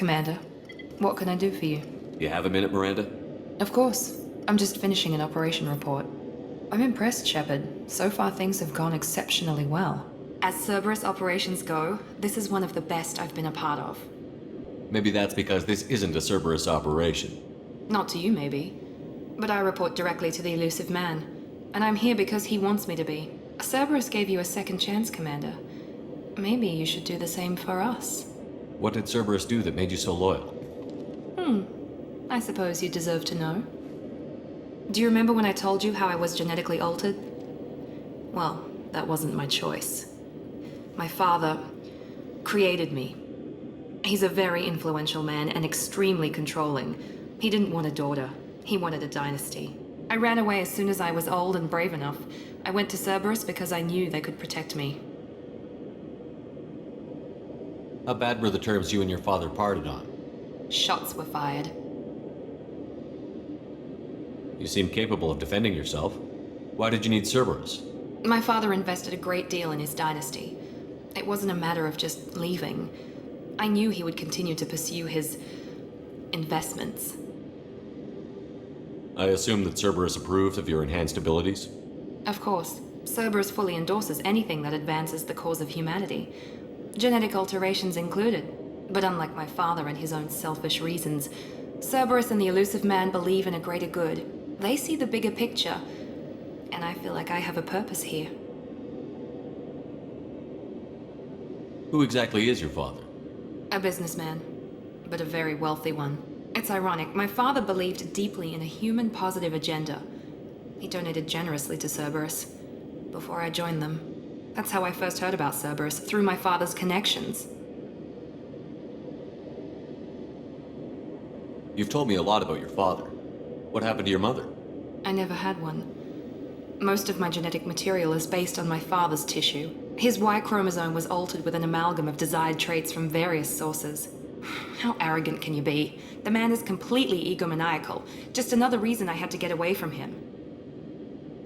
Commander, what can I do for you? You have a minute, Miranda? Of course. I'm just finishing an operation report. I'm impressed, Shepard. So far things have gone exceptionally well. As Cerberus operations go, this is one of the best I've been a part of. Maybe that's because this isn't a Cerberus operation. Not to you, maybe. But I report directly to the Elusive Man. And I'm here because he wants me to be. Cerberus gave you a second chance, Commander. Maybe you should do the same for us. What did Cerberus do that made you so loyal? I suppose you deserve to know. Do you remember when I told you how I was genetically altered? Well, that wasn't my choice. My father created me. He's a very influential man and extremely controlling. He didn't want a daughter. He wanted a dynasty. I ran away as soon as I was old and brave enough. I went to Cerberus because I knew they could protect me. How bad were the terms you and your father parted on? Shots were fired. You seem capable of defending yourself. Why did you need Cerberus? My father invested a great deal in his dynasty. It wasn't a matter of just leaving. I knew he would continue to pursue his investments. I assume that Cerberus approved of your enhanced abilities? Of course, Cerberus fully endorses anything that advances the cause of humanity, genetic alterations included. But unlike my father and his own selfish reasons, Cerberus and the Elusive Man believe in a greater good. They see the bigger picture, and I feel like I have a purpose here. Who exactly is your father? A businessman, but a very wealthy one. It's ironic, my father believed deeply in a human-positive agenda. He donated generously to Cerberus before I joined them. That's how I first heard about Cerberus, through my father's connections. You've told me a lot about your father. What happened to your mother? I never had one. Most of my genetic material is based on my father's tissue. His Y chromosome was altered with an amalgam of desired traits from various sources. How arrogant can you be? The man is completely egomaniacal. Just another reason I had to get away from him.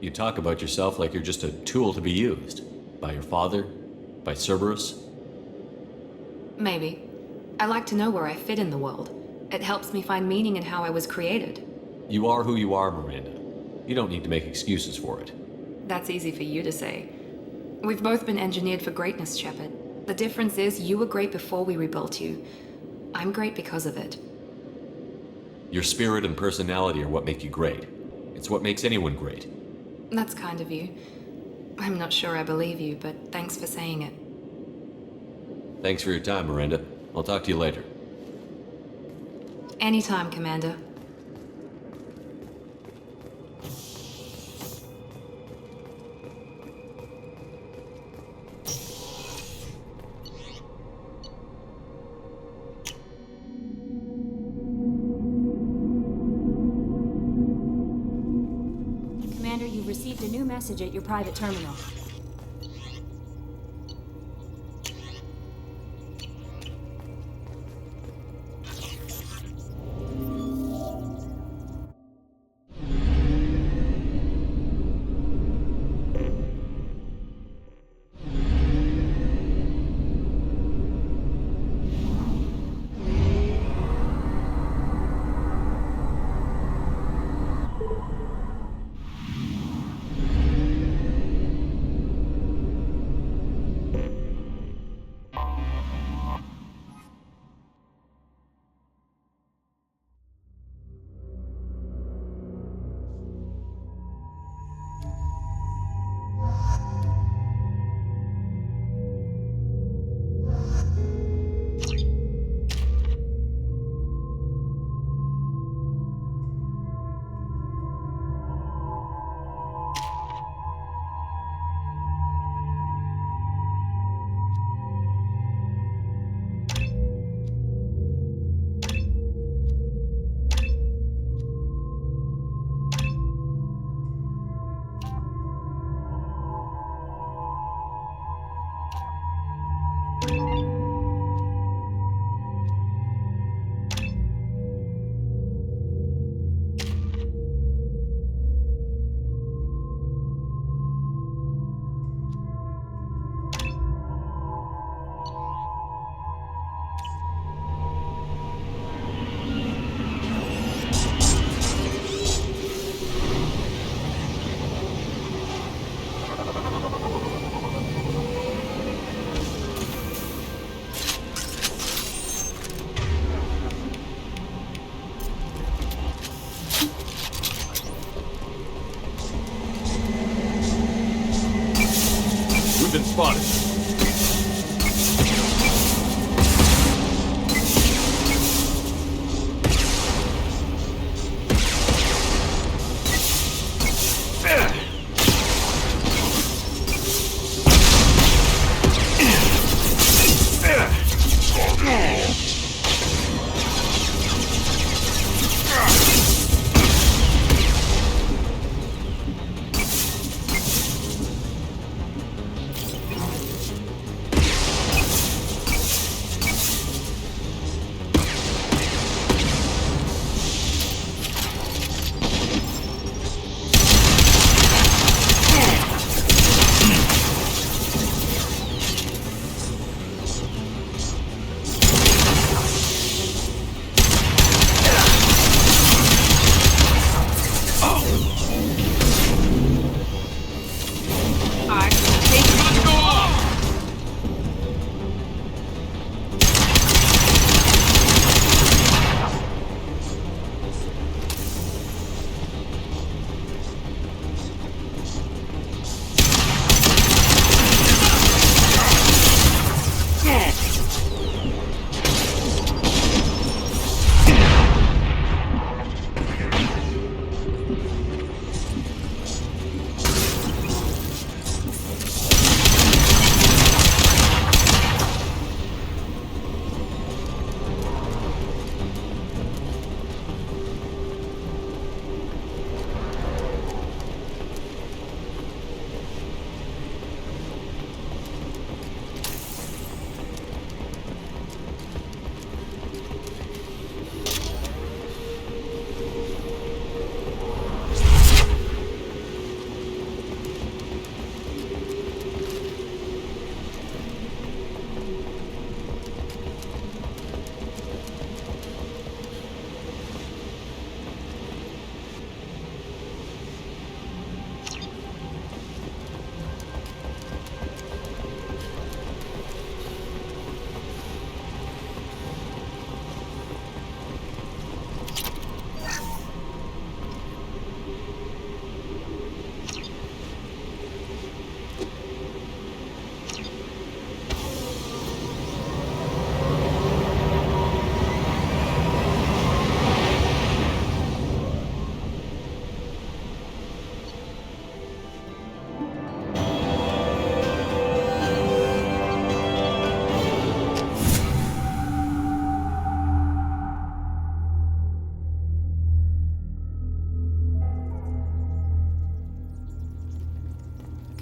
You talk about yourself like you're just a tool to be used. By your father? By Cerberus? Maybe. I like to know where I fit in the world. It helps me find meaning in how I was created. You are who you are, Miranda. You don't need to make excuses for it. That's easy for you to say. We've both been engineered for greatness, Shepard. The difference is you were great before we rebuilt you. I'm great because of it. Your spirit and personality are what make you great. It's what makes anyone great. That's kind of you. I'm not sure I believe you, but thanks for saying it. Thanks for your time, Miranda. I'll talk to you later. Anytime, Commander. Commander, you've received a new message at your private terminal. We've been spotted.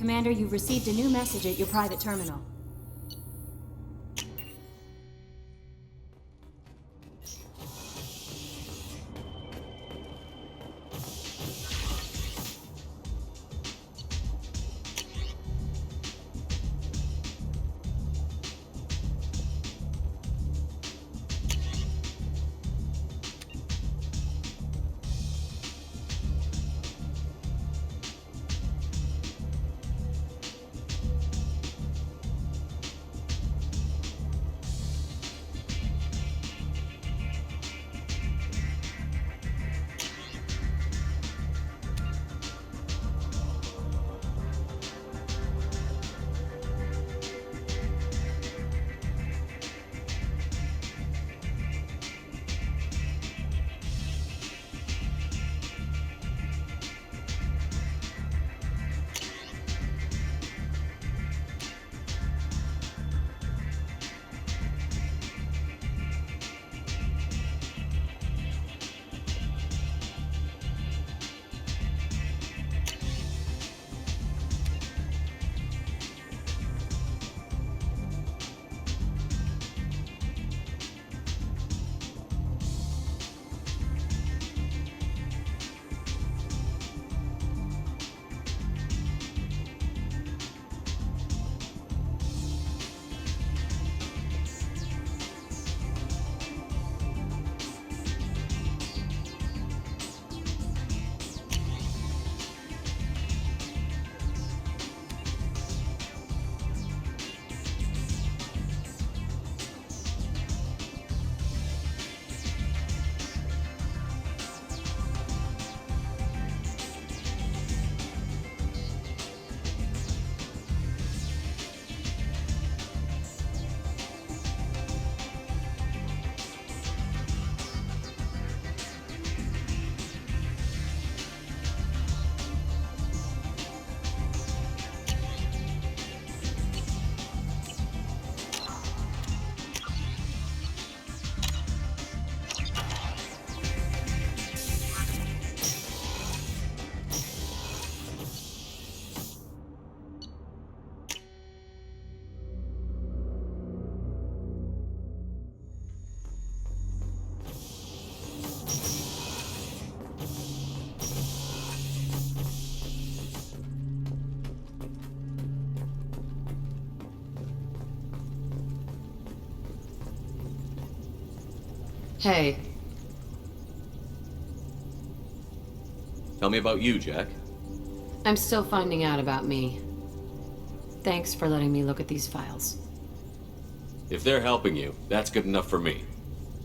Commander, you've received a new message at your private terminal. Hey, Tell me about you, Jack. I'm still finding out about me. Thanks for letting me look at these files. If they're helping you, that's good enough for me.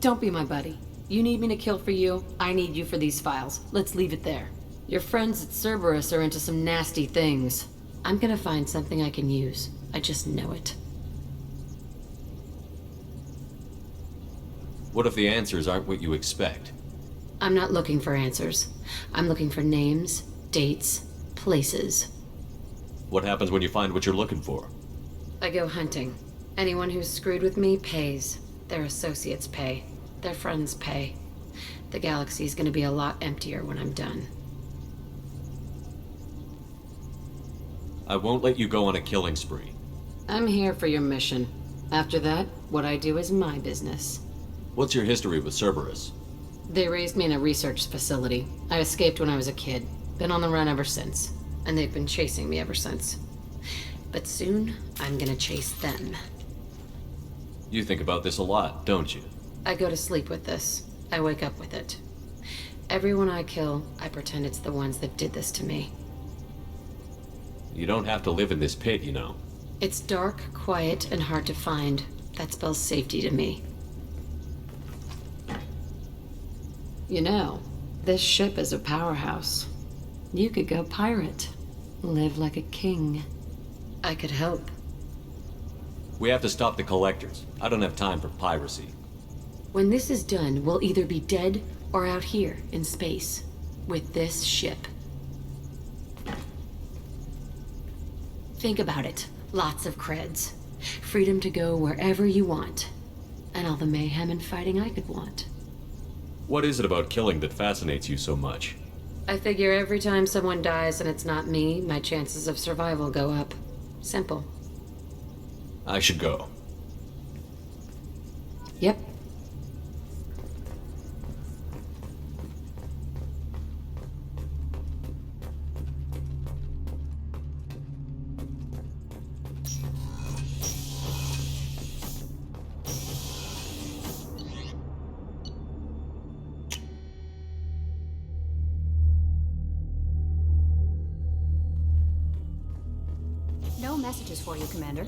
Don't be my buddy. You need me to kill for you, I need you for these files. Let's leave it there. Your friends at Cerberus are into some nasty things. I'm gonna find something I can use. I just know it. What if the answers aren't what you expect? I'm not looking for answers. I'm looking for names, dates, places. What happens when you find what you're looking for? I go hunting. Anyone who's screwed with me pays. Their associates pay. Their friends pay. The galaxy's gonna be a lot emptier when I'm done. I won't let you go on a killing spree. I'm here for your mission. After that, what I do is my business. What's your history with Cerberus? They raised me in a research facility. I escaped when I was a kid. Been on the run ever since. And they've been chasing me ever since. But soon, I'm gonna chase them. You think about this a lot, don't you? I go to sleep with this. I wake up with it. Everyone I kill, I pretend it's the ones that did this to me. You don't have to live in this pit, you know. It's dark, quiet, and hard to find. That spells safety to me. You know, this ship is a powerhouse. You could go pirate. Live like a king. I could help. We have to stop the collectors. I don't have time for piracy. When this is done, we'll either be dead or out here in space. With this ship. Think about it. Lots of creds. Freedom to go wherever you want. And all the mayhem and fighting I could want. What is it about killing that fascinates you so much? I figure every time someone dies and it's not me, my chances of survival go up. Simple. I should go. Yep. No messages for you, Commander.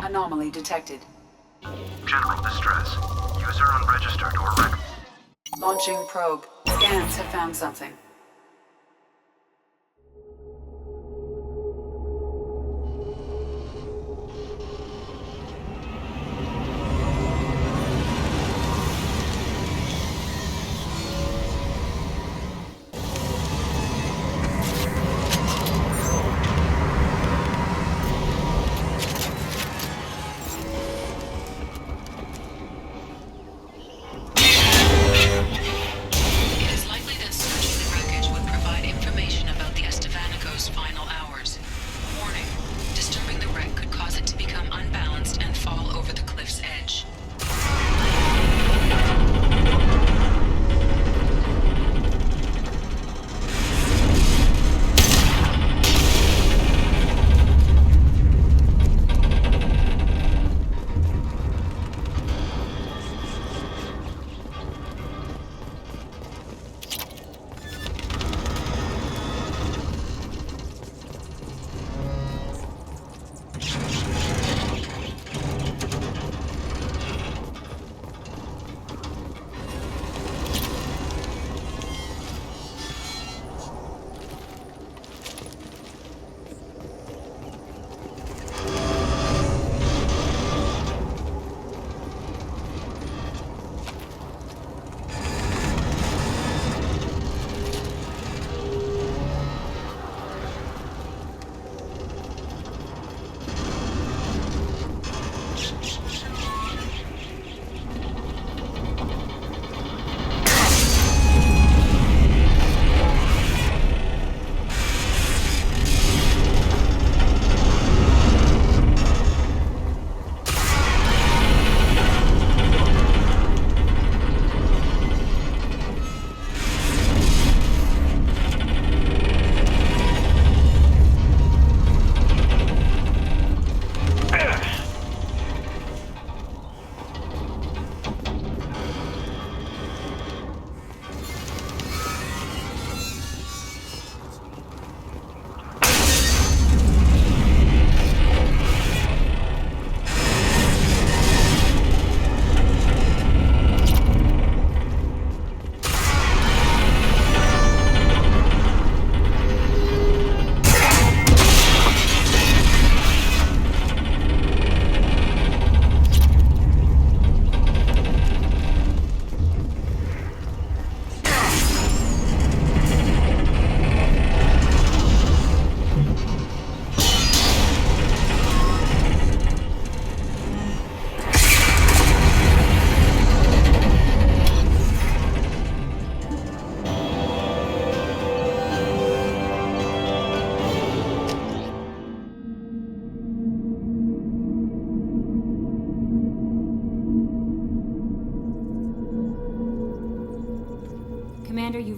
Anomaly detected. General distress. User unregistered or rec. Launching probe. Scans have found something. It is likely that searching the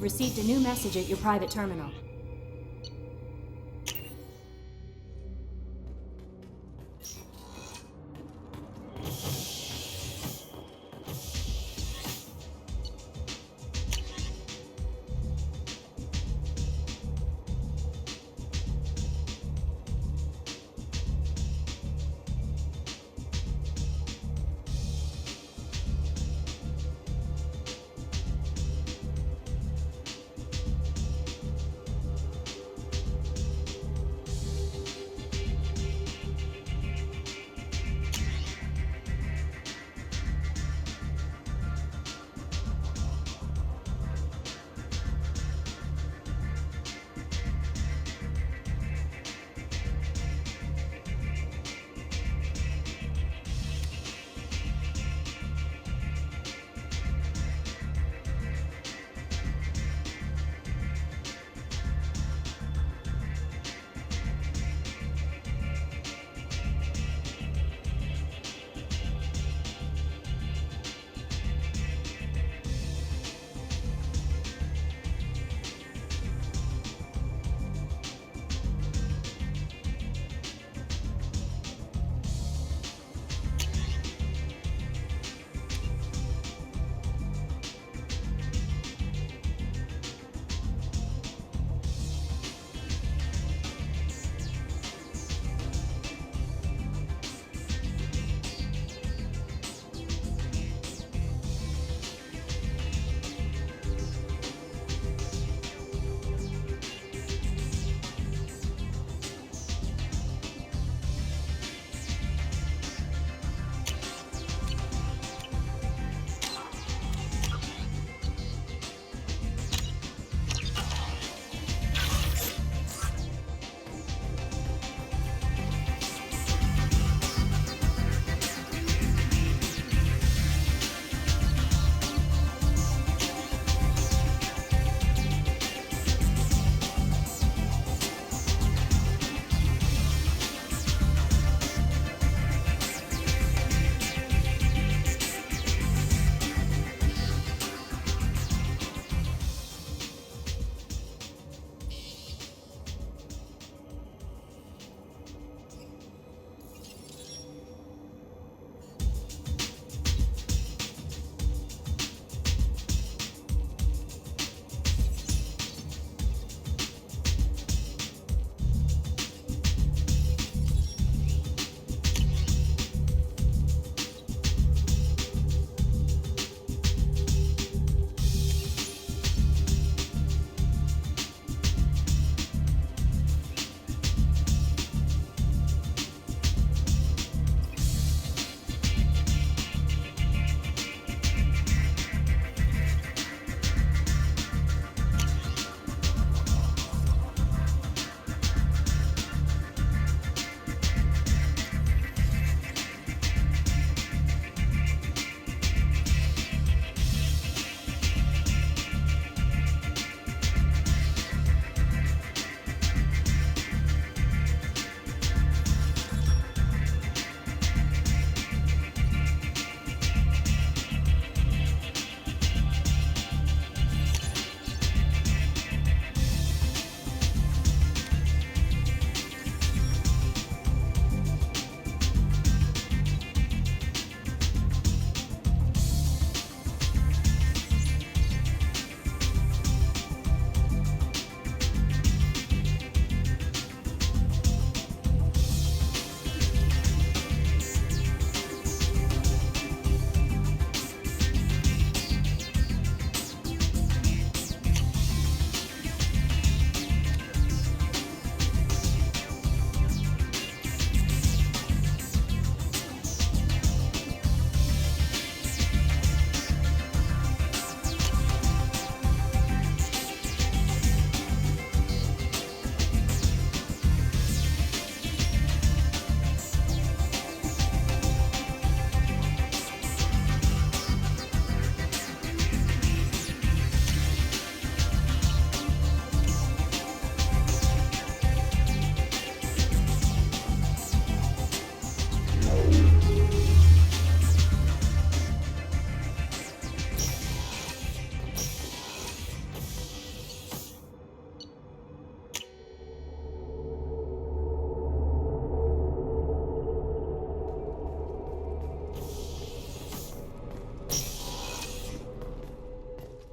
received a new message at your private terminal.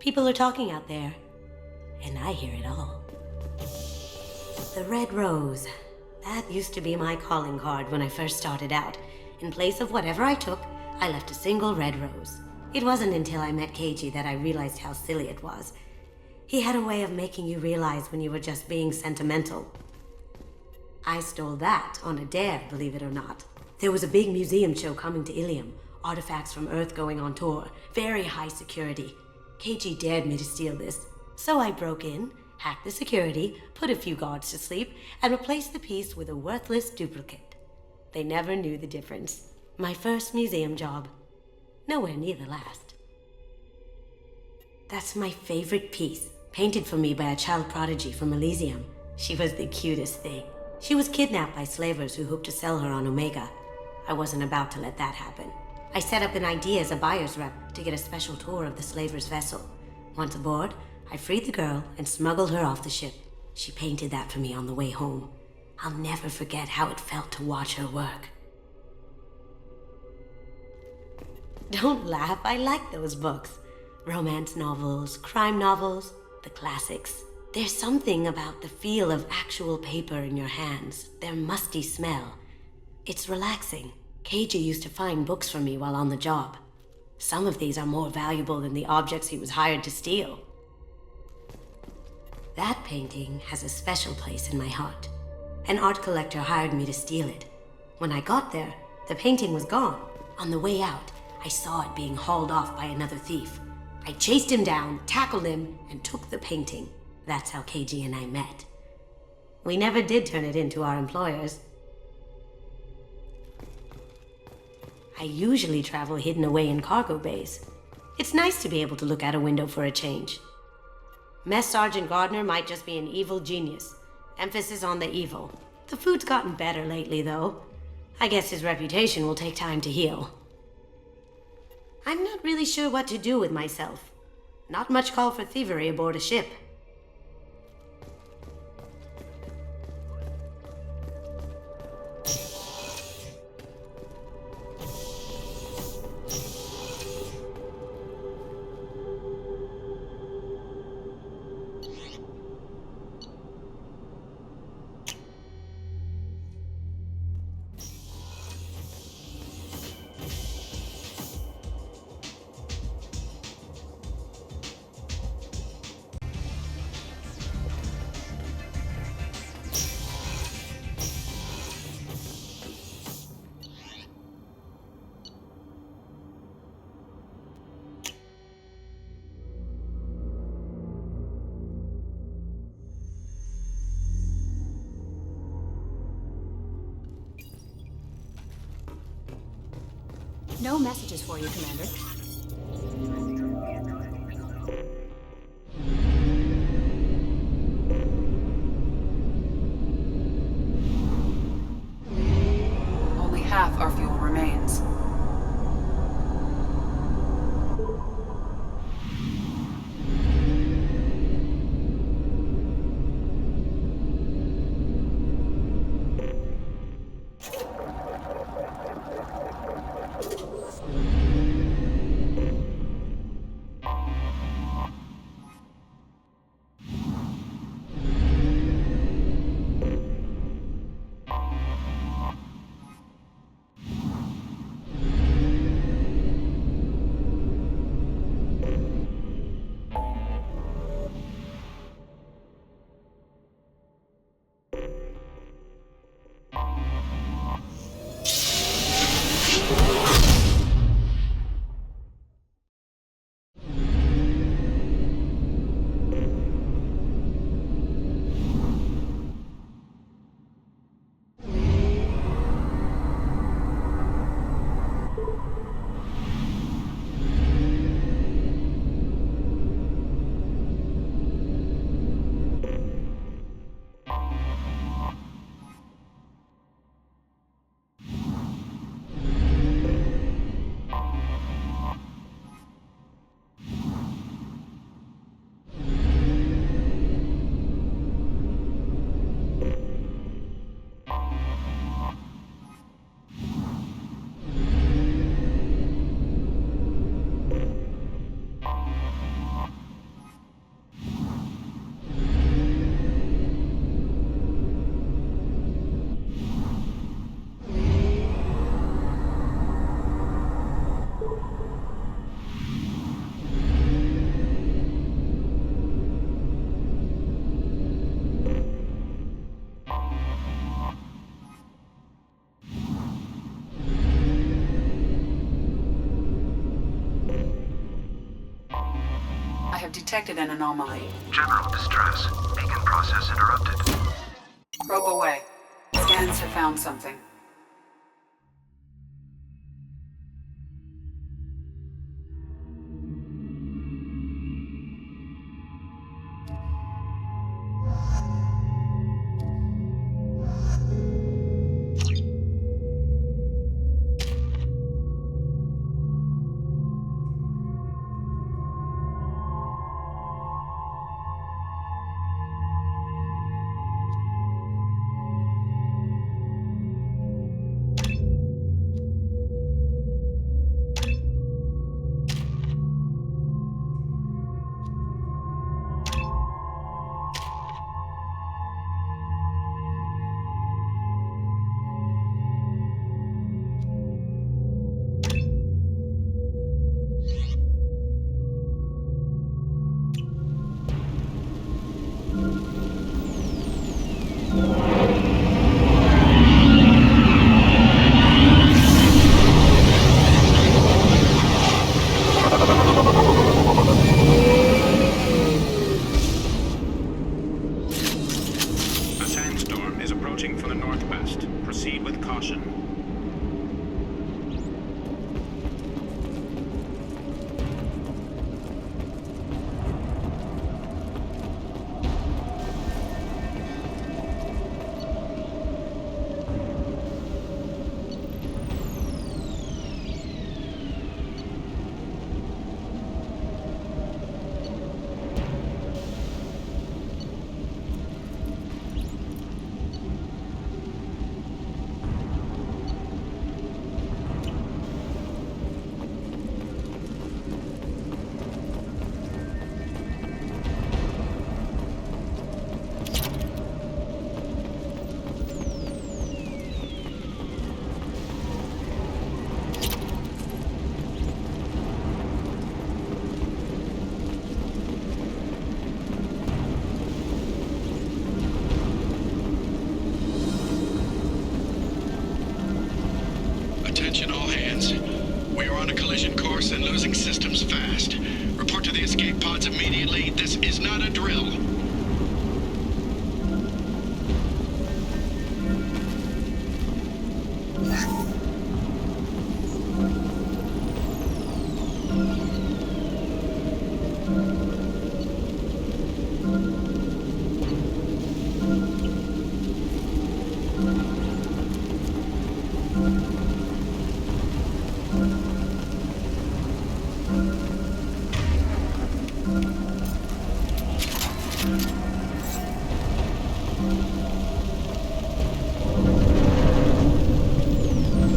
People are talking out there, and I hear it all. The red rose. That used to be my calling card when I first started out. In place of whatever I took, I left a single red rose. It wasn't until I met Keiji that I realized how silly it was. He had a way of making you realize when you were just being sentimental. I stole that on a dare, believe it or not. There was a big museum show coming to Ilium. Artifacts from Earth going on tour. Very high security. Keiji dared me to steal this. So I broke in, hacked the security, put a few guards to sleep, and replaced the piece with a worthless duplicate. They never knew the difference. My first museum job. Nowhere near the last. That's my favorite piece, painted for me by a child prodigy from Elysium. She was the cutest thing. She was kidnapped by slavers who hoped to sell her on Omega. I wasn't about to let that happen. I set up an idea as a buyer's rep to get a special tour of the slaver's vessel. Once aboard, I freed the girl and smuggled her off the ship. She painted that for me on the way home. I'll never forget how it felt to watch her work. Don't laugh, I like those books. Romance novels, crime novels, the classics. There's something about the feel of actual paper in your hands, their musty smell. It's relaxing. Keiji used to find books for me while on the job. Some of these are more valuable than the objects he was hired to steal. That painting has a special place in my heart. An art collector hired me to steal it. When I got there, the painting was gone. On the way out, I saw it being hauled off by another thief. I chased him down, tackled him, and took the painting. That's how Keiji and I met. We never did turn it into our employers. I usually travel hidden away in cargo bays. It's nice to be able to look out a window for a change. Mess Sergeant Gardner might just be an evil genius. Emphasis on the evil. The food's gotten better lately, though. I guess his reputation will take time to heal. I'm not really sure what to do with myself. Not much call for thievery aboard a ship. No messages for you, Commander. Only half our fuel remains. detected an anomaly. General distress. Beacon process interrupted. Probe away. Scans have found something. A sandstorm is approaching from the northwest. Proceed with caution. Attention all hands. We are on a collision course and losing systems fast. Report to the escape pods immediately. This is not a drill.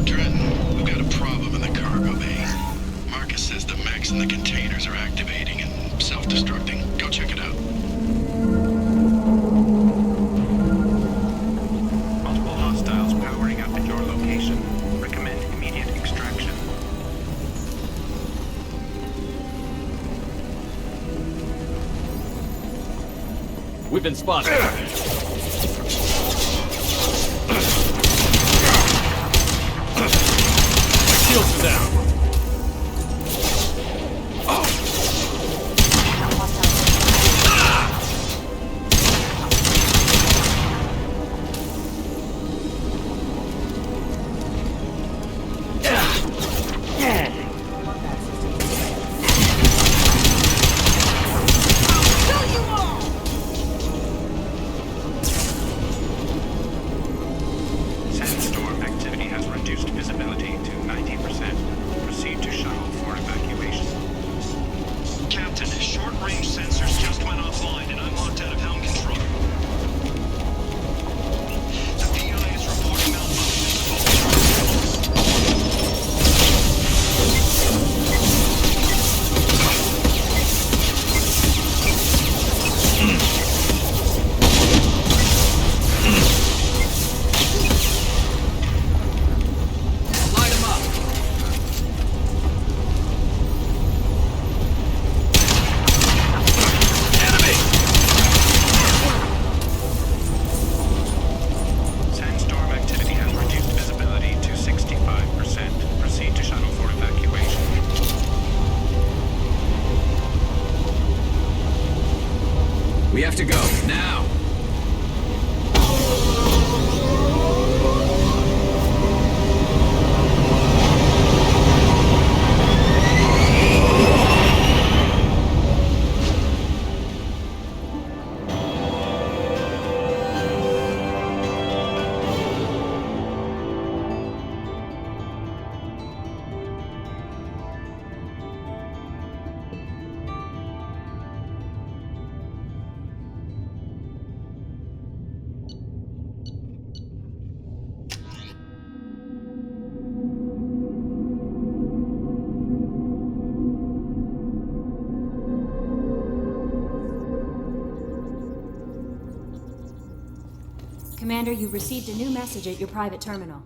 Trenton, we've got a problem in the cargo bay. Marcus says the mechs in the containers are activating and self-destructing. Go check it out. Multiple hostiles powering up at your location. Recommend immediate extraction. We've been spotted. Shields are down. Sandstorm activity has reduced visibility to 90%. Commander, you received a new message at your private terminal.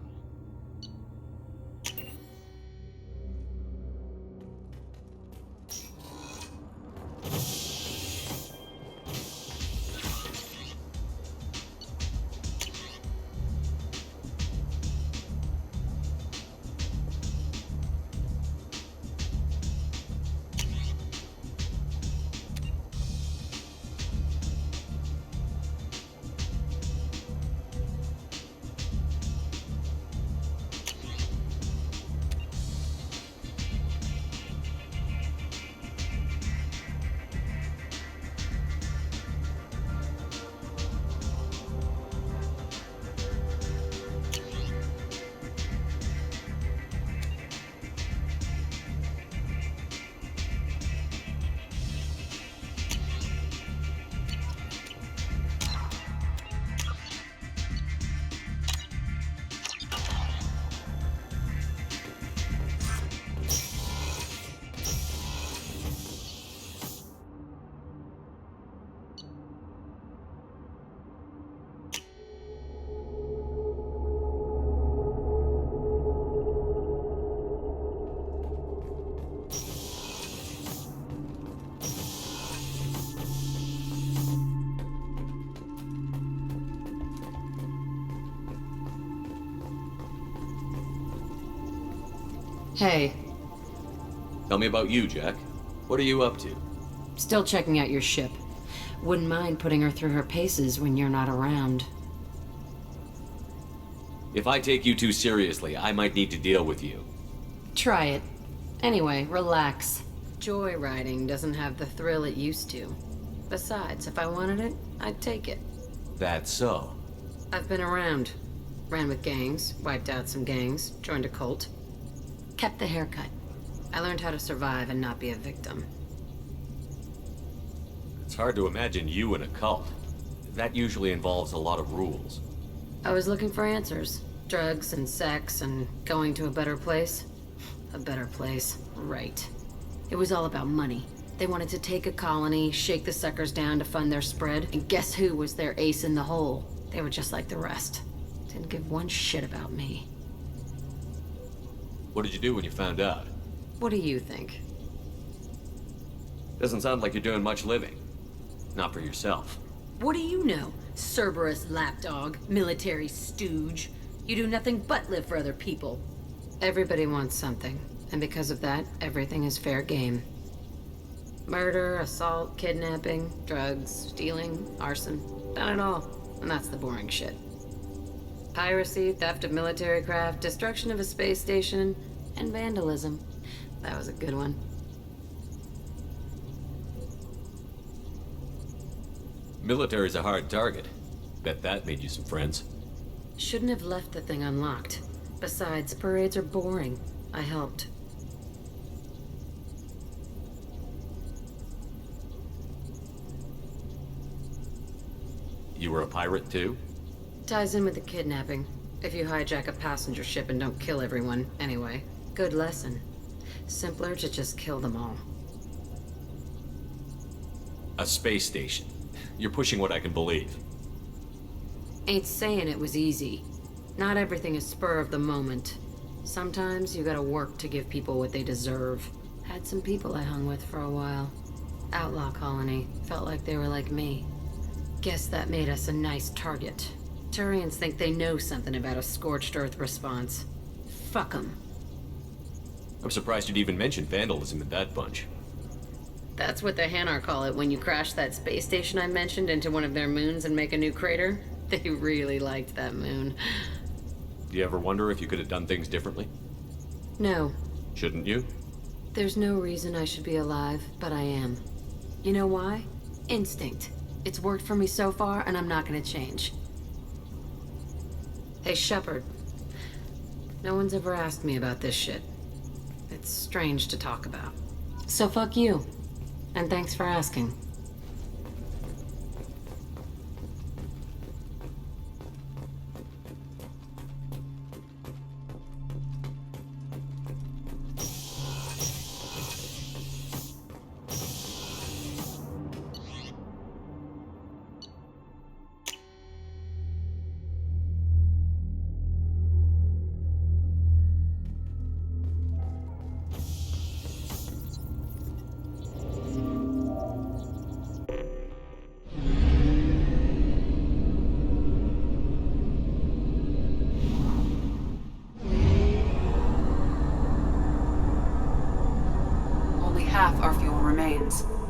Hey, Tell me about you, Jack. What are you up to? still checking out your ship. Wouldn't mind putting her through her paces when you're not around. If I take you too seriously, I might need to deal with you. Try it. Anyway, relax. Joyriding doesn't have the thrill it used to. Besides, if I wanted it, I'd take it. That's so. I've been around. Ran with gangs, wiped out some gangs, joined a cult. Kept the haircut. I learned how to survive and not be a victim. It's hard to imagine you in a cult. That usually involves a lot of rules. I was looking for answers. Drugs and sex and going to a better place. A better place, right. It was all about money. They wanted to take a colony, shake the suckers down to fund their spread, and guess who was their ace in the hole? They were just like the rest. Didn't give one shit about me. What did you do when you found out? What do you think? Doesn't sound like you're doing much living. Not for yourself. What do you know? Cerberus lapdog, military stooge. You do nothing but live for other people. Everybody wants something, and because of that, everything is fair game. Murder, assault, kidnapping, drugs, stealing, arson. Done it all. And that's the boring shit. Piracy, theft of military craft, destruction of a space station, and vandalism. That was a good one. Military's a hard target. Bet that made you some friends. Shouldn't have left the thing unlocked. Besides, parades are boring. I helped. You were a pirate too? Ties in with the kidnapping. If you hijack a passenger ship and don't kill everyone, anyway. Good lesson. Simpler to just kill them all. A space station. You're pushing what I can believe. Ain't saying it was easy. Not everything is spur of the moment. Sometimes you gotta work to give people what they deserve. Had some people I hung with for a while. Outlaw colony. Felt like they were like me. Guess that made us a nice target. Turians think they know something about a scorched earth response. Fuck 'em. I'm surprised you'd even mention vandalism in that bunch. That's what the Hanar call it when you crash that space station I mentioned into one of their moons and make a new crater. They really liked that moon. Do you ever wonder if you could have done things differently? No, Shouldn't you? there's no reason I should be alive, but I am. You know why? Instinct. It's worked for me so far, and I'm not gonna change. Hey, Shepard. No one's ever asked me about this shit. It's strange to talk about. So fuck you. And thanks for asking. seconds.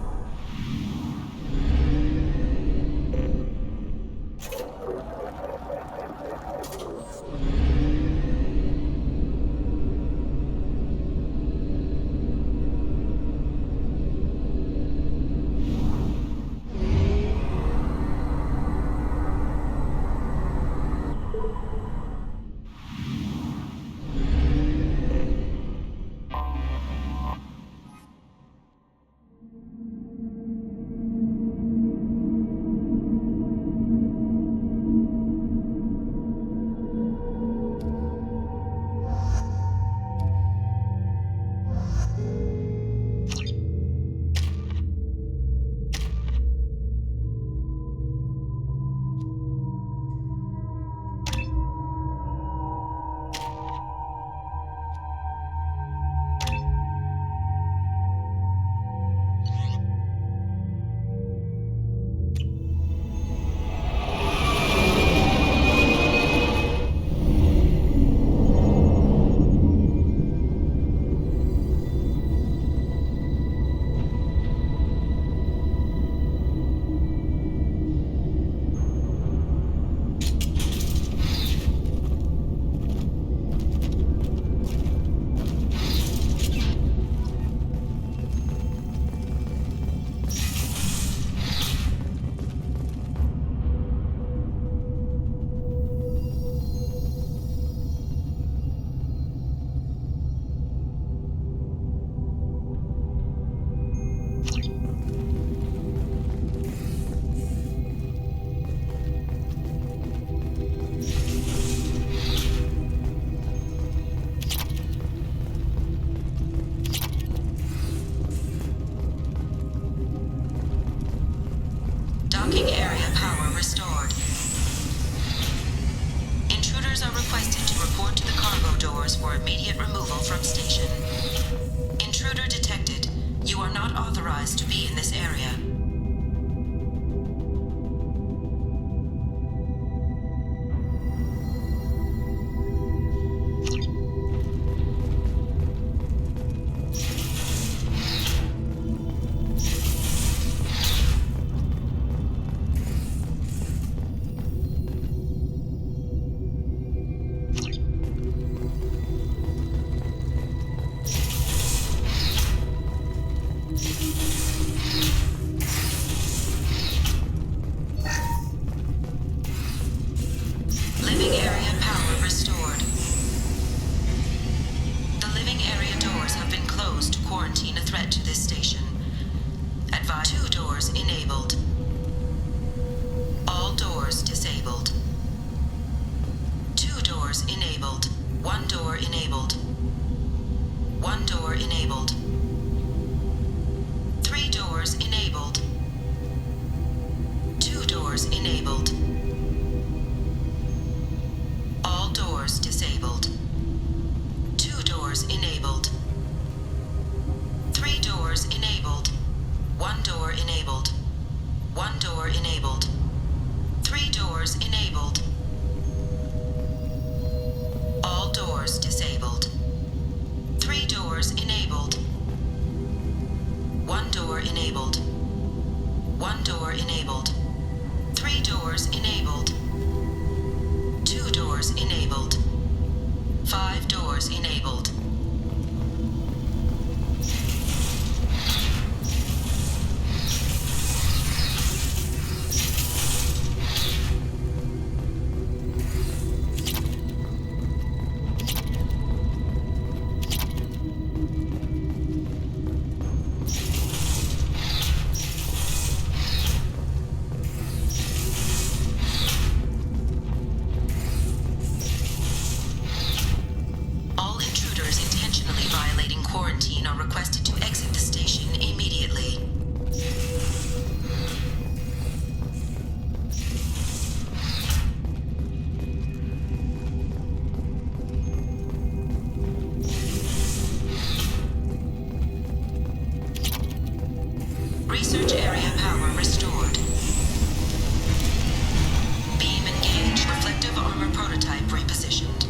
Docking area power restored. Intruders are requested to report to the cargo doors for immediate removal from station. Intruder detected. You are not authorized to be in this area. Living area power restored. The living area doors have been closed to quarantine a threat to this station. Advise 2 doors enabled. All doors disabled. 2 doors enabled. 1 door enabled. 1 door enabled. 3 doors enabled. 2 doors enabled. All doors disabled. 2 doors enabled. 3 doors enabled. 1 door enabled. 1 door enabled. 3 doors enabled. All doors disabled. 3 doors enabled. 1 door enabled. 1 door enabled. 3 doors enabled. 2 doors enabled. 5 doors enabled. All intruders intentionally violating quarantine are requested to exit the station immediately. Research area power restored. Beam engaged. Reflective armor prototype repositioned.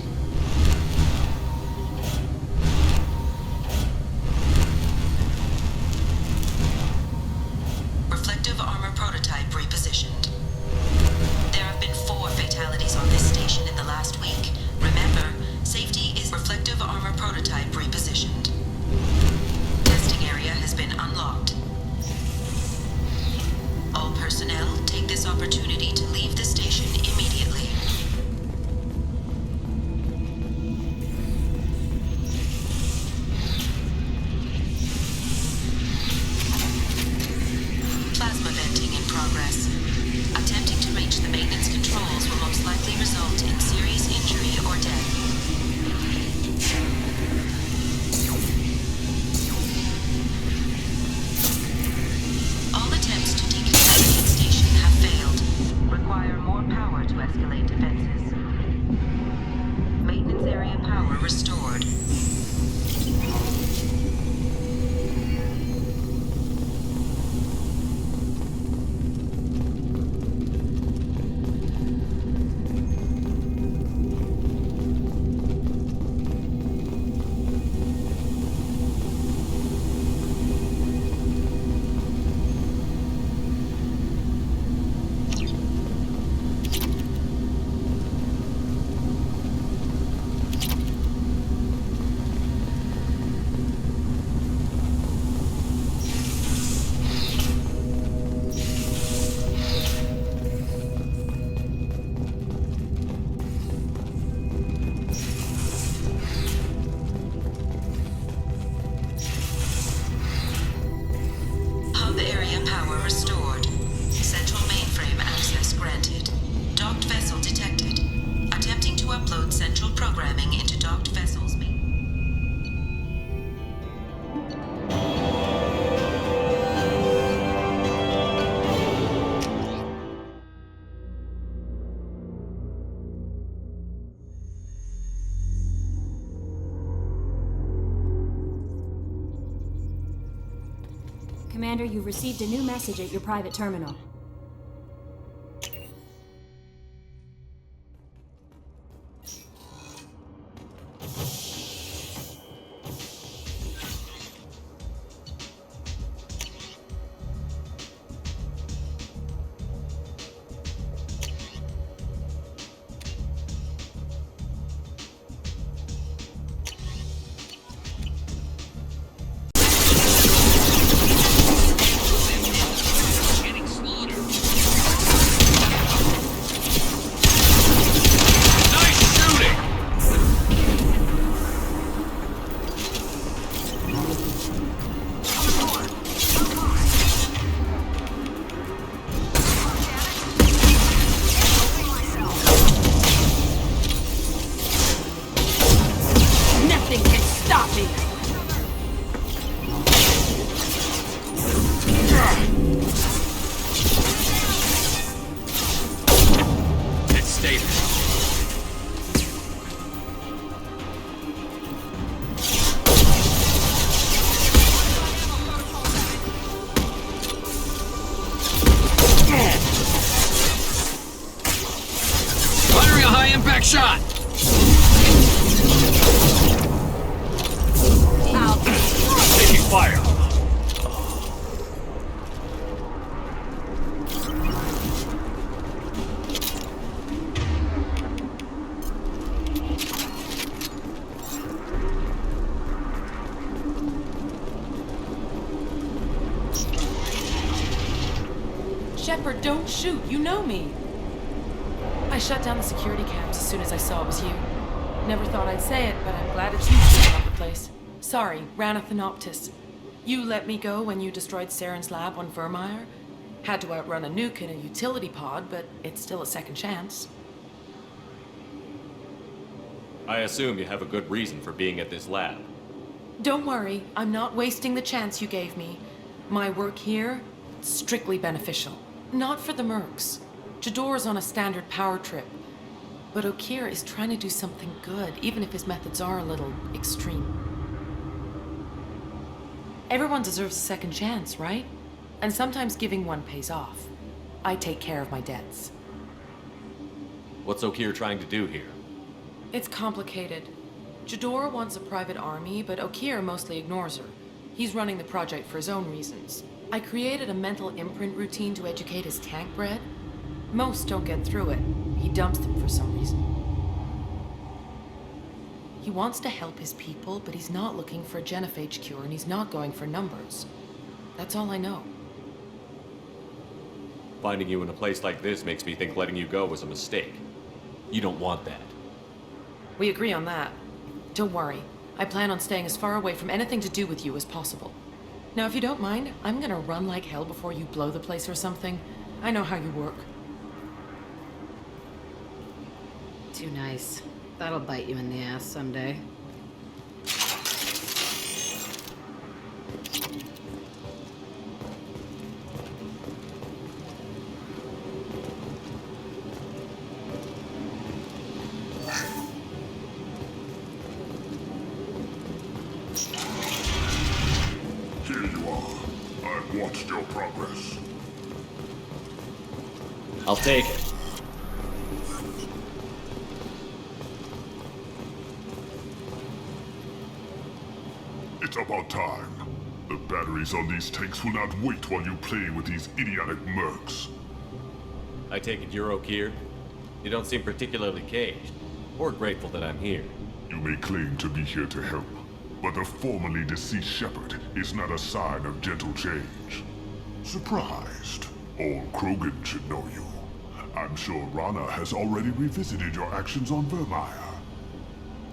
restored. Hub area power restored. Central mainframe access granted. Docked vessel detected. Attempting to upload central programming into docked vessel's main. Commander, you received a new message at your private terminal. Nothing can stop me! Let's stay there. Firing a high-impact shot! Taking fire! Shepard, don't shoot. You know me. I shut down the security cams as soon as I saw it was you. Never thought I'd say it, but I'm glad it's you setting up the place. Sorry, Ranith and Optus. You let me go when you destroyed Saren's lab on Vermeer. Had to outrun a nuke in a utility pod, but it's still a second chance. I assume you have a good reason for being at this lab. Don't worry, I'm not wasting the chance you gave me. My work here, strictly beneficial. Not for the mercs. Jador's on a standard power trip. But Okeer is trying to do something good, even if his methods are a little extreme. Everyone deserves a second chance, right? And sometimes giving one pays off. I take care of my debts. What's Okeer trying to do here? It's complicated. Jador wants a private army, but Okeer mostly ignores her. He's running the project for his own reasons. I created a mental imprint routine to educate his tank bred. Most don't get through it. He dumps them for some reason. He wants to help his people, but he's not looking for a genophage cure, and he's not going for numbers. That's all I know. Finding you in a place like this makes me think letting you go was a mistake. You don't want that. We agree on that. Don't worry. I plan on staying as far away from anything to do with you as possible. Now, if you don't mind, I'm gonna run like hell before you blow the place or something. I know how you work. Too nice. That'll bite you in the ass someday. watched your progress. I'll take it. It's about time. The batteries on these tanks will not wait while you play with these idiotic mercs. I take it you're Okeer? You don't seem particularly caged, or grateful that I'm here. You may claim to be here to help, but the formerly deceased Shepard is not a sign of gentle change. Surprised? All Krogan should know you. I'm sure Rana has already revisited your actions on Vermeer.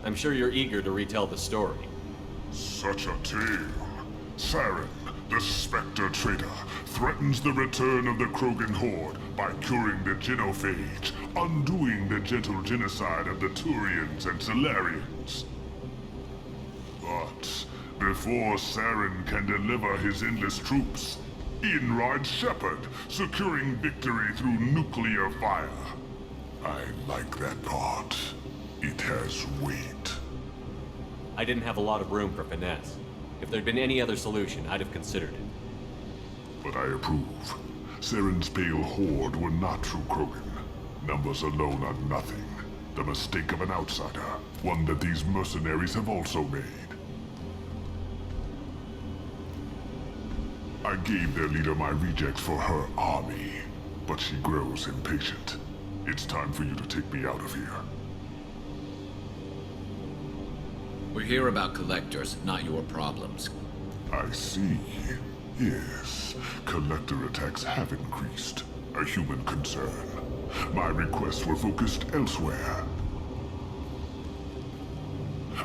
I'm sure you're eager to retell the story. Such a tale. Saren, the Spectre traitor, threatens the return of the Krogan horde by curing the genophage, undoing the gentle genocide of the Turians and Solarians. But before Saren can deliver his endless troops, in rides Shepard, securing victory through nuclear fire. I like that part. It has weight. I didn't have a lot of room for finesse. If there'd been any other solution, I'd have considered it. But I approve. Saren's pale horde were not true Krogan. Numbers alone are nothing. The mistake of an outsider, one that these mercenaries have also made. I gave their leader my rejects for her army, but she grows impatient. It's time for you to take me out of here. We're here about collectors, not your problems. I see. Yes, collector attacks have increased. A human concern. My requests were focused elsewhere.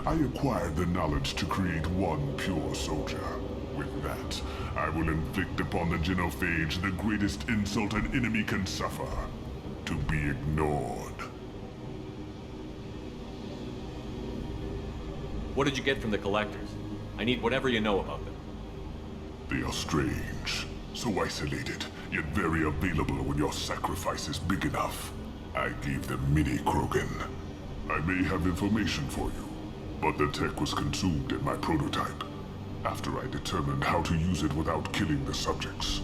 I acquired the knowledge to create one pure soldier. With that, I will inflict upon the genophage the greatest insult an enemy can suffer. To be ignored. What did you get from the collectors? I need whatever you know about them. They are strange. So isolated, yet very available when your sacrifice is big enough. I gave them mini Krogan. I may have information for you, but the tech was consumed in my prototype, after I determined how to use it without killing the subjects.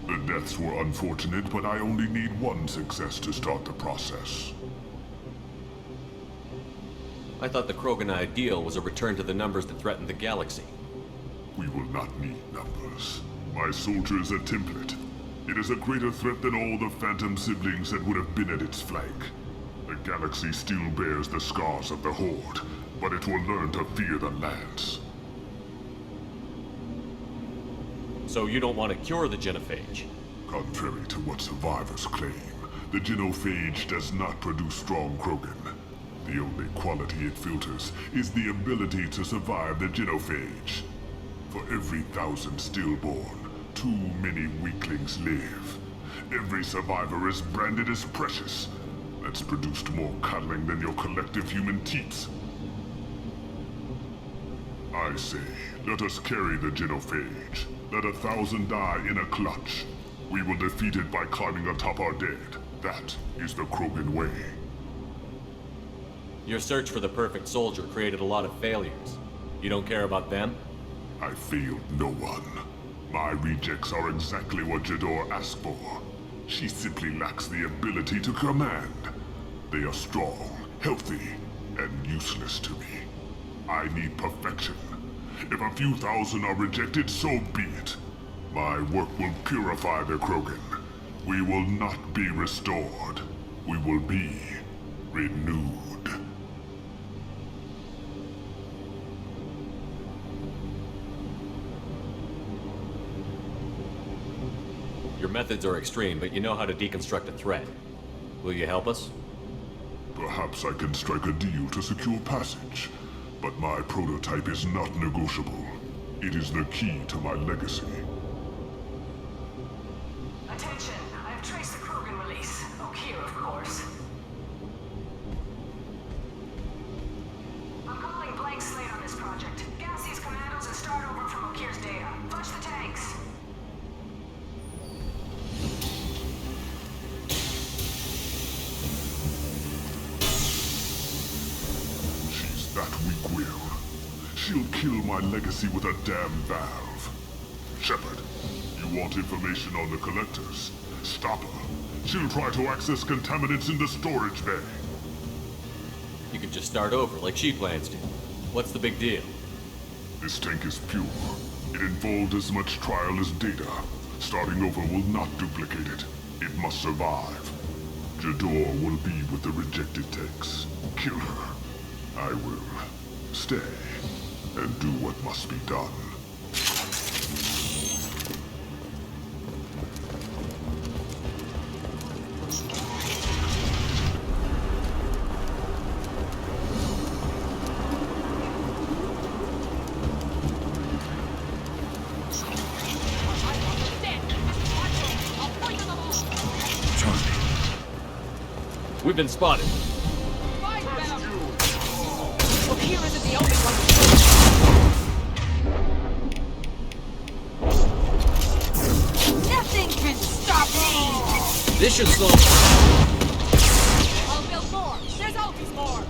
The deaths were unfortunate, but I only need one success to start the process. I thought the Krogan ideal was a return to the numbers that threatened the galaxy. We will not need numbers. My soldier is a template. It is a greater threat than all the Phantom siblings that would have been at its flank. The galaxy still bears the scars of the Horde, but it will learn to fear the Lance. So you don't want to cure the genophage? Contrary to what survivors claim, the genophage does not produce strong Krogan. The only quality it filters is the ability to survive the genophage. For every 1,000 stillborn, too many weaklings live. Every survivor is branded as precious. That's produced more cuddling than your collective human teats. I say, let us carry the genophage. Let 1,000 die in a clutch. We will defeat it by climbing atop our dead. That is the Krogan way. Your search for the perfect soldier created a lot of failures. You don't care about them? I failed no one. My rejects are exactly what Jedore asked for. She simply lacks the ability to command. They are strong, healthy, and useless to me. I need perfection. If a few thousand are rejected, so be it. My work will purify the Krogan. We will not be restored. We will be renewed. Your methods are extreme, but you know how to deconstruct a threat. Will you help us? Perhaps I can strike a deal to secure passage. But my prototype is not negotiable. It is the key to my legacy. Attention! I've traced the Krogan release. Okeer, of course. I'm calling blank slate on this project. Gas these commandos and start over from Okeer's data. Punch the tanks! She's that weak-willed. She'll kill my legacy with a damn valve. Shepard, You want information on the collectors? Stop her. She'll try to access contaminants in the storage bay. You could just start over, like she plans to. What's the big deal? This tank is pure. It involved as much trial as data. Starting over will not duplicate it. It must survive. Jador will be with the rejected tanks. Kill her. I will stay and do what must be done. We've been spotted. Okeer isn't the only one. Nothing can stop me! This should slow. I'll build more! There's always more!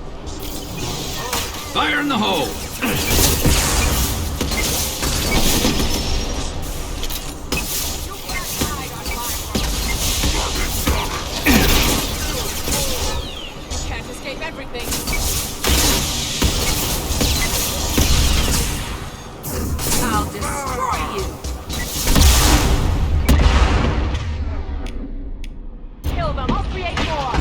Fire in the hole! Can't escape everything. I'll destroy you! Kill them! I'll create more!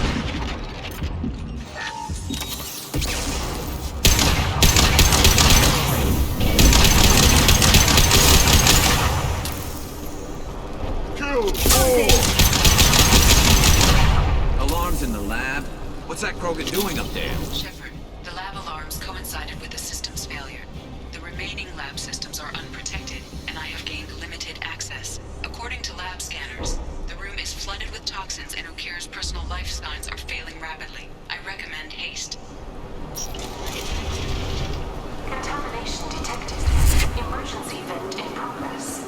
Alarms in the lab? What's that Krogan doing up there? Shepard, the lab alarms coincided with the system's failure. The remaining lab systems are unprotected, and I have gained limited access. According to lab scanners, the room is flooded with toxins and Okeer's personal life signs are failing rapidly. I recommend haste. Contamination detected. Emergency vent in progress.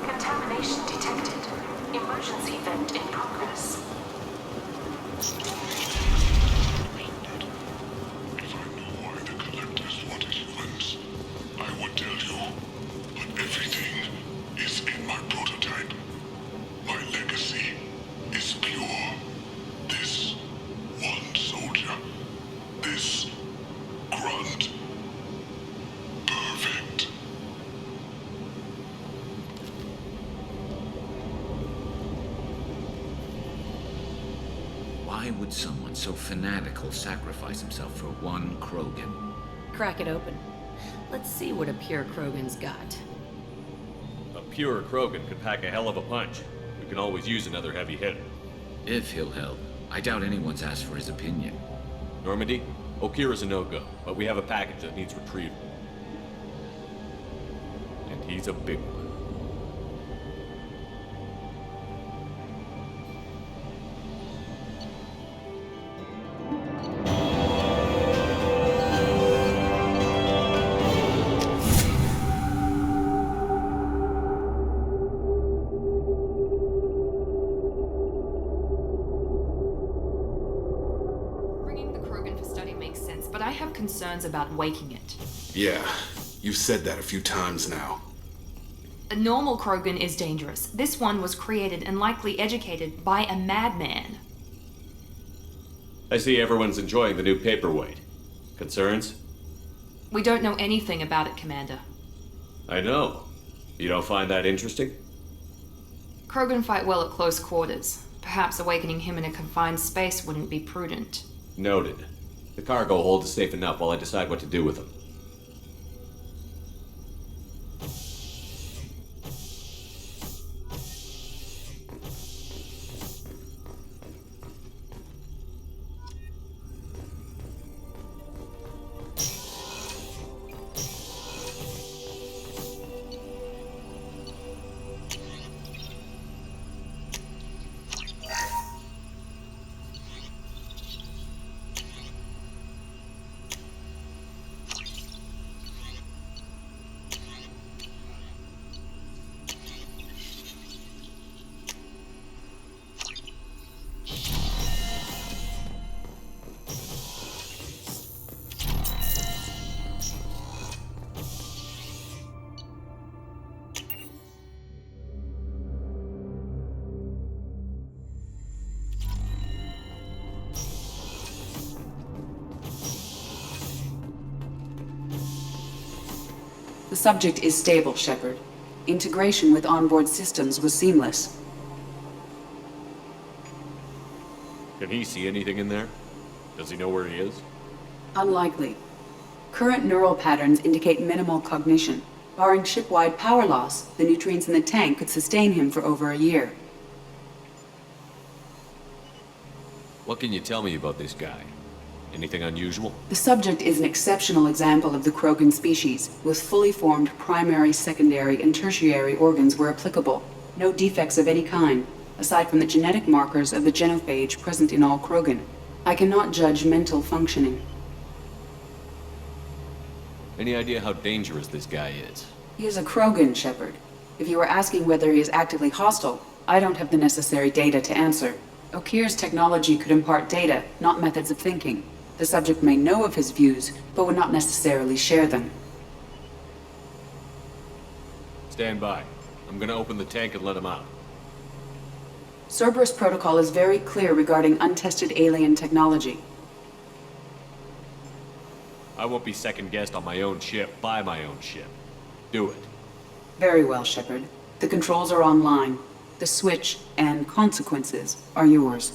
Contamination detected. Emergency vent in progress. If I knew why the collectors wanted humans, I would tell you. But everything is in my prototype. My legacy is pure. This one soldier. This grunt. Perfect. Why would someone so fanatical sacrifice himself for one Krogan? Crack it open. Let's see what a pure Krogan's got. A pure Krogan could pack a hell of a punch. We can always use another heavy hitter. If he'll help. I doubt anyone's asked for his opinion. Normandy, Okeer is a no-go, but we have a package that needs retrieval. And he's a big one. Bringing the Krogan for study makes sense, but I have concerns about waking it. Yeah, you've said that a few times now. A normal Krogan is dangerous. This one was created and likely educated by a madman. I see everyone's enjoying the new paperweight. Concerns? We don't know anything about it, Commander. I know. You don't find that interesting? Krogan fight well at close quarters. Perhaps awakening him in a confined space wouldn't be prudent. Noted. The cargo hold is safe enough while I decide what to do with them. The subject is stable, Shepard. Integration with onboard systems was seamless. Can he see anything in there? Does he know where he is? Unlikely. Current neural patterns indicate minimal cognition. Barring ship-wide power loss, the nutrients in the tank could sustain him for over a year. What can you tell me about this guy? Anything unusual? The subject is an exceptional example of the Krogan species, with fully formed primary, secondary, and tertiary organs where applicable. No defects of any kind, aside from the genetic markers of the genophage present in all Krogan. I cannot judge mental functioning. Any idea how dangerous this guy is? He is a Krogan, Shepard. If you are asking whether he is actively hostile, I don't have the necessary data to answer. Okeer's technology could impart data, not methods of thinking. The subject may know of his views, but would not necessarily share them. Stand by. I'm gonna open the tank and let him out. Cerberus protocol is very clear regarding untested alien technology. I won't be second-guessed on my own ship by my own ship. Do it. Very well, Shepard. The controls are online. The switch and consequences are yours.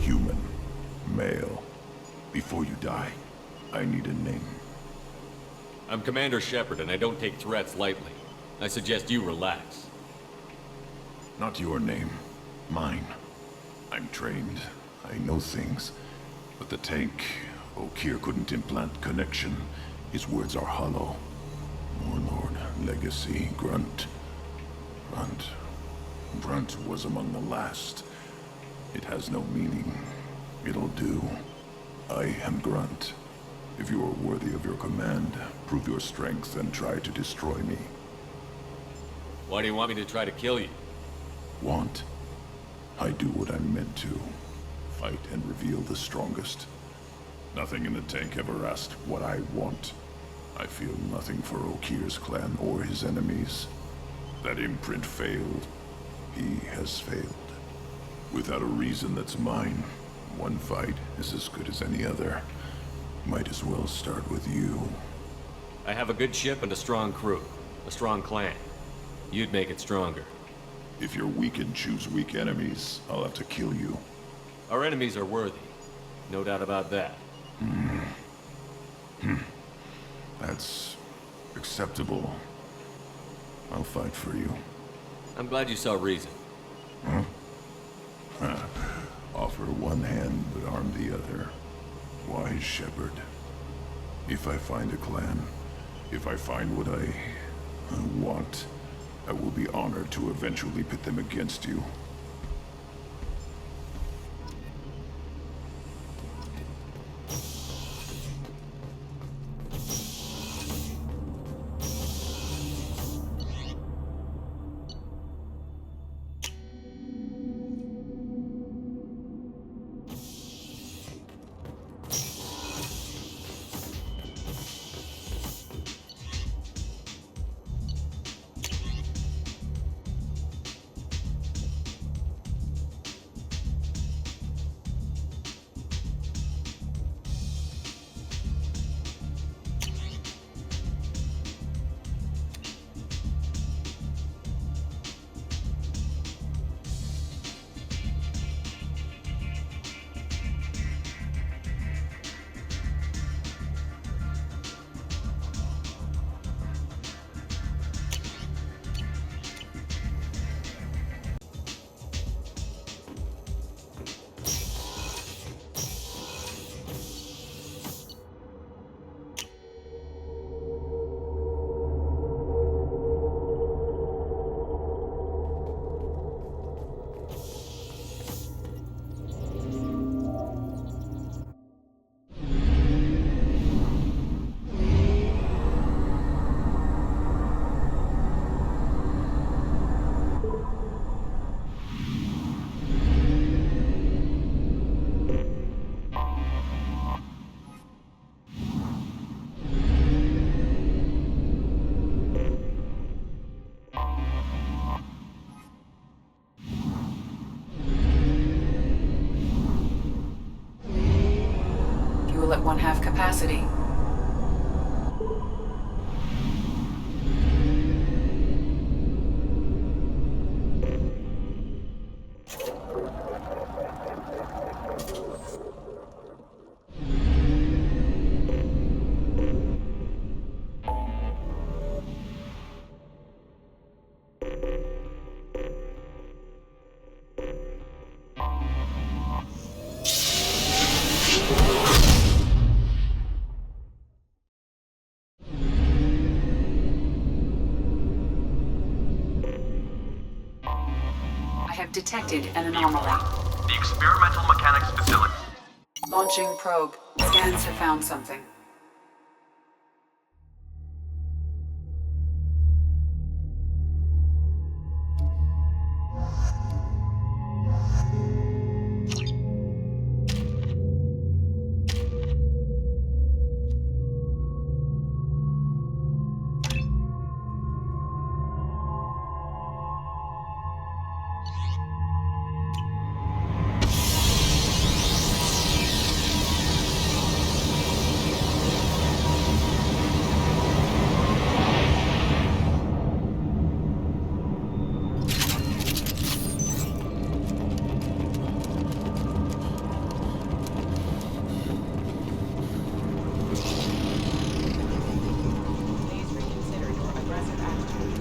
Human. Male. Before you die, I need a name. I'm Commander Shepard, and I don't take threats lightly. I suggest you relax. Not your name. Mine. I'm trained. I know things. But the tank, Okeer couldn't implant connection. His words are hollow. Warlord, Legacy, Grunt. Grunt was among the last. It has no meaning. It'll do. I am Grunt. If you are worthy of your command, prove your strength and try to destroy me. Why do you want me to try to kill you? Want? I do what I'm meant to. Fight and reveal the strongest. Nothing in the tank ever asked what I want. I feel nothing for Okeer's clan or his enemies. That imprint failed. He has failed. Without a reason that's mine, one fight is as good as any other. Might as well start with you. I have a good ship and a strong crew. A strong clan. You'd make it stronger. If you're weak and choose weak enemies, I'll have to kill you. Our enemies are worthy. No doubt about that. That's acceptable. I'll fight for you. I'm glad you saw reason. Offer one hand, but arm the other. Wise Shepard. If I find a clan, if I find what I want, I will be honored to eventually pit them against you. on half capacity. I have detected an anomaly. The experimental mechanics facility. Launching probe. Scans have found something.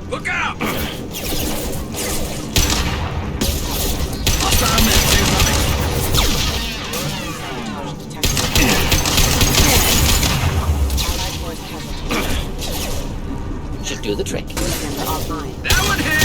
Look out! Should do the trick. That one hit!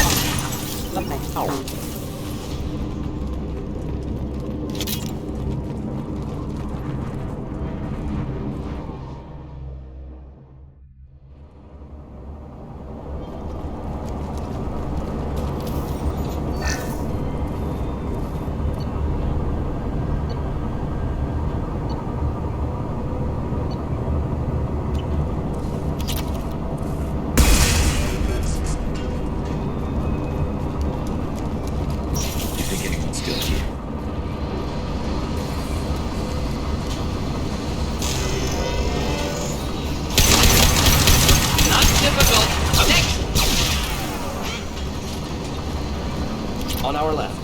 On our left.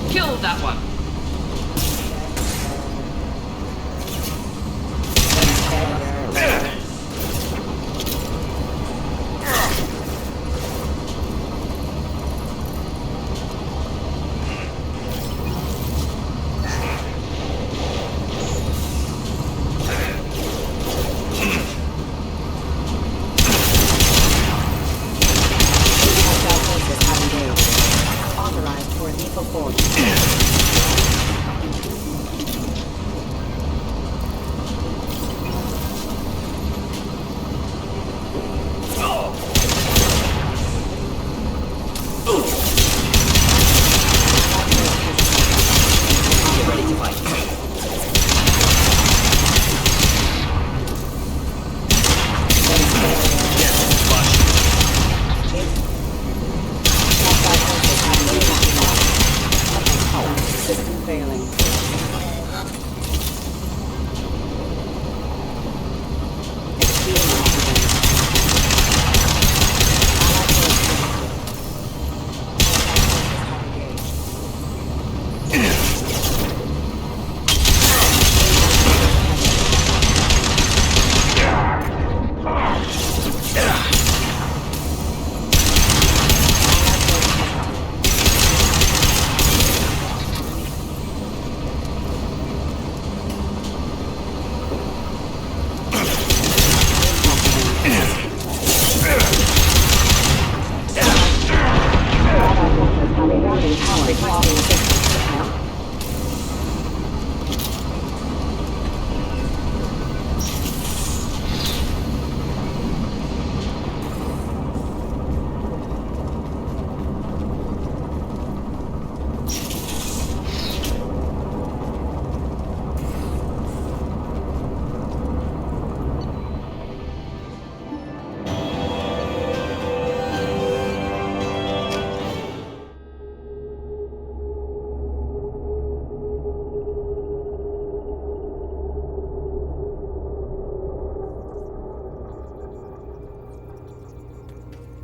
Killed that one. Authorized for lethal force.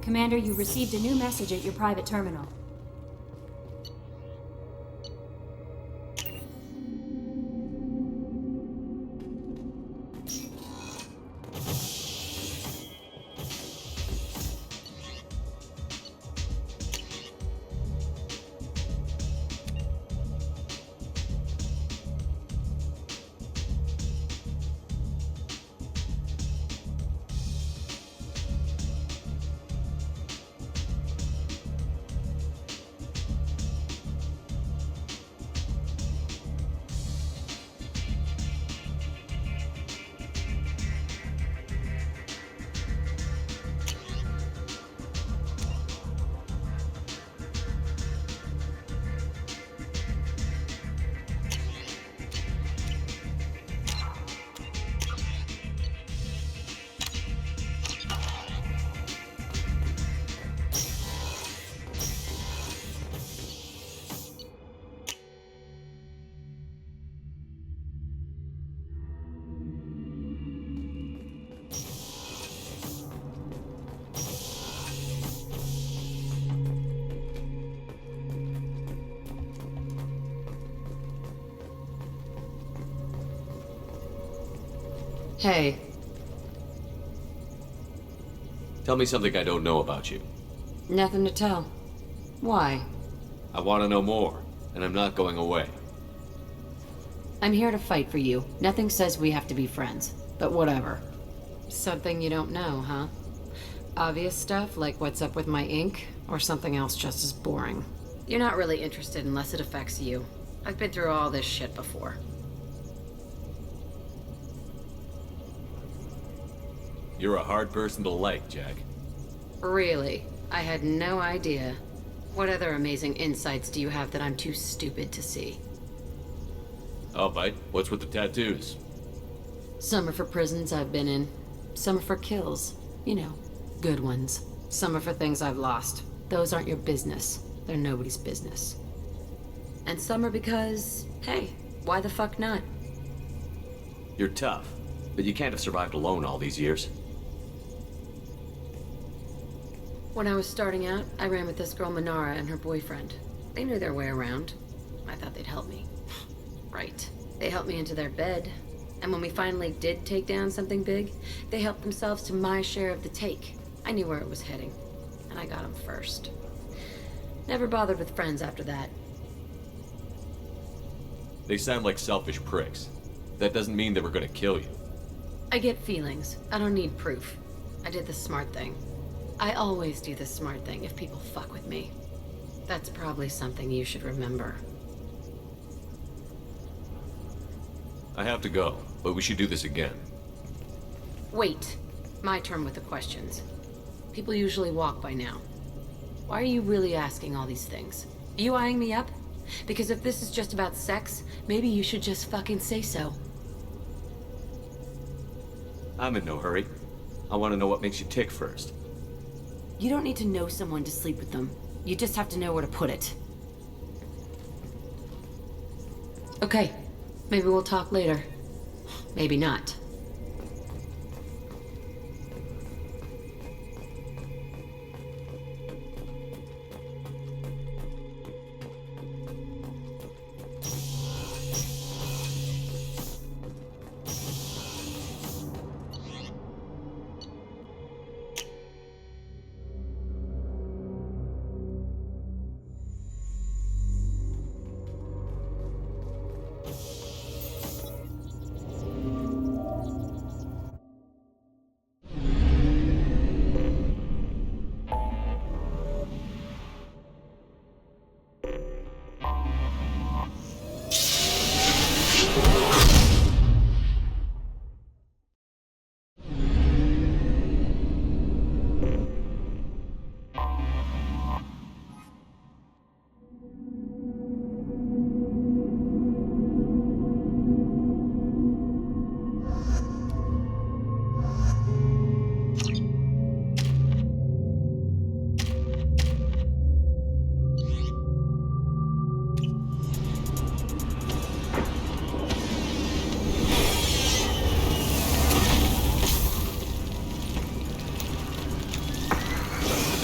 Commander, you received a new message at your private terminal. Hey. Tell me something I don't know about you. Nothing to tell. Why? I want to know more, and I'm not going away. I'm here to fight for you. Nothing says we have to be friends, but whatever. Something you don't know, huh? Obvious stuff like what's up with my ink, or something else just as boring. You're not really interested unless it affects you. I've been through all this shit before. You're a hard person to like, Jack. Really? I had no idea. What other amazing insights do you have that I'm too stupid to see? I'll bite. What's with the tattoos? Some are for prisons I've been in. Some are for kills. You know, good ones. Some are for things I've lost. Those aren't your business. They're nobody's business. And some are because, hey, why the fuck not? You're tough, but you can't have survived alone all these years. When I was starting out, I ran with this girl Minara and her boyfriend. They knew their way around. I thought they'd help me. Right. They helped me into their bed. And when we finally did take down something big, they helped themselves to my share of the take. I knew where it was heading. And I got them first. Never bothered with friends after that. They sound like selfish pricks. That doesn't mean they were gonna kill you. I get feelings. I don't need proof. I did the smart thing. I always do the smart thing if people fuck with me. That's probably something you should remember. I have to go, but we should do this again. Wait. My turn with the questions. People usually walk by now. Why are you really asking all these things? Are you eyeing me up? Because if this is just about sex, maybe you should just fucking say so. I'm in no hurry. I want to know what makes you tick first. You don't need to know someone to sleep with them. You just have to know where to put it. Okay. Maybe we'll talk later. Maybe not.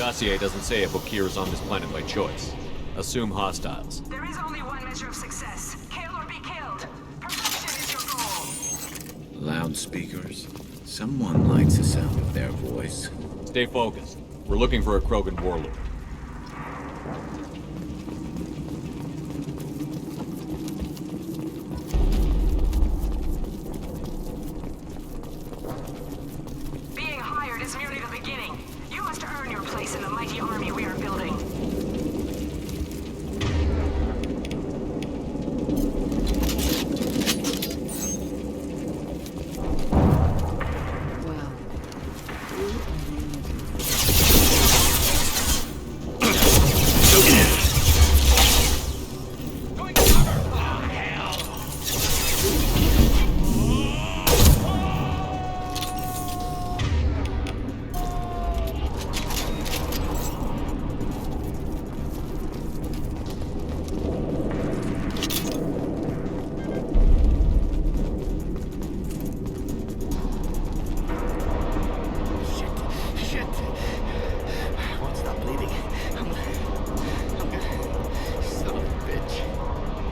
dossier doesn't say if Okeer is on this planet by choice. Assume hostiles. There is only one measure of success. Kill or be killed. Perfection is your goal. Loudspeakers? Someone likes the sound of their voice. Stay focused. We're looking for a Krogan warlord. Being hired is merely the beginning. You must earn your place in the mighty army we are building.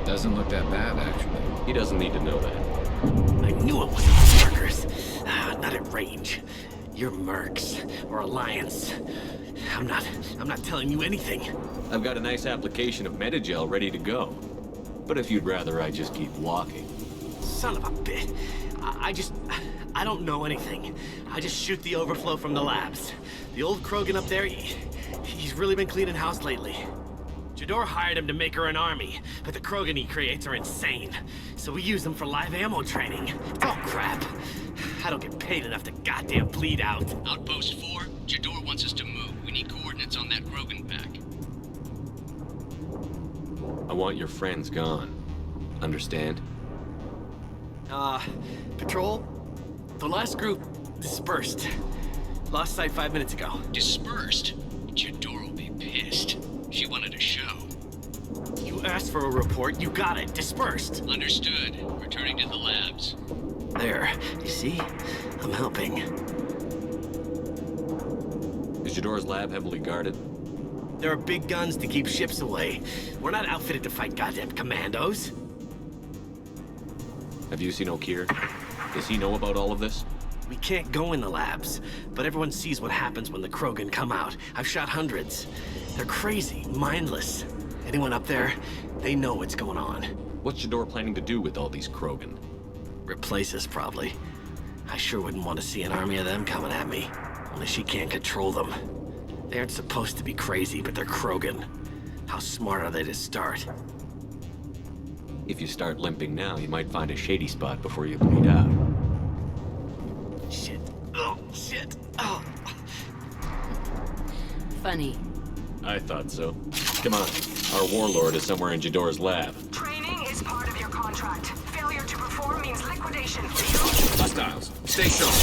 Doesn't look that bad, actually. He doesn't need to know that. I knew it wasn't the markers. Not at range. You're Mercs or Alliance. I'm not telling you anything. I've got a nice application of Metagel ready to go. But if you'd rather I just keep walking. Son of a bitch. I don't know anything. I just shoot the overflow from the labs. The old Krogan up there, he's really been cleaning house lately. Jador hired him to make her an army, but the Krogan he creates are insane. So we use them for live ammo training. It's all crap. I don't get paid enough to goddamn bleed out. Outpost 4, Jador wants us to move. We need coordinates on that Krogan pack. I want your friends gone. Understand? Patrol? The last group dispersed. Lost sight 5 minutes ago. Dispersed? Jador will be pissed. She wanted a show. You asked for a report, you got it. Dispersed. Understood. Returning to the labs. There. You see? I'm helping. Is Jador's lab heavily guarded? There are big guns to keep ships away. We're not outfitted to fight goddamn commandos. Have you seen Okeer? Does he know about all of this? We can't go in the labs, but everyone sees what happens when the Krogan come out. I've shot hundreds. They're crazy, mindless. Anyone up there, they know what's going on. What's Jador planning to do with all these Krogan? Replace us, probably. I sure wouldn't want to see an army of them coming at me. Only she can't control them. They aren't supposed to be crazy, but they're Krogan. How smart are they to start? If you start limping now, you might find a shady spot before you bleed out. Shit. Oh, shit. Oh. Funny. I thought so. Come on. Our warlord is somewhere in Jador's lab. Training is part of your contract. Failure to perform means liquidation. Hostiles, stay sharp.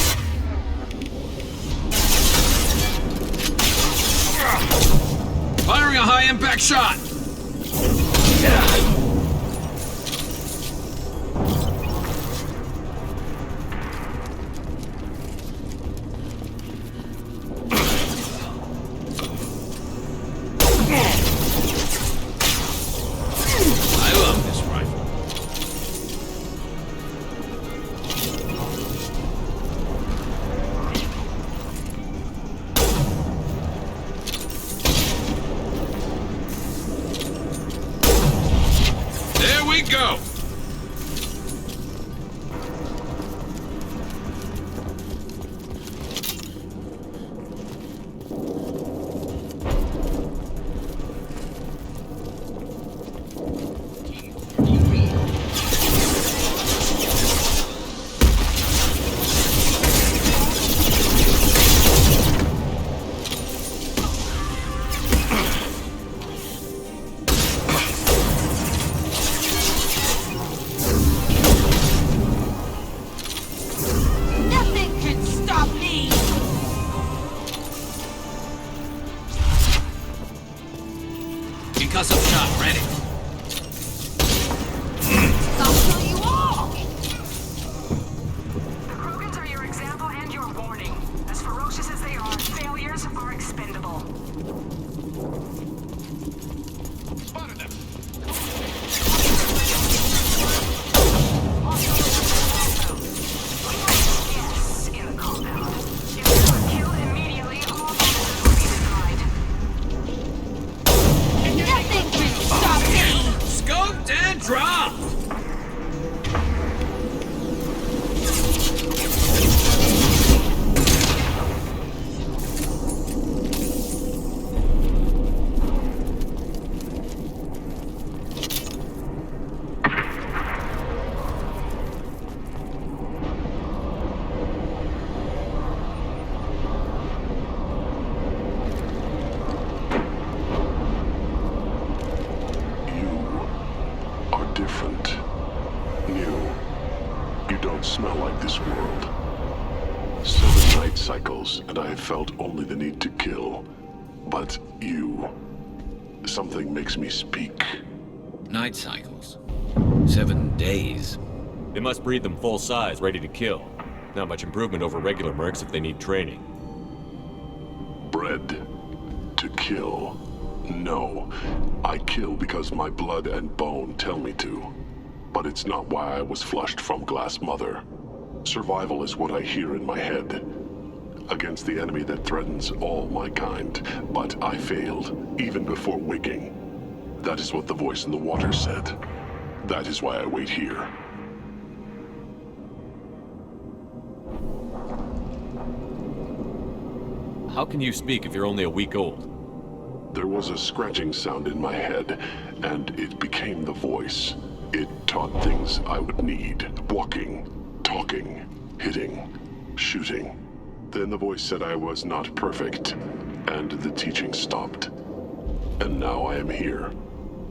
Firing a high-impact shot! Go! Concussive shot ready. I'll kill you all! The Krogans are your example and your warning. As ferocious as they are, failures are expendable. don't smell like this world. 7 night cycles, and I have felt only the need to kill. But you... something makes me speak. Night cycles? 7 days? They must breed them full size, ready to kill. Not much improvement over regular mercs if they need training. Bred to kill. No. I kill because my blood and bone tell me to. But it's not why I was flushed from Glass Mother. Survival is what I hear in my head. Against the enemy that threatens all my kind. But I failed, even before waking. That is what the voice in the water said. That is why I wait here. How can you speak if you're only a week old? There was a scratching sound in my head, and it became the voice. It taught things I would need. Walking, talking, hitting, shooting. Then the voice said I was not perfect, and the teaching stopped. And now I am here.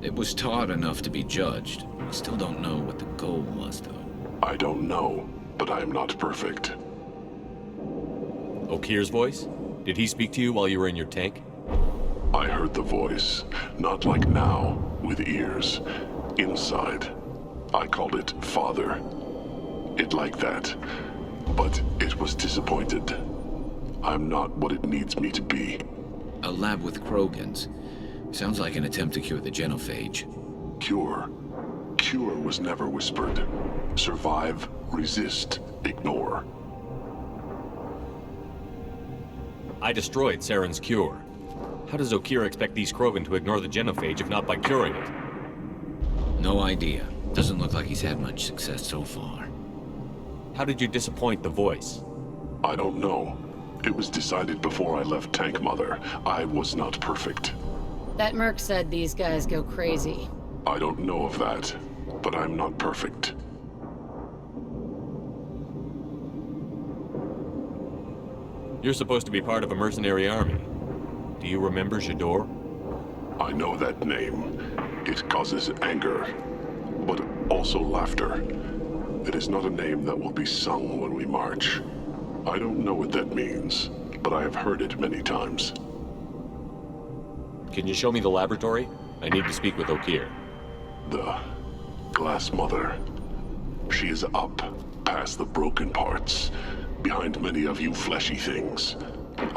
It was taught enough to be judged. I still don't know what the goal was, though. I don't know, but I am not perfect. Okir's voice? Did he speak to you while you were in your tank? I heard the voice, not like now, with ears. Inside. I called it Father. It liked that. But it was disappointed. I'm not what it needs me to be. A lab with Krogans. Sounds like an attempt to cure the genophage. Cure? Cure was never whispered. Survive, resist, ignore. I destroyed Saren's cure. How does Okir expect these Krogan to ignore the genophage if not by curing it? No idea. Doesn't look like he's had much success so far. How did you disappoint the voice? I don't know. It was decided before I left Tank Mother. I was not perfect. That merc said these guys go crazy. I don't know of that, but I'm not perfect. You're supposed to be part of a mercenary army. Do you remember J'dor? I know that name. It causes anger, but also laughter. It is not a name that will be sung when we march. I don't know what that means, but I have heard it many times. Can you show me the laboratory? I need to speak with Okir. The Glass Mother. She is up, past the broken parts, behind many of you fleshy things.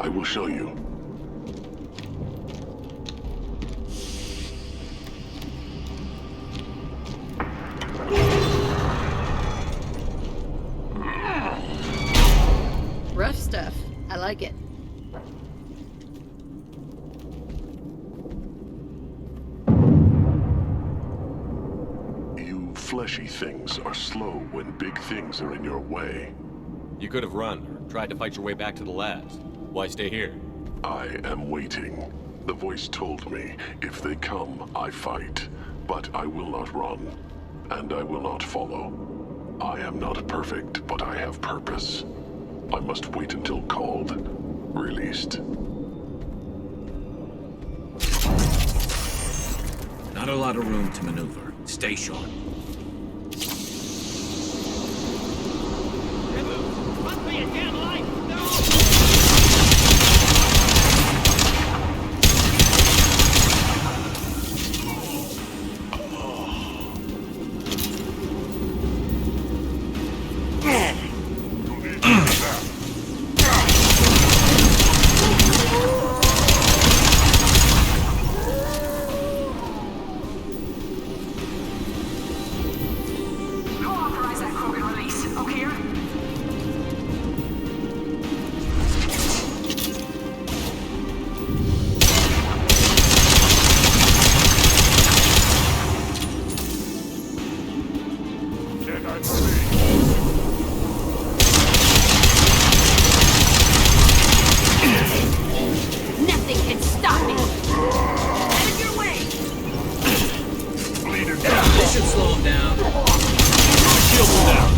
I will show you. Rough stuff. I like it. You fleshy things are slow when big things are in your way. You could have run, or tried to fight your way back to the labs. Why stay here? I am waiting. The voice told me, if they come, I fight. But I will not run, and I will not follow. I am not perfect, but I have purpose. I must wait until called, released. Not a lot of room to maneuver. Stay sharp. Run for your damn life! Nothing can stop me! Out of your way! This should slow him down. Shield him down.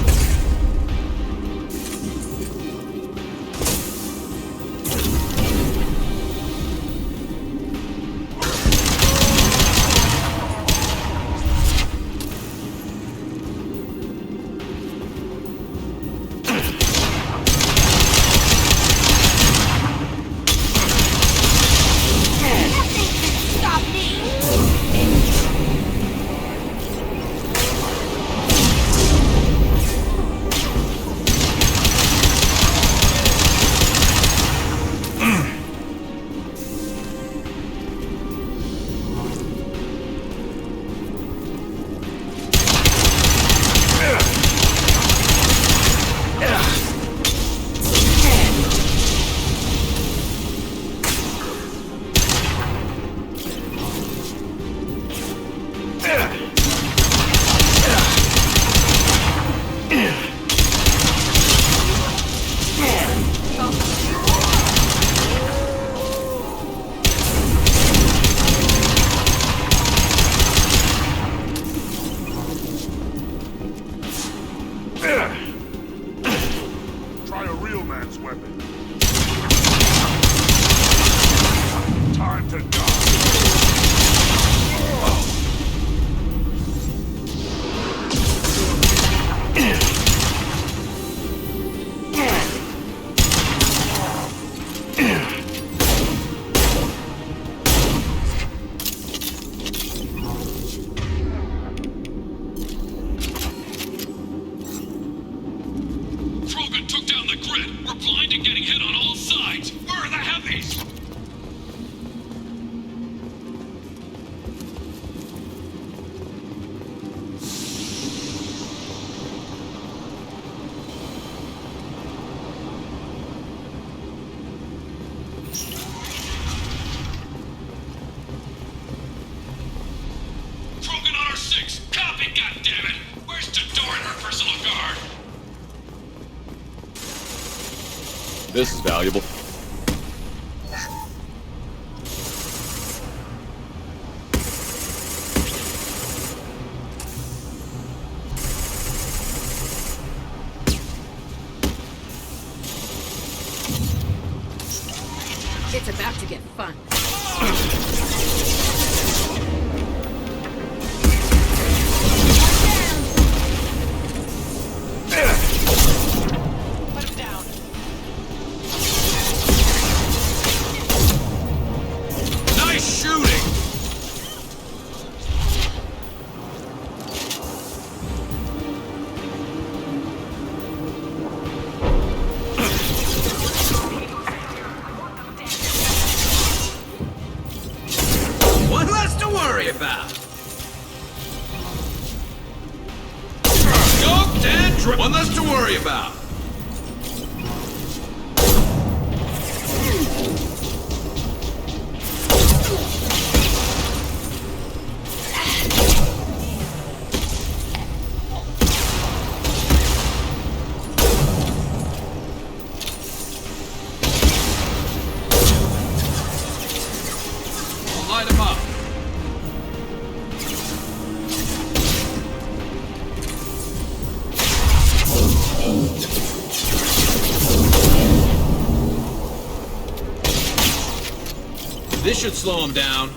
personal guard. This is valuable. It's about to get fun. Nice shooting! One less to worry about. Scoped and one less to worry about. Light him up. This should slow him down.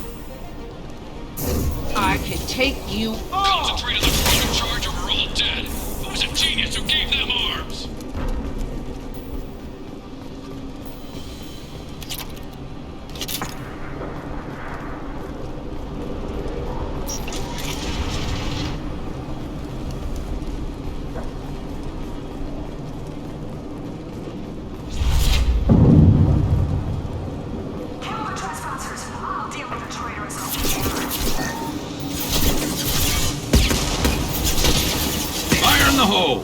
I can take you on. Concentrate on the Krogan charge or we're all dead. Who's a genius who gave them arms? Kill the trespassers. I'll deal with the traitors. Fire in the hole.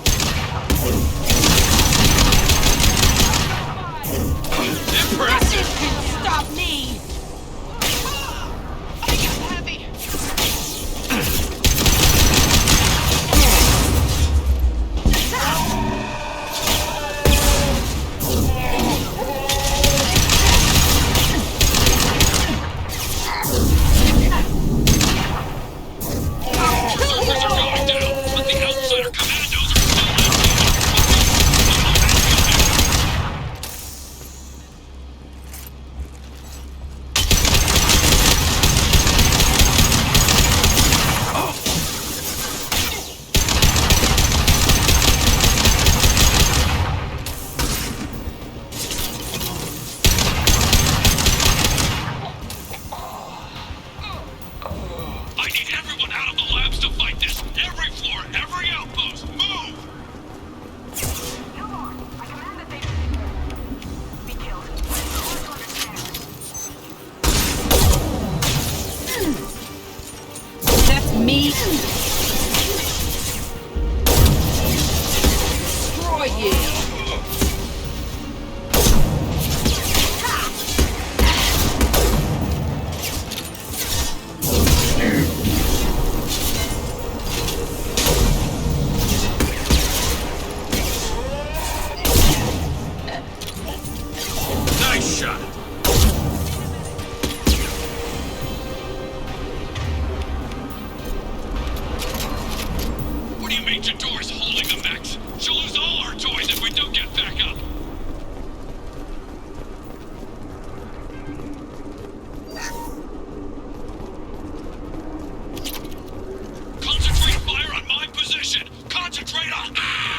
Impressive! Stop me! I got heavy. Troopers are going down, but the outsider commandos are still I need everyone out of the labs to fight this! Every floor, every outpost, move! I command that they be killed. Hard to understand. That's me. Destroy you. Nice shot! What do you mean Jador's holding the mechs? She'll lose all our toys if we don't get back up! Concentrate fire on my position! Concentrate on... Ah!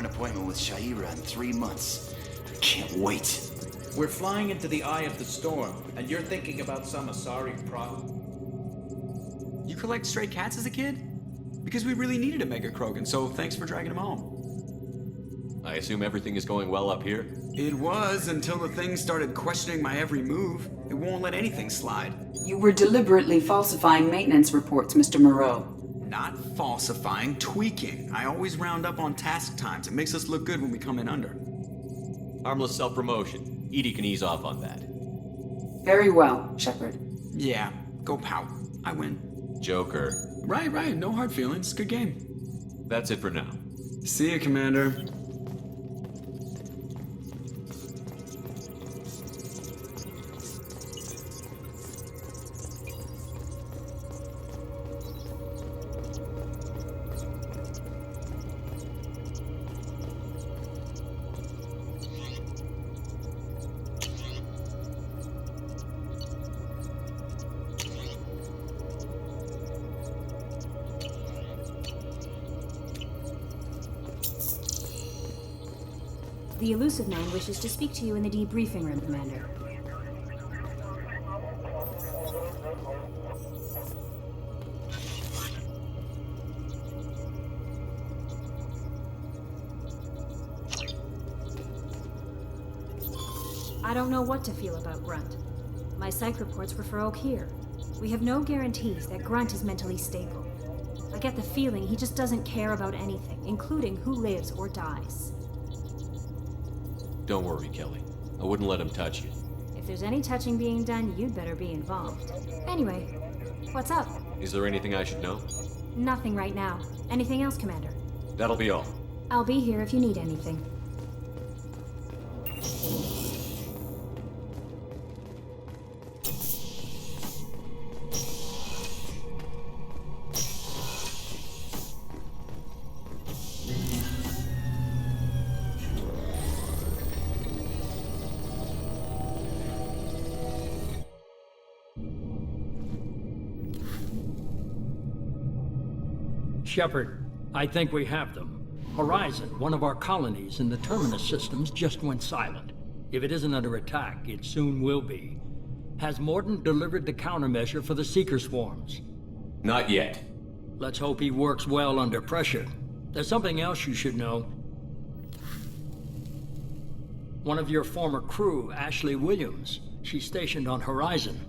an appointment with Shaira in 3 months. I can't wait. We're flying into the eye of the storm, and you're thinking about some Asari You collect stray cats as a kid? Because we really needed a Mega Krogan, so thanks for dragging him home. I assume everything is going well up here? It was, until the thing started questioning my every move. It won't let anything slide. You were deliberately falsifying maintenance reports, Mr. Moreau. Not falsifying, tweaking. I always round up on task times. It makes us look good when we come in under. Harmless self-promotion. EDI can ease off on that. Very well, Shepard. Yeah, go pout. I win. Joker. Right, no hard feelings. Good game. That's it for now. See ya, Commander. The Elusive Man wishes to speak to you in the debriefing room, Commander. I don't know what to feel about Grunt. My psych reports were for Okeer. We have no guarantees that Grunt is mentally stable. I get the feeling he just doesn't care about anything, including who lives or dies. Don't worry, Kelly. I wouldn't let him touch you. If there's any touching being done, you'd better be involved. Anyway, what's up? Is there anything I should know? Nothing right now. Anything else, Commander? That'll be all. I'll be here if you need anything. Shepard, I think we have them. Horizon, one of our colonies in the Terminus systems, just went silent. If it isn't under attack, it soon will be. Has Mordin delivered the countermeasure for the Seeker swarms? Not yet. Let's hope he works well under pressure. There's something else you should know. One of your former crew, Ashley Williams, she's stationed on Horizon.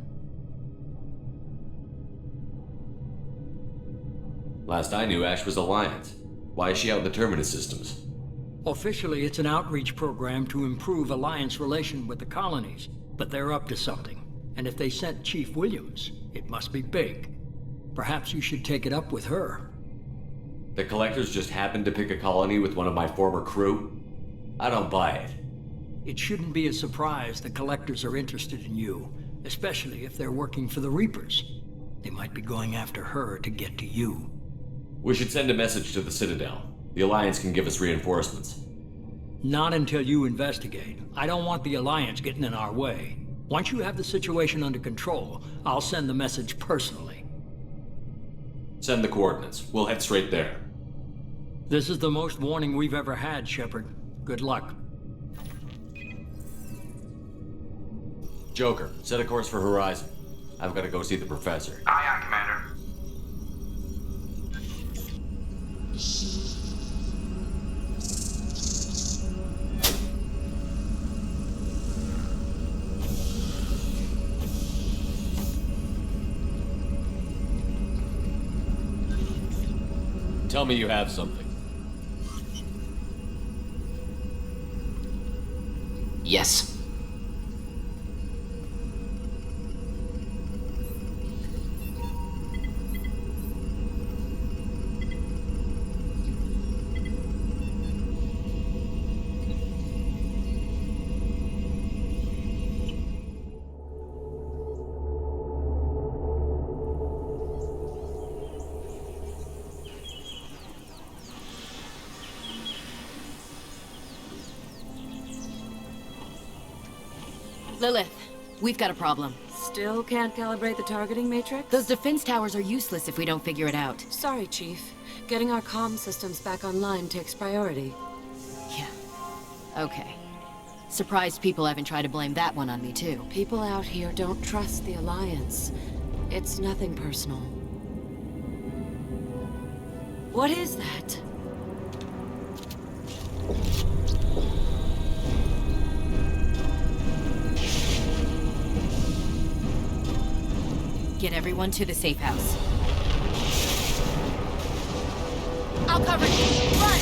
Last I knew, Ash was Alliance. Why is she out in the Terminus systems? Officially, it's an outreach program to improve Alliance relation with the colonies, but they're up to something. And if they sent Chief Williams, it must be big. Perhaps you should take it up with her. The Collectors just happened to pick a colony with one of my former crew? I don't buy it. It shouldn't be a surprise the Collectors are interested in you, especially if they're working for the Reapers. They might be going after her to get to you. We should send a message to the Citadel. The Alliance can give us reinforcements. Not until you investigate. I don't want the Alliance getting in our way. Once you have the situation under control, I'll send the message personally. Send the coordinates. We'll head straight there. This is the most warning we've ever had, Shepard. Good luck. Joker, set a course for Horizon. I've got to go see the Professor. Aye, Commander. Tell me you have something. Yes. Lilith, we've got a problem. Still can't calibrate the targeting matrix? Those defense towers are useless if we don't figure it out. Sorry, Chief. Getting our comm systems back online takes priority. Okay. Surprised people haven't tried to blame that one on me, too. People out here don't trust the Alliance. It's nothing personal. What is that? Get everyone to the safe house. I'll cover you. Run!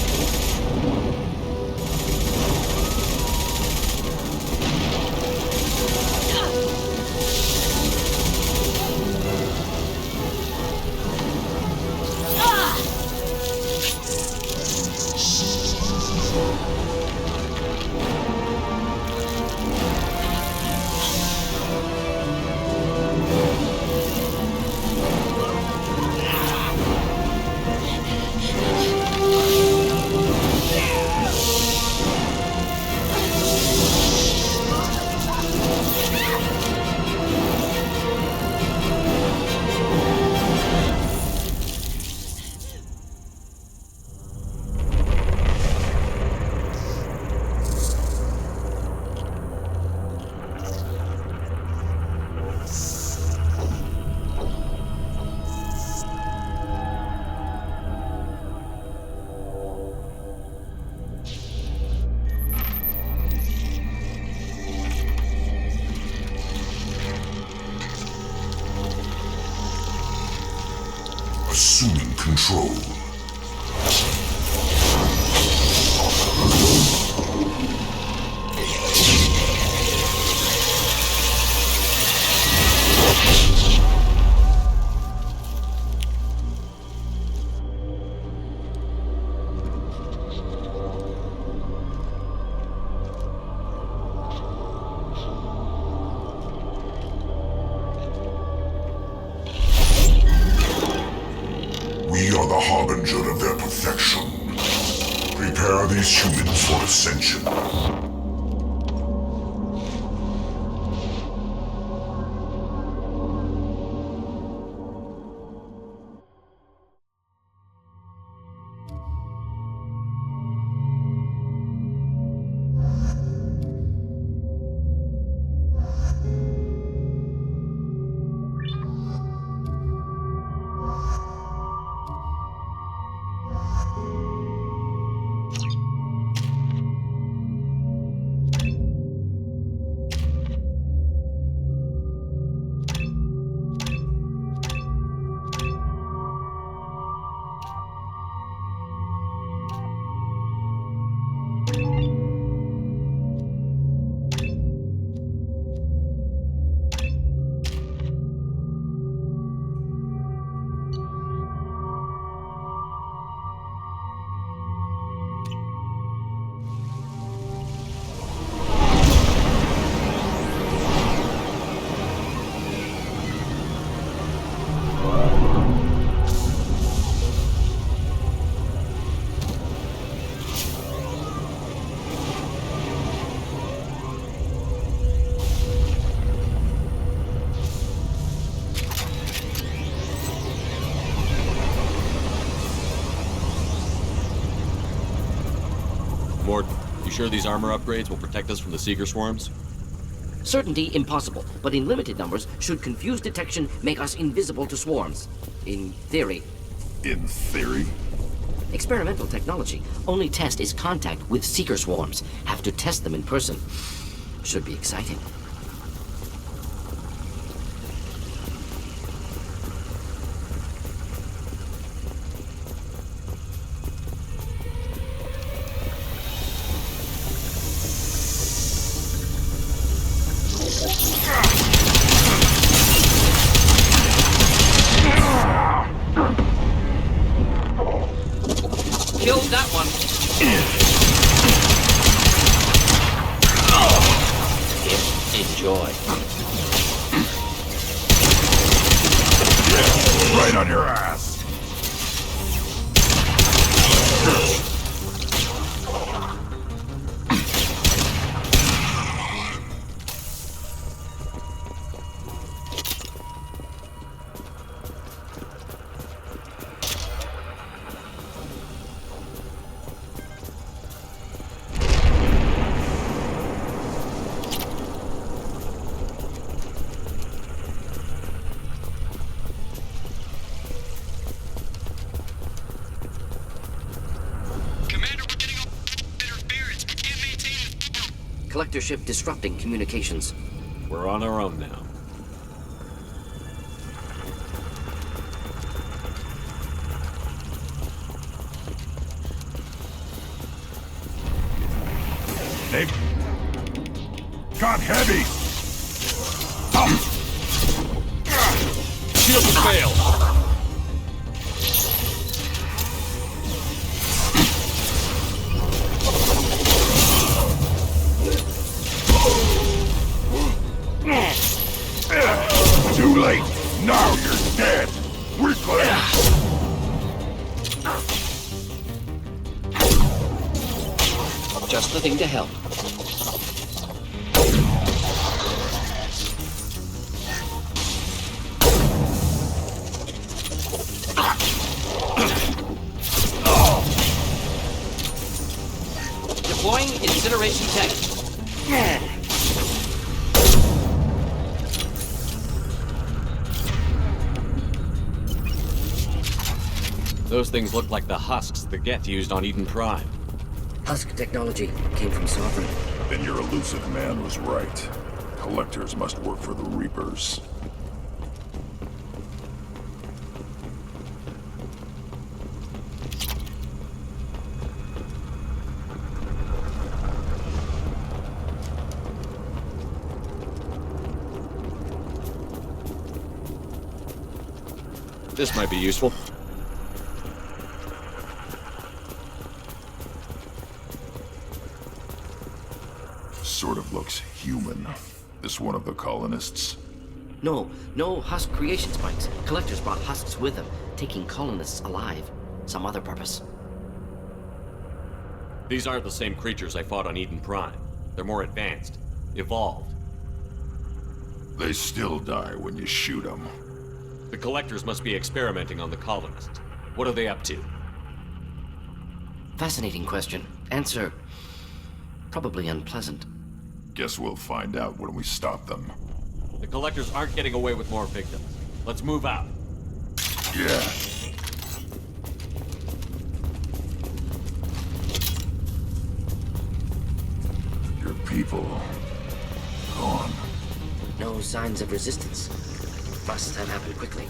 Assuming control. We are the harbinger of their perfection. Prepare these humans for ascension. Mort, you sure these armor upgrades will protect us from the Seeker swarms? Certainty impossible, but in limited numbers, should confused detection make us invisible to swarms. In theory. In theory? Experimental technology. Only test is contact with Seeker swarms. Have to test them in person. Should be exciting. Killed that one. Enjoy. Right on your ass. Collector ship disrupting communications. We're on our own now. They've got heavy! Shield failed! Too late! Now you're dead! Weakling! Just the thing to help. Deploying incineration tech. Those things look like the husks the Geth used on Eden Prime. Husk technology came from Sovereign. Then your elusive man was right. Collectors must work for the Reapers. This might be useful. Sort of looks human. This one of the colonists? No Husk creation spikes. Collectors brought husks with them, taking colonists alive. Some other purpose. These aren't the same creatures I fought on Eden Prime. They're more advanced. Evolved. They still die when you shoot them. The Collectors must be experimenting on the colonists. What are they up to? Fascinating question. Answer... probably unpleasant. Guess we'll find out when we stop them. The Collectors aren't getting away with more victims. Let's move out. Yeah. Your people... gone. No signs of resistance. Must have happened quickly.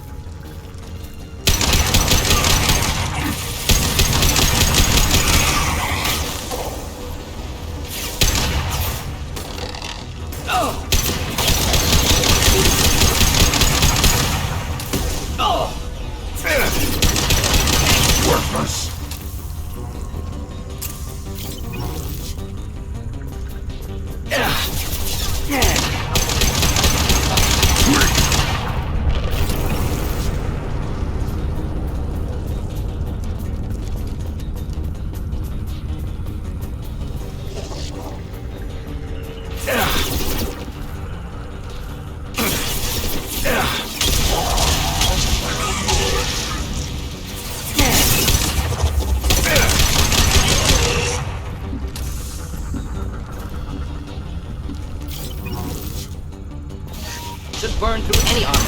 Worthless. Should burn through any armor.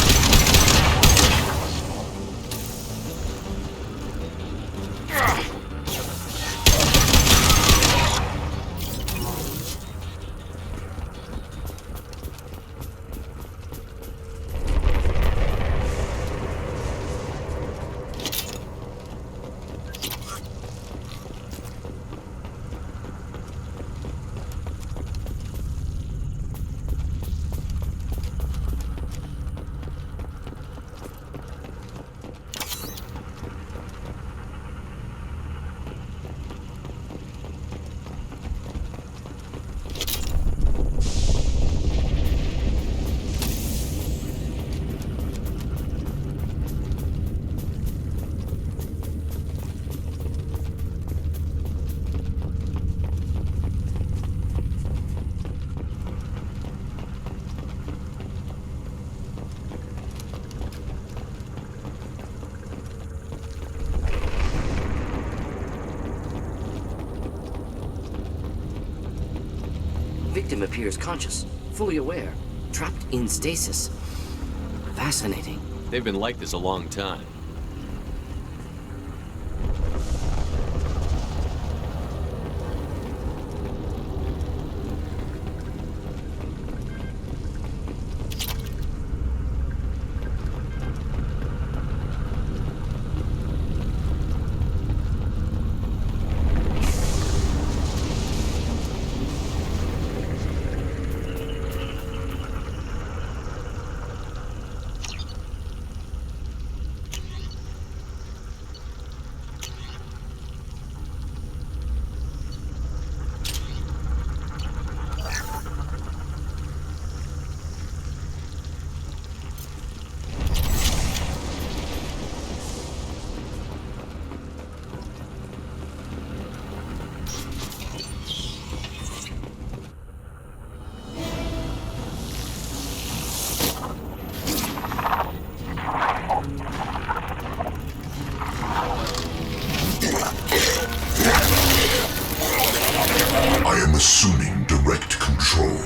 Victim appears conscious, fully aware, trapped in stasis. Fascinating. They've been like this a long time. Assuming direct control.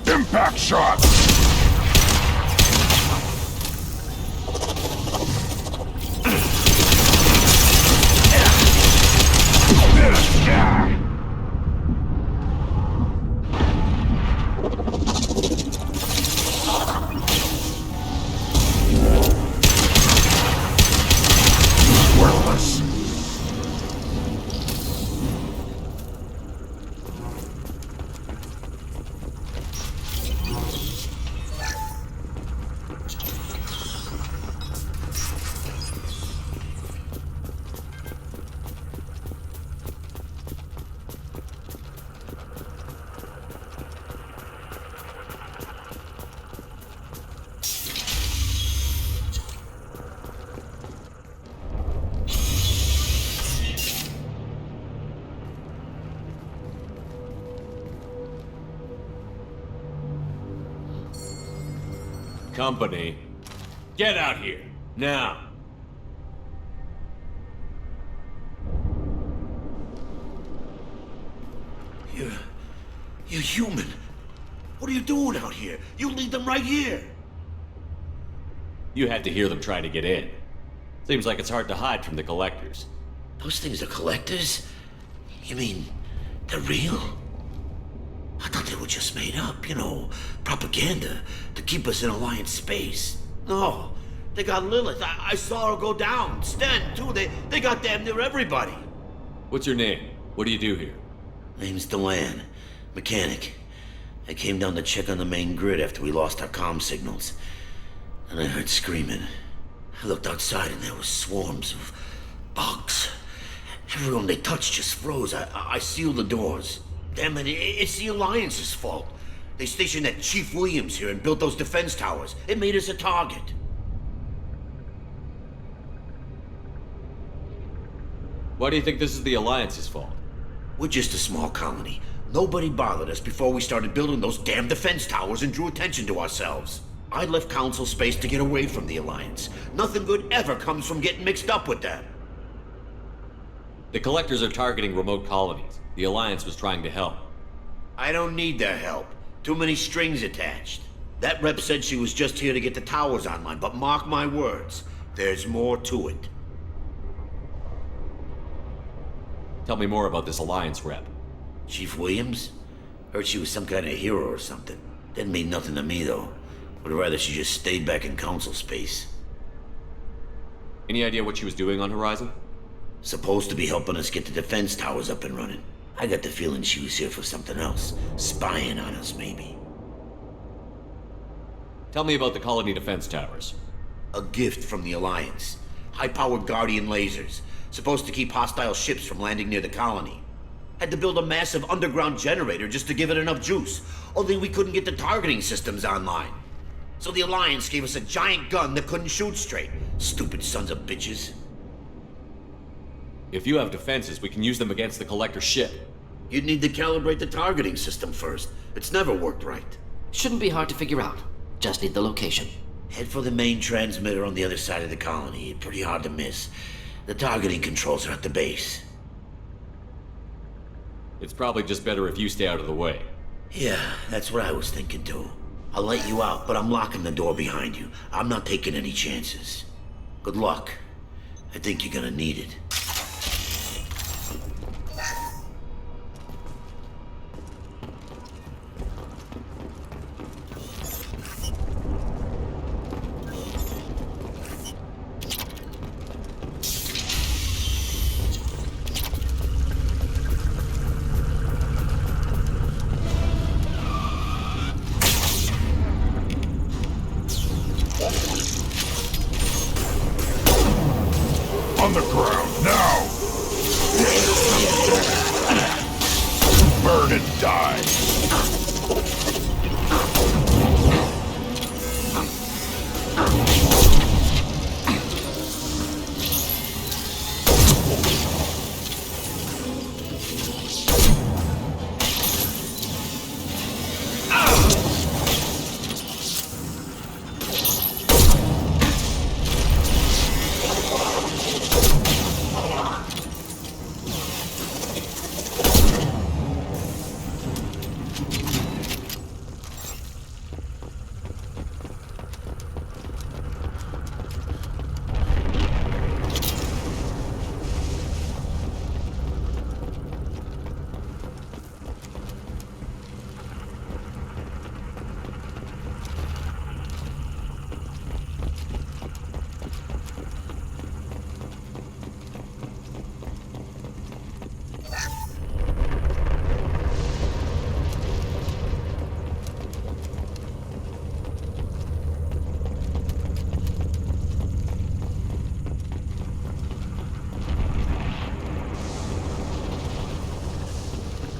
Impact shot! Worthless. Company, get out here, now! You're human. What are you doing out here? You lead them right here. You had to hear them trying to get in. Seems like it's hard to hide from the collectors. Those things are collectors? You mean, they're real? I thought they were just made up, you know, propaganda to keep us in Alliance space. No, they got Lilith. I saw her go down. Sten, too. They got damn near everybody. What's your name? What do you do here? Name's Delan, mechanic. I came down to check on the main grid after we lost our comm signals. And I heard screaming. I looked outside and there was swarms of bugs. Everyone they touched just froze. I sealed the doors. Damn it, it's the Alliance's fault. They stationed that Chief Williams here and built those defense towers. It made us a target. Why do you think this is the Alliance's fault? We're just a small colony. Nobody bothered us before we started building those damn defense towers and drew attention to ourselves. I left Council space to get away from the Alliance. Nothing good ever comes from getting mixed up with them. The Collectors are targeting remote colonies. The Alliance was trying to help. I don't need their help. Too many strings attached. That rep said she was just here to get the towers online, but mark my words, there's more to it. Tell me more about this Alliance rep. Chief Williams? Heard she was some kind of hero or something. Didn't mean nothing to me, though. Would rather she just stayed back in Council space. Any idea what she was doing on Horizon? Supposed to be helping us get the defense towers up and running. I got the feeling she was here for something else. Spying on us, maybe. Tell me about the colony defense towers. A gift from the Alliance. High-powered Guardian lasers. Supposed to keep hostile ships from landing near the colony. Had to build a massive underground generator just to give it enough juice. Only we couldn't get the targeting systems online. So the Alliance gave us a giant gun that couldn't shoot straight. Stupid sons of bitches. If you have defenses, we can use them against the Collector ship. You'd need to calibrate the targeting system first. It's never worked right. Shouldn't be hard to figure out. Just need the location. Head for the main transmitter on the other side of the colony. Pretty hard to miss. The targeting controls are at the base. It's probably just better if you stay out of the way. Yeah, that's what I was thinking too. I'll let you out, but I'm locking the door behind you. I'm not taking any chances. Good luck. I think you're gonna need it.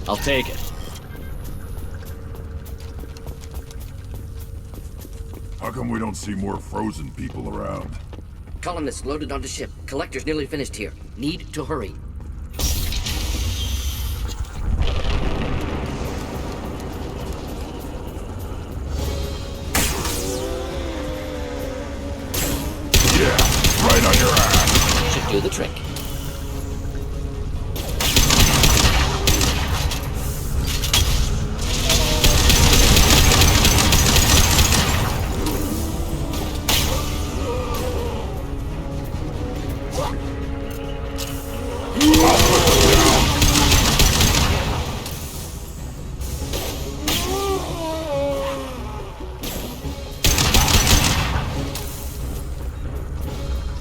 I'll take it. How come we don't see more frozen people around? Colonists loaded onto ship. Collector's nearly finished here. Need to hurry. Yeah, right on your ass. Should do the trick.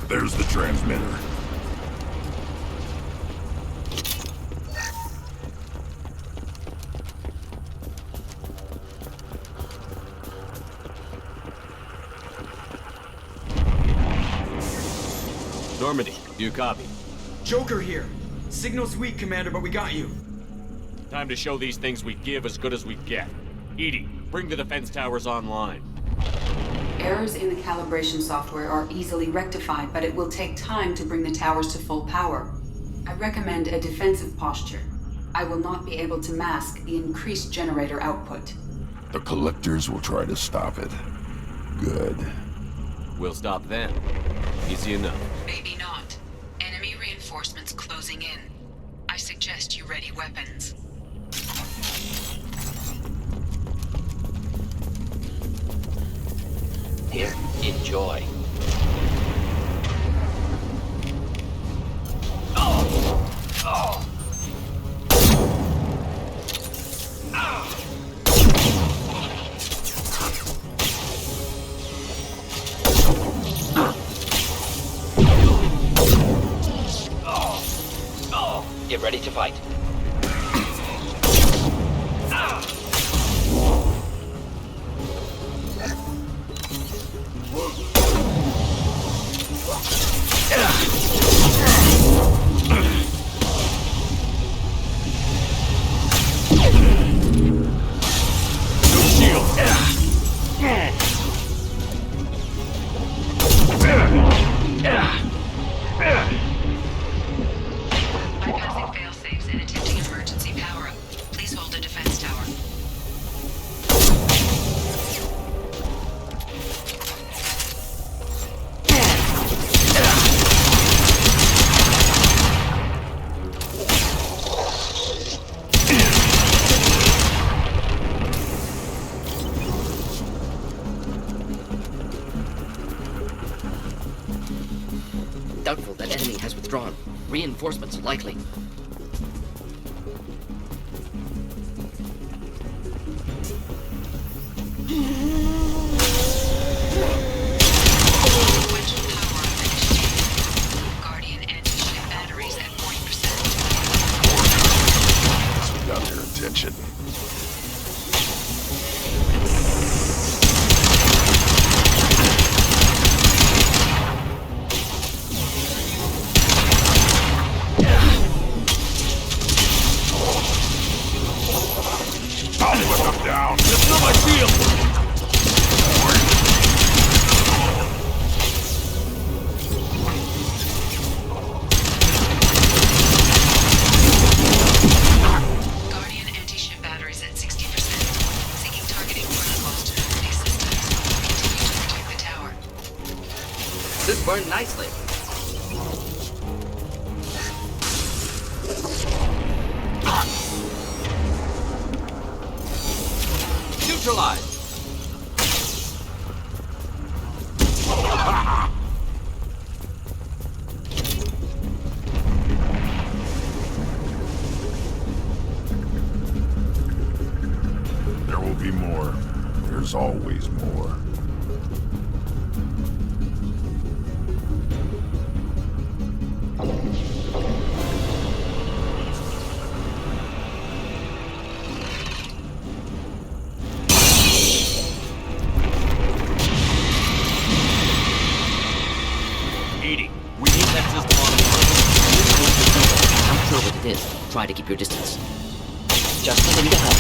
There's the transmitter. Normandy, do you copy? Joker here. Signal's weak, Commander, but we got you. Time to show these things we give as good as we get. EDI, bring the defense towers online. Errors in the calibration software are easily rectified, but it will take time to bring the towers to full power. I recommend a defensive posture. I will not be able to mask the increased generator output. The Collectors will try to stop it. Good. We'll stop them. Easy enough. Maybe not. Enemy reinforcements closing in. I suggest you ready weapons. Here, enjoy. Get ready to fight. Bypassing fail-safes and attempting emergency power-up. Please hold the defense tower. Doubtful that enemy has withdrawn. Reinforcements likely. Guardian anti-ship batteries at 40%. We got their attention. I'll put them down. That's not my shield. Guardian anti-ship batteries at 60%. Seeking targeting protocols to these systems. Continue to protect the tower. This burned nicely. Neutralized. There will be more. There's always more. EDI, we need that system online. I'm sure what it is. Try to keep your distance. just for him to help.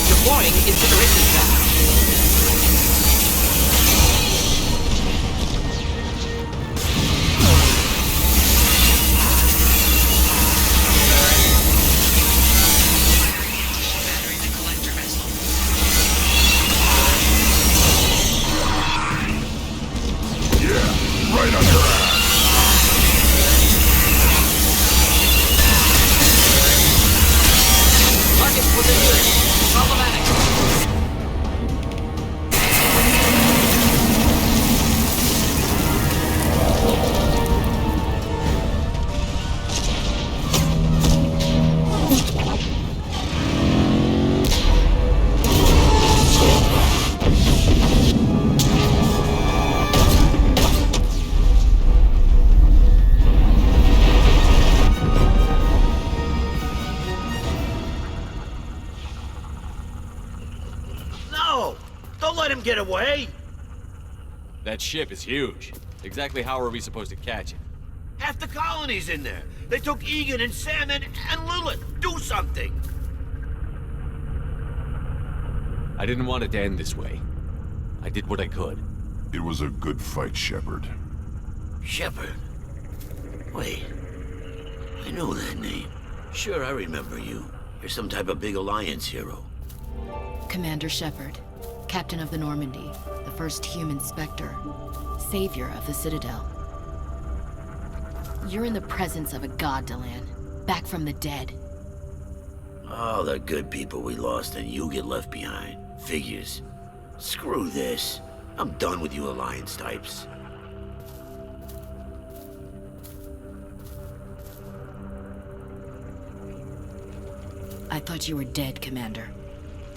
Deploying incineration trap. Right on your ass. Target's within range. Problematic. No! Don't let him get away! That ship is huge. Exactly how are we supposed to catch it? Half the colony's in there. They took Egan and Sam and Lilith. Do something! I didn't want it to end this way. I did what I could. It was a good fight, Shepard. Shepard? Wait. I know that name. Sure, I remember you. You're some type of big Alliance hero. Commander Shepard, Captain of the Normandy, the first human Spectre, Savior of the Citadel. You're in the presence of a god, Delan, back from the dead. All the good people we lost and you get left behind. Figures. Screw this. I'm done with you Alliance types. I thought you were dead, Commander.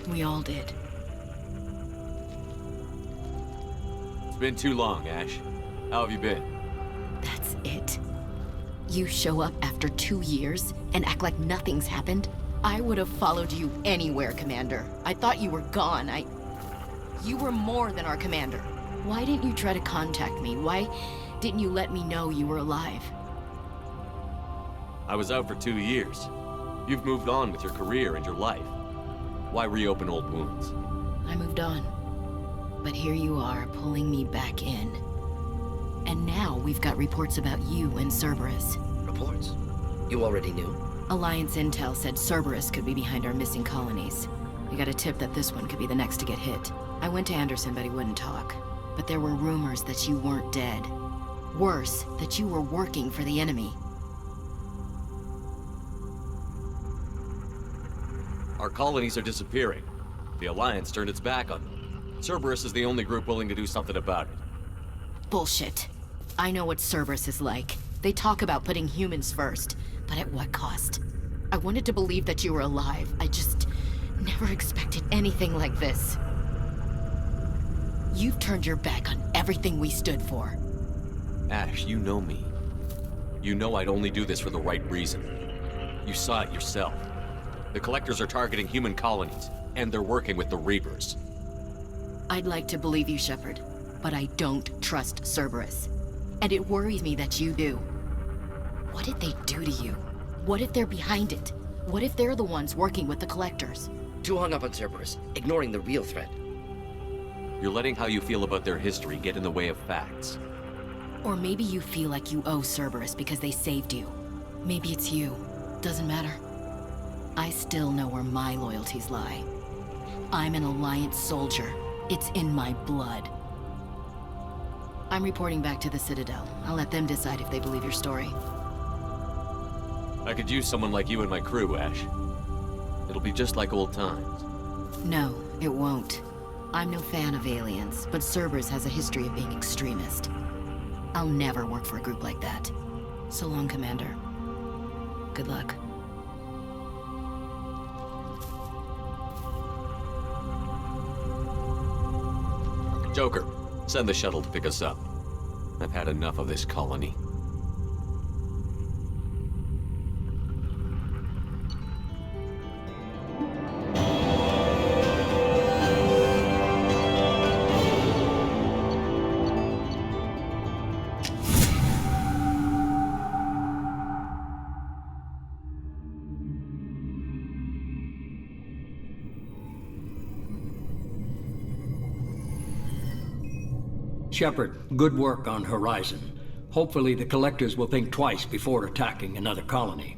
We all did. It's been too long, Ash. How have you been? That's it? You show up after 2 years and act like nothing's happened? I would have followed you anywhere, Commander. I thought you were gone. You were more than our commander. Why didn't you try to contact me? Why didn't you let me know you were alive? I was out for 2 years. You've moved on with your career and your life. Why reopen old wounds? I moved on. But here you are, pulling me back in. And now we've got reports about you and Cerberus. Reports? You already knew? Alliance intel said Cerberus could be behind our missing colonies. We got a tip that this one could be the next to get hit. I went to Anderson, but he wouldn't talk. But there were rumors that you weren't dead. Worse, that you were working for the enemy. Our colonies are disappearing. The Alliance turned its back on them. Cerberus is the only group willing to do something about it. Bullshit. I know what Cerberus is like. They talk about putting humans first, but at what cost? I wanted to believe that you were alive. I just never expected anything like this. You've turned your back on everything we stood for. Ash, you know me. You know I'd only do this for the right reason. You saw it yourself. The Collectors are targeting human colonies, and they're working with the Reapers. I'd like to believe you, Shepard, but I don't trust Cerberus. And it worries me that you do. What did they do to you? What if they're behind it? What if they're the ones working with the Collectors? Too hung up on Cerberus, ignoring the real threat. You're letting how you feel about their history get in the way of facts. Or maybe you feel like you owe Cerberus because they saved you. Maybe it's you. Doesn't matter. I still know where my loyalties lie. I'm an Alliance soldier. It's in my blood. I'm reporting back to the Citadel. I'll let them decide if they believe your story. I could use someone like you in my crew, Ash. It'll be just like old times. No, it won't. I'm no fan of aliens, but Cerberus has a history of being extremist. I'll never work for a group like that. So long, Commander. Good luck. Joker, send the shuttle to pick us up. I've had enough of this colony. Shepard, good work on Horizon. Hopefully the Collectors will think twice before attacking another colony.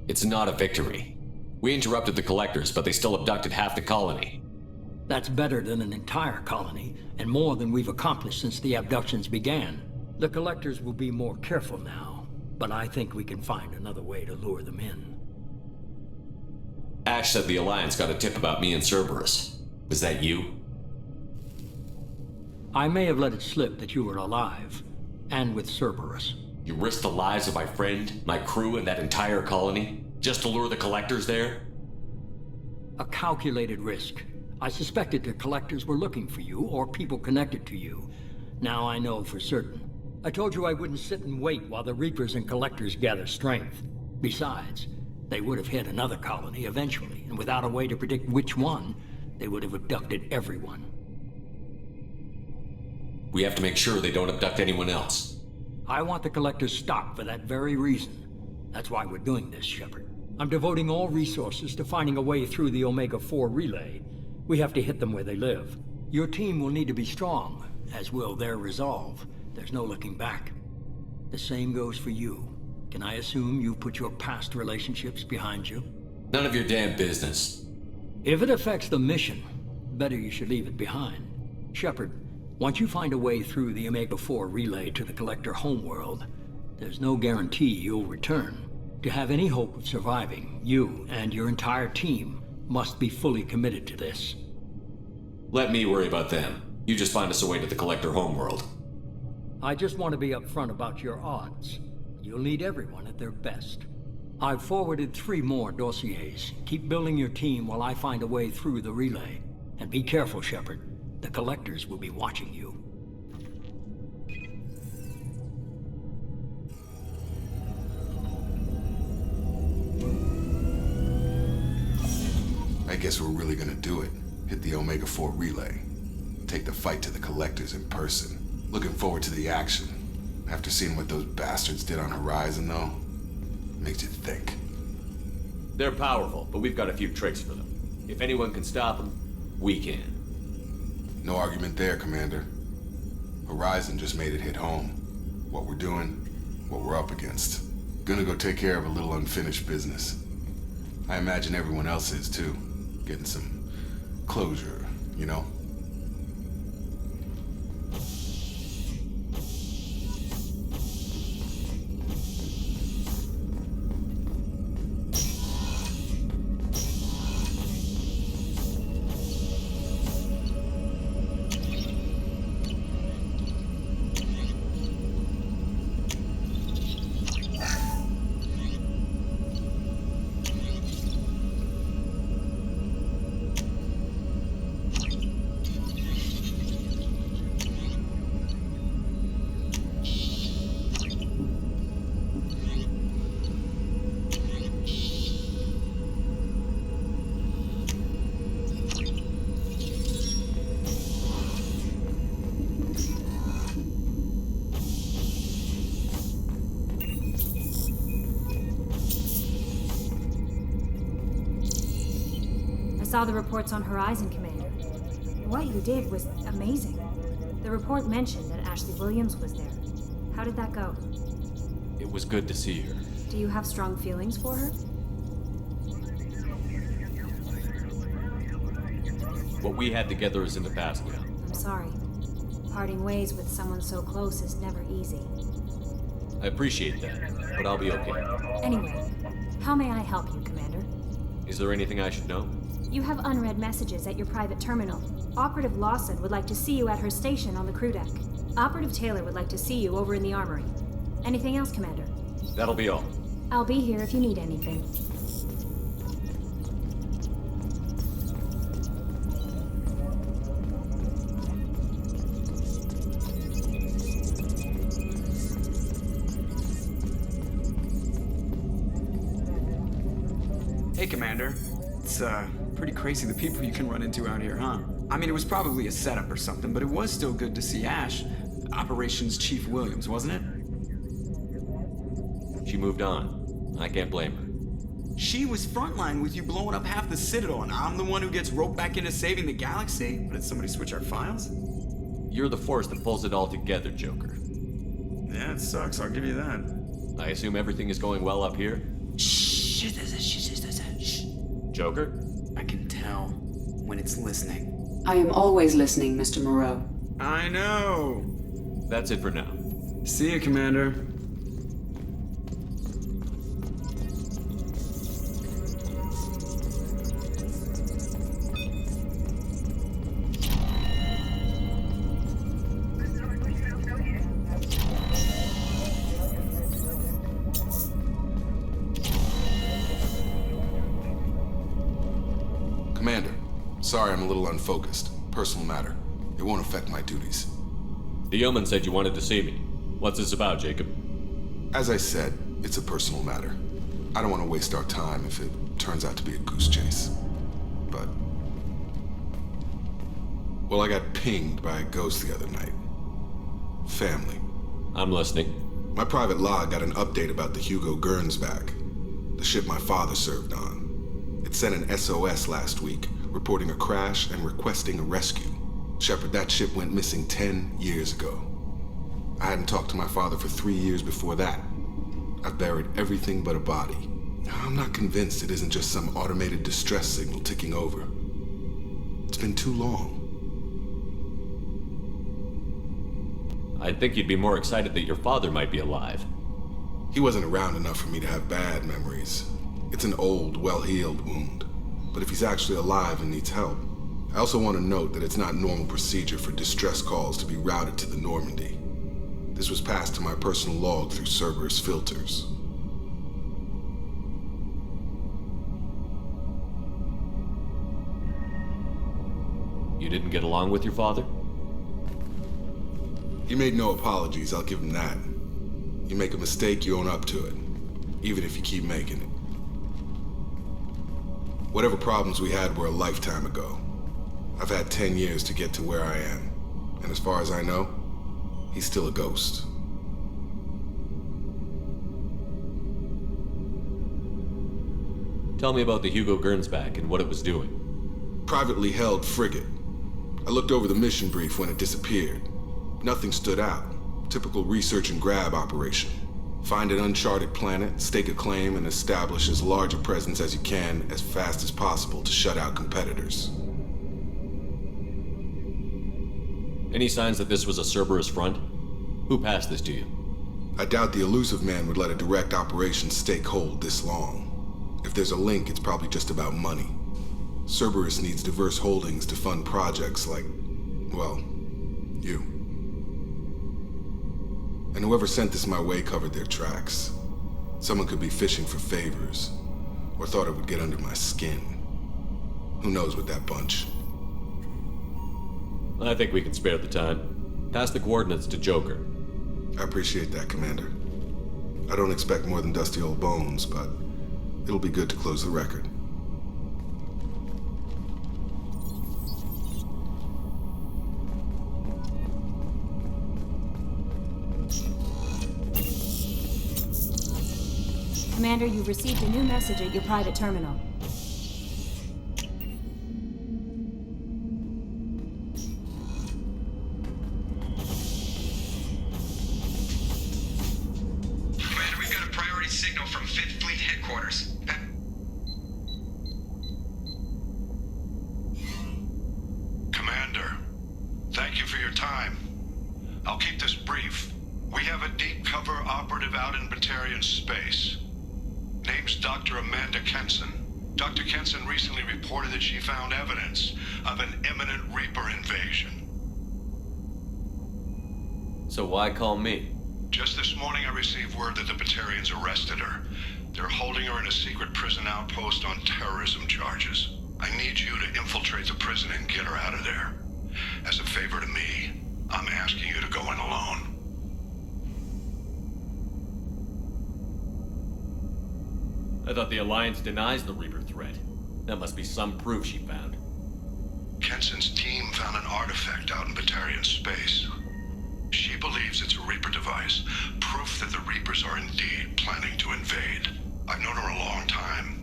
It's not a victory. We interrupted the Collectors, but they still abducted half the colony. That's better than an entire colony, and more than we've accomplished since the abductions began. The Collectors will be more careful now, but I think we can find another way to lure them in. Ash said the Alliance got a tip about me and Cerberus. Was that you? I may have let it slip that you were alive, and with Cerberus. You risked the lives of my friend, my crew, and that entire colony, just to lure the Collectors there? A calculated risk. I suspected the Collectors were looking for you, or people connected to you. Now I know for certain. I told you I wouldn't sit and wait while the Reapers and Collectors gather strength. Besides, they would have hit another colony eventually, and without a way to predict which one, they would have abducted everyone. We have to make sure they don't abduct anyone else. I want the Collectors stopped for that very reason. That's why we're doing this, Shepard. I'm devoting all resources to finding a way through the Omega-4 relay. We have to hit them where they live. Your team will need to be strong, as will their resolve. There's no looking back. The same goes for you. Can I assume you've put your past relationships behind you? None of your damn business. If it affects the mission, better you should leave it behind. Shepard, once you find a way through the Omega-4 relay to the Collector homeworld, there's no guarantee you'll return. To have any hope of surviving, you and your entire team must be fully committed to this. Let me worry about them. You just find us a way to the Collector homeworld. I just want to be upfront about your odds. You'll need everyone at their best. I've forwarded 3 more dossiers. Keep building your team while I find a way through the relay. And be careful, Shepard. The Collectors will be watching you. I guess we're really gonna do it. Hit the Omega-4 relay. Take the fight to the Collectors in person. Looking forward to the action. After seeing what those bastards did on Horizon, though, makes you think. They're powerful, but we've got a few tricks for them. If anyone can stop them, we can. No argument there, Commander. Horizon just made it hit home. What we're doing, what we're up against. Gonna go take care of a little unfinished business. I imagine everyone else is, too. Getting some closure, you know? I saw the reports on Horizon, Commander. What you did was amazing. The report mentioned that Ashley Williams was there. How did that go? It was good to see her. Do you have strong feelings for her? What we had together is in the past now. I'm sorry. Parting ways with someone so close is never easy. I appreciate that, but I'll be okay. Anyway, how may I help you, Commander? Is there anything I should know? You have unread messages at your private terminal. Operative Lawson would like to see you at her station on the crew deck. Operative Taylor would like to see you over in the armory. Anything else, Commander? That'll be all. I'll be here if you need anything. Hey, Commander. It's, pretty crazy the people you can run into out here, huh? I mean, it was probably a setup or something, but it was still good to see Ash. Operations Chief Williams, wasn't it? She moved on. I can't blame her. She was frontline with you blowing up half the Citadel, and I'm the one who gets roped back into saving the galaxy. But did somebody switch our files? You're the force that pulls it all together, Joker. Yeah, it sucks, I'll give you that. I assume everything is going well up here? Shh. Joker? I can tell when it's listening. I am always listening, Mr. Moreau. I know. That's it for now. See you, Commander. Commander, sorry I'm a little unfocused. Personal matter. It won't affect my duties. The yeoman said you wanted to see me. What's this about, Jacob? As I said, it's a personal matter. I don't want to waste our time if it turns out to be a goose chase. But... well, I got pinged by a ghost the other night. Family. I'm listening. My private log got an update about the Hugo Gernsback, the ship my father served on. It sent an SOS last week, reporting a crash and requesting a rescue. Shepard, that ship went missing 10 years ago. I hadn't talked to my father for 3 years before that. I've buried everything but a body. I'm not convinced it isn't just some automated distress signal ticking over. It's been too long. I'd think you'd be more excited that your father might be alive. He wasn't around enough for me to have bad memories. It's an old, well-healed wound. But if he's actually alive and needs help, I also want to note that it's not normal procedure for distress calls to be routed to the Normandy. This was passed to my personal log through Cerberus filters. You didn't get along with your father? He made no apologies, I'll give him that. You make a mistake, you own up to it. Even if you keep making it. Whatever problems we had were a lifetime ago. I've had 10 years to get to where I am. And as far as I know, he's still a ghost. Tell me about the Hugo Gernsback and what it was doing. Privately held frigate. I looked over the mission brief when it disappeared. Nothing stood out. Typical research and grab operation. Find an uncharted planet, stake a claim, and establish as large a presence as you can as fast as possible to shut out competitors. Any signs that this was a Cerberus front? Who passed this to you? I doubt the Elusive Man would let a direct operation stake hold this long. If there's a link, it's probably just about money. Cerberus needs diverse holdings to fund projects like, well, you. And whoever sent this my way covered their tracks. Someone could be fishing for favors, or thought it would get under my skin. Who knows with that bunch? I think we can spare the time. Pass the coordinates to Joker. I appreciate that, Commander. I don't expect more than dusty old bones, but it'll be good to close the record. Commander, you've received a new message at your private terminal. Commander, we've got a priority signal from Fifth Fleet headquarters. Commander, thank you for your time. I'll keep this brief. We have a deep cover operative out in Batarian space. Name's Dr. Amanda Kenson. Dr. Kenson recently reported that she found evidence of an imminent Reaper invasion. So why call me? Just this morning I received word that the Batarians arrested her. They're holding her in a secret prison outpost on terrorism charges. I need you to infiltrate the prison and get her out of there. As a favor to me, I'm asking you to go in alone. I thought the Alliance denies the Reaper threat. That must be some proof she found. Kenson's team found an artifact out in Batarian space. She believes it's a Reaper device, proof that the Reapers are indeed planning to invade. I've known her a long time.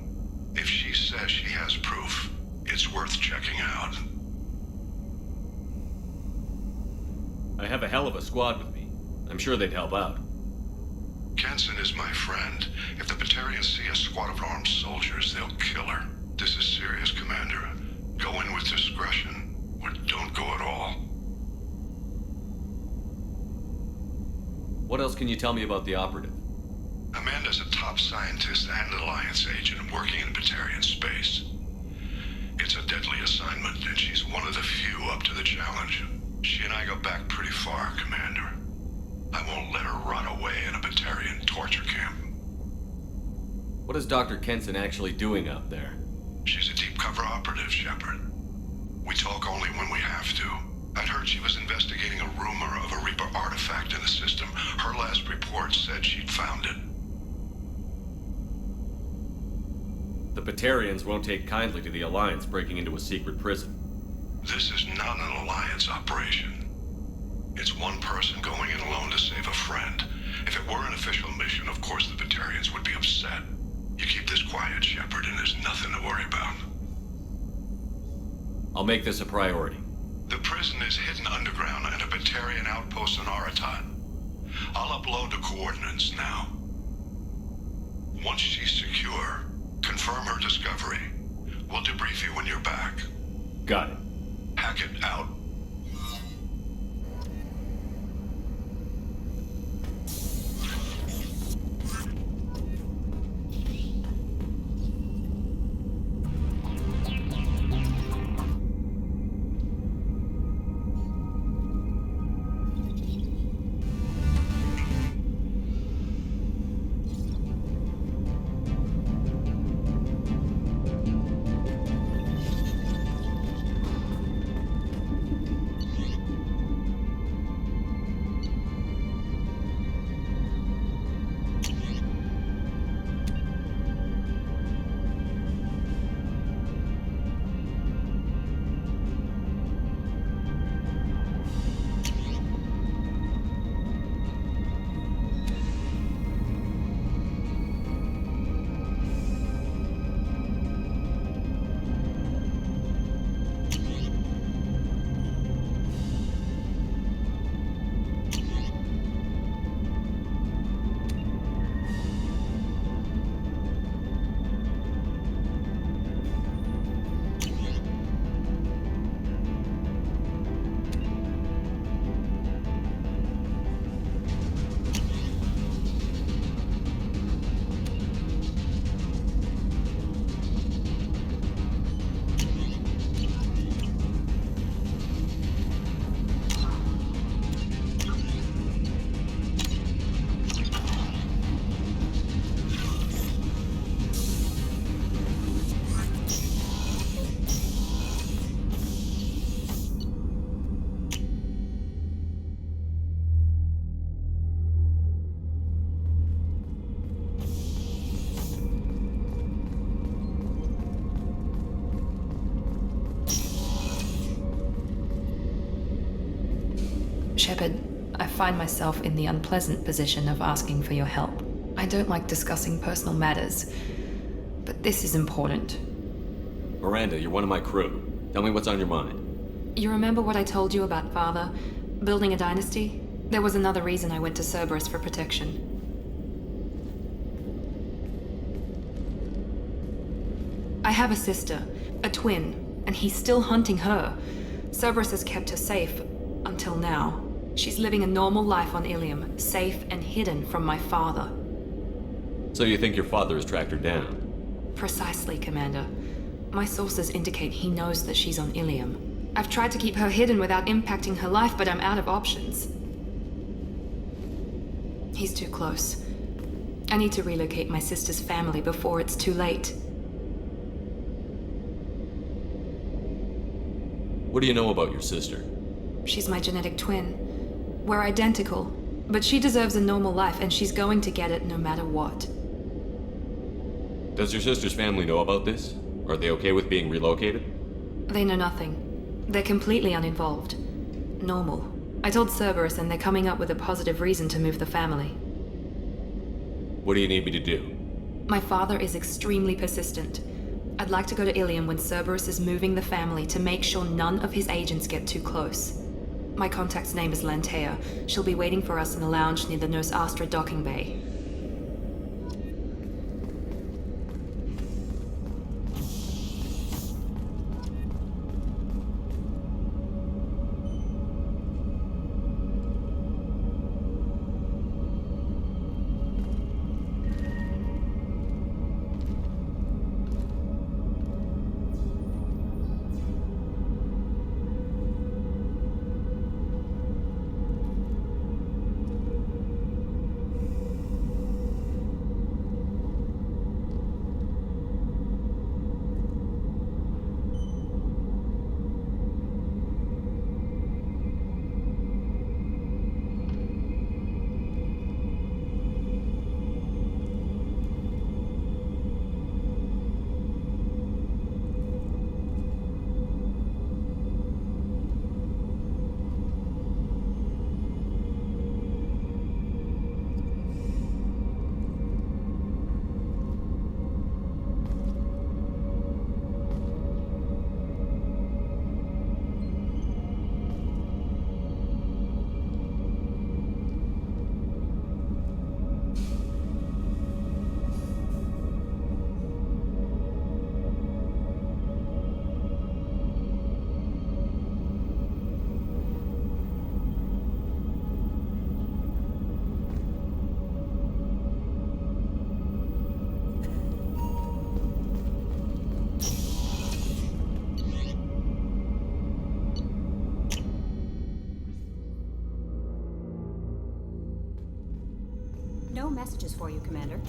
If she says she has proof, it's worth checking out. I have a hell of a squad with me. I'm sure they'd help out. Kenson is my friend. If the Batarians see a squad of armed soldiers, they'll kill her. This is serious, Commander. Go in with discretion, or don't go at all. What else can you tell me about the operative? Amanda's a top scientist and Alliance agent working in Batarian space. It's a deadly assignment, and she's one of the few up to the challenge. She and I go back pretty far, Commander. I won't let her run away in a Batarian torture camp. What is Dr. Kenson actually doing out there? She's a deep cover operative, Shepard. We talk only when we have to. I'd heard she was investigating a rumor of a Reaper artifact in the system. Her last report said she'd found it. The Batarians won't take kindly to the Alliance breaking into a secret prison. This is not an Alliance operation. It's one person going in alone to save a friend. If it were an official mission, of course the Batarians would be upset. You keep this quiet, Shepard, and there's nothing to worry about. I'll make this a priority. The prison is hidden underground in a Batarian outpost on Aratat. I'll upload the coordinates now. Once she's secure, confirm her discovery. We'll debrief you when you're back. Got it. Hackett out. Shepard, I find myself in the unpleasant position of asking for your help. I don't like discussing personal matters, but this is important. Miranda, you're one of my crew. Tell me what's on your mind. You remember what I told you about Father? Building a dynasty? There was another reason I went to Cerberus for protection. I have a sister, a twin, and he's still hunting her. Cerberus has kept her safe, until now. She's living a normal life on Ilium, safe and hidden from my father. So you think your father has tracked her down? Precisely, Commander. My sources indicate he knows that she's on Ilium. I've tried to keep her hidden without impacting her life, but I'm out of options. He's too close. I need to relocate my sister's family before it's too late. What do you know about your sister? She's my genetic twin. We're identical, but she deserves a normal life, and she's going to get it no matter what. Does your sister's family know about this? Are they okay with being relocated? They know nothing. They're completely uninvolved. Normal. I told Cerberus, and they're coming up with a positive reason to move the family. What do you need me to do? My father is extremely persistent. I'd like to go to Ilium when Cerberus is moving the family to make sure none of his agents get too close. My contact's name is Lantea. She'll be waiting for us in a lounge near the Nurse Astra docking bay. No messages for you, Commander.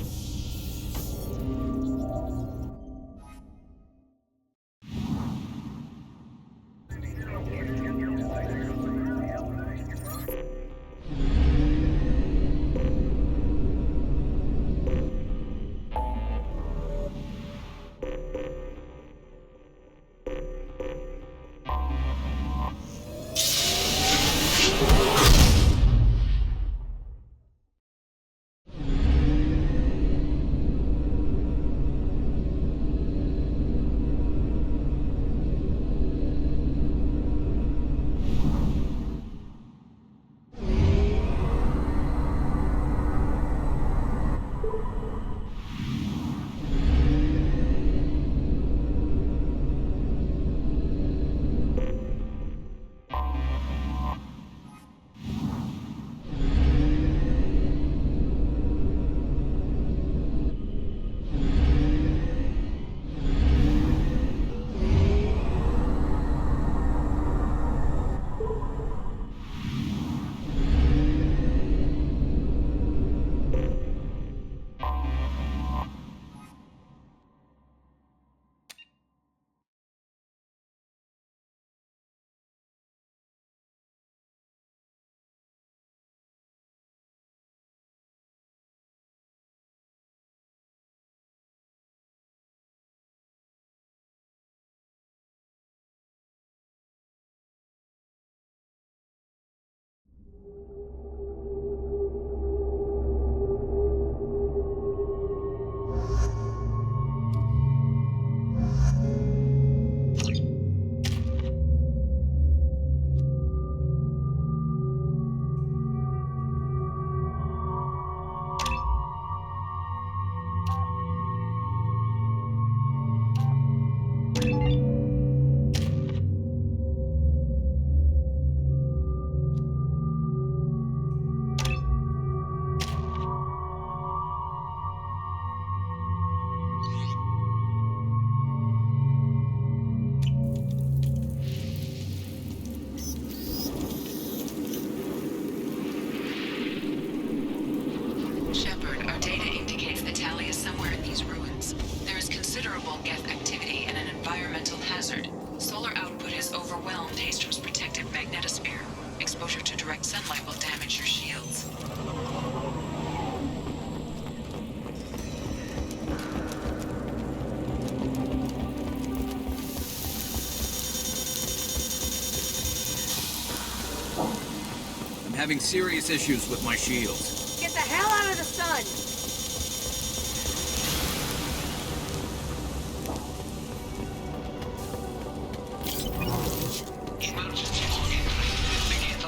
Having serious issues with my shields. Get the hell out of the sun! Emergency login. Begin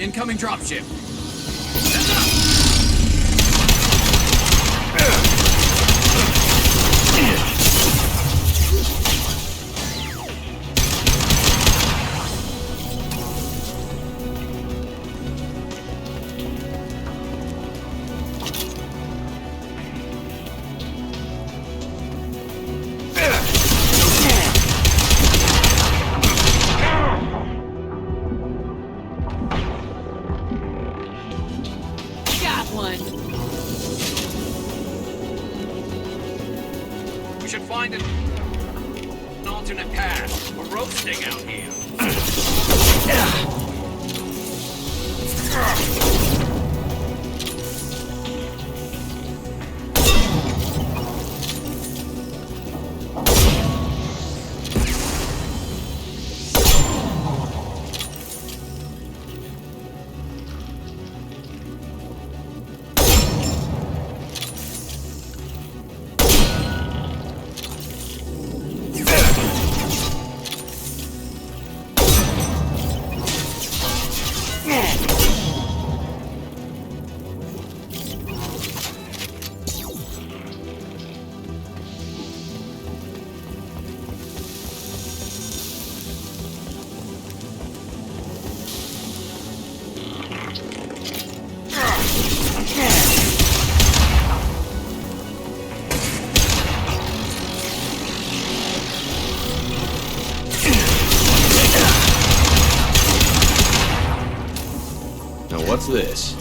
Incoming dropship. Got one. We should find an alternate path. We're roasting out here. Now what's this?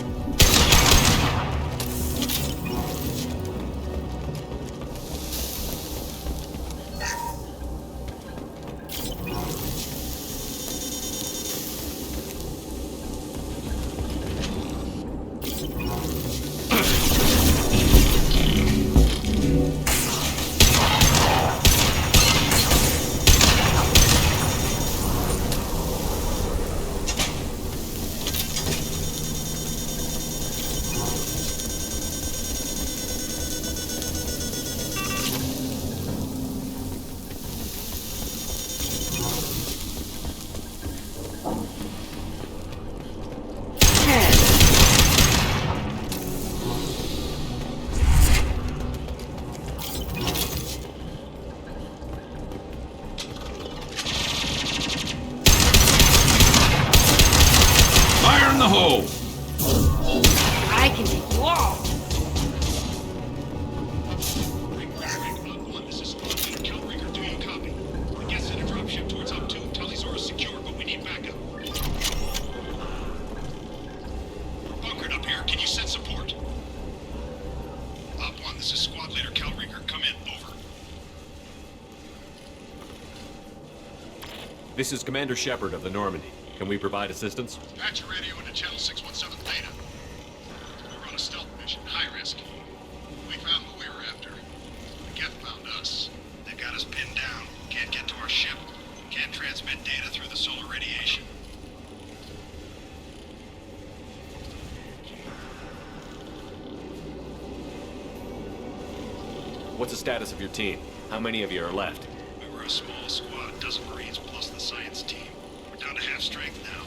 Fire in the hole! I can take you all. This is Squad Leader Kelringer. Do you copy? The guest sent a dropship towards Up 2. Talisaur is secure, but we need backup. We're bunkered up here. Can you send support? Op 1, this is Squad Leader Kelringer. Come in. Over. This is Commander Shepard of the Normandy. Can we provide assistance? Patch your radio into channel 617 Theta. We're on a stealth mission. High risk. We found what we were after. The Geth found us. They've got us pinned down. Can't get to our ship. Can't transmit data through the solar radiation. What's the status of your team? How many of you are left? We were a small squad, a dozen Marines plus the science team. We're down to half strength now.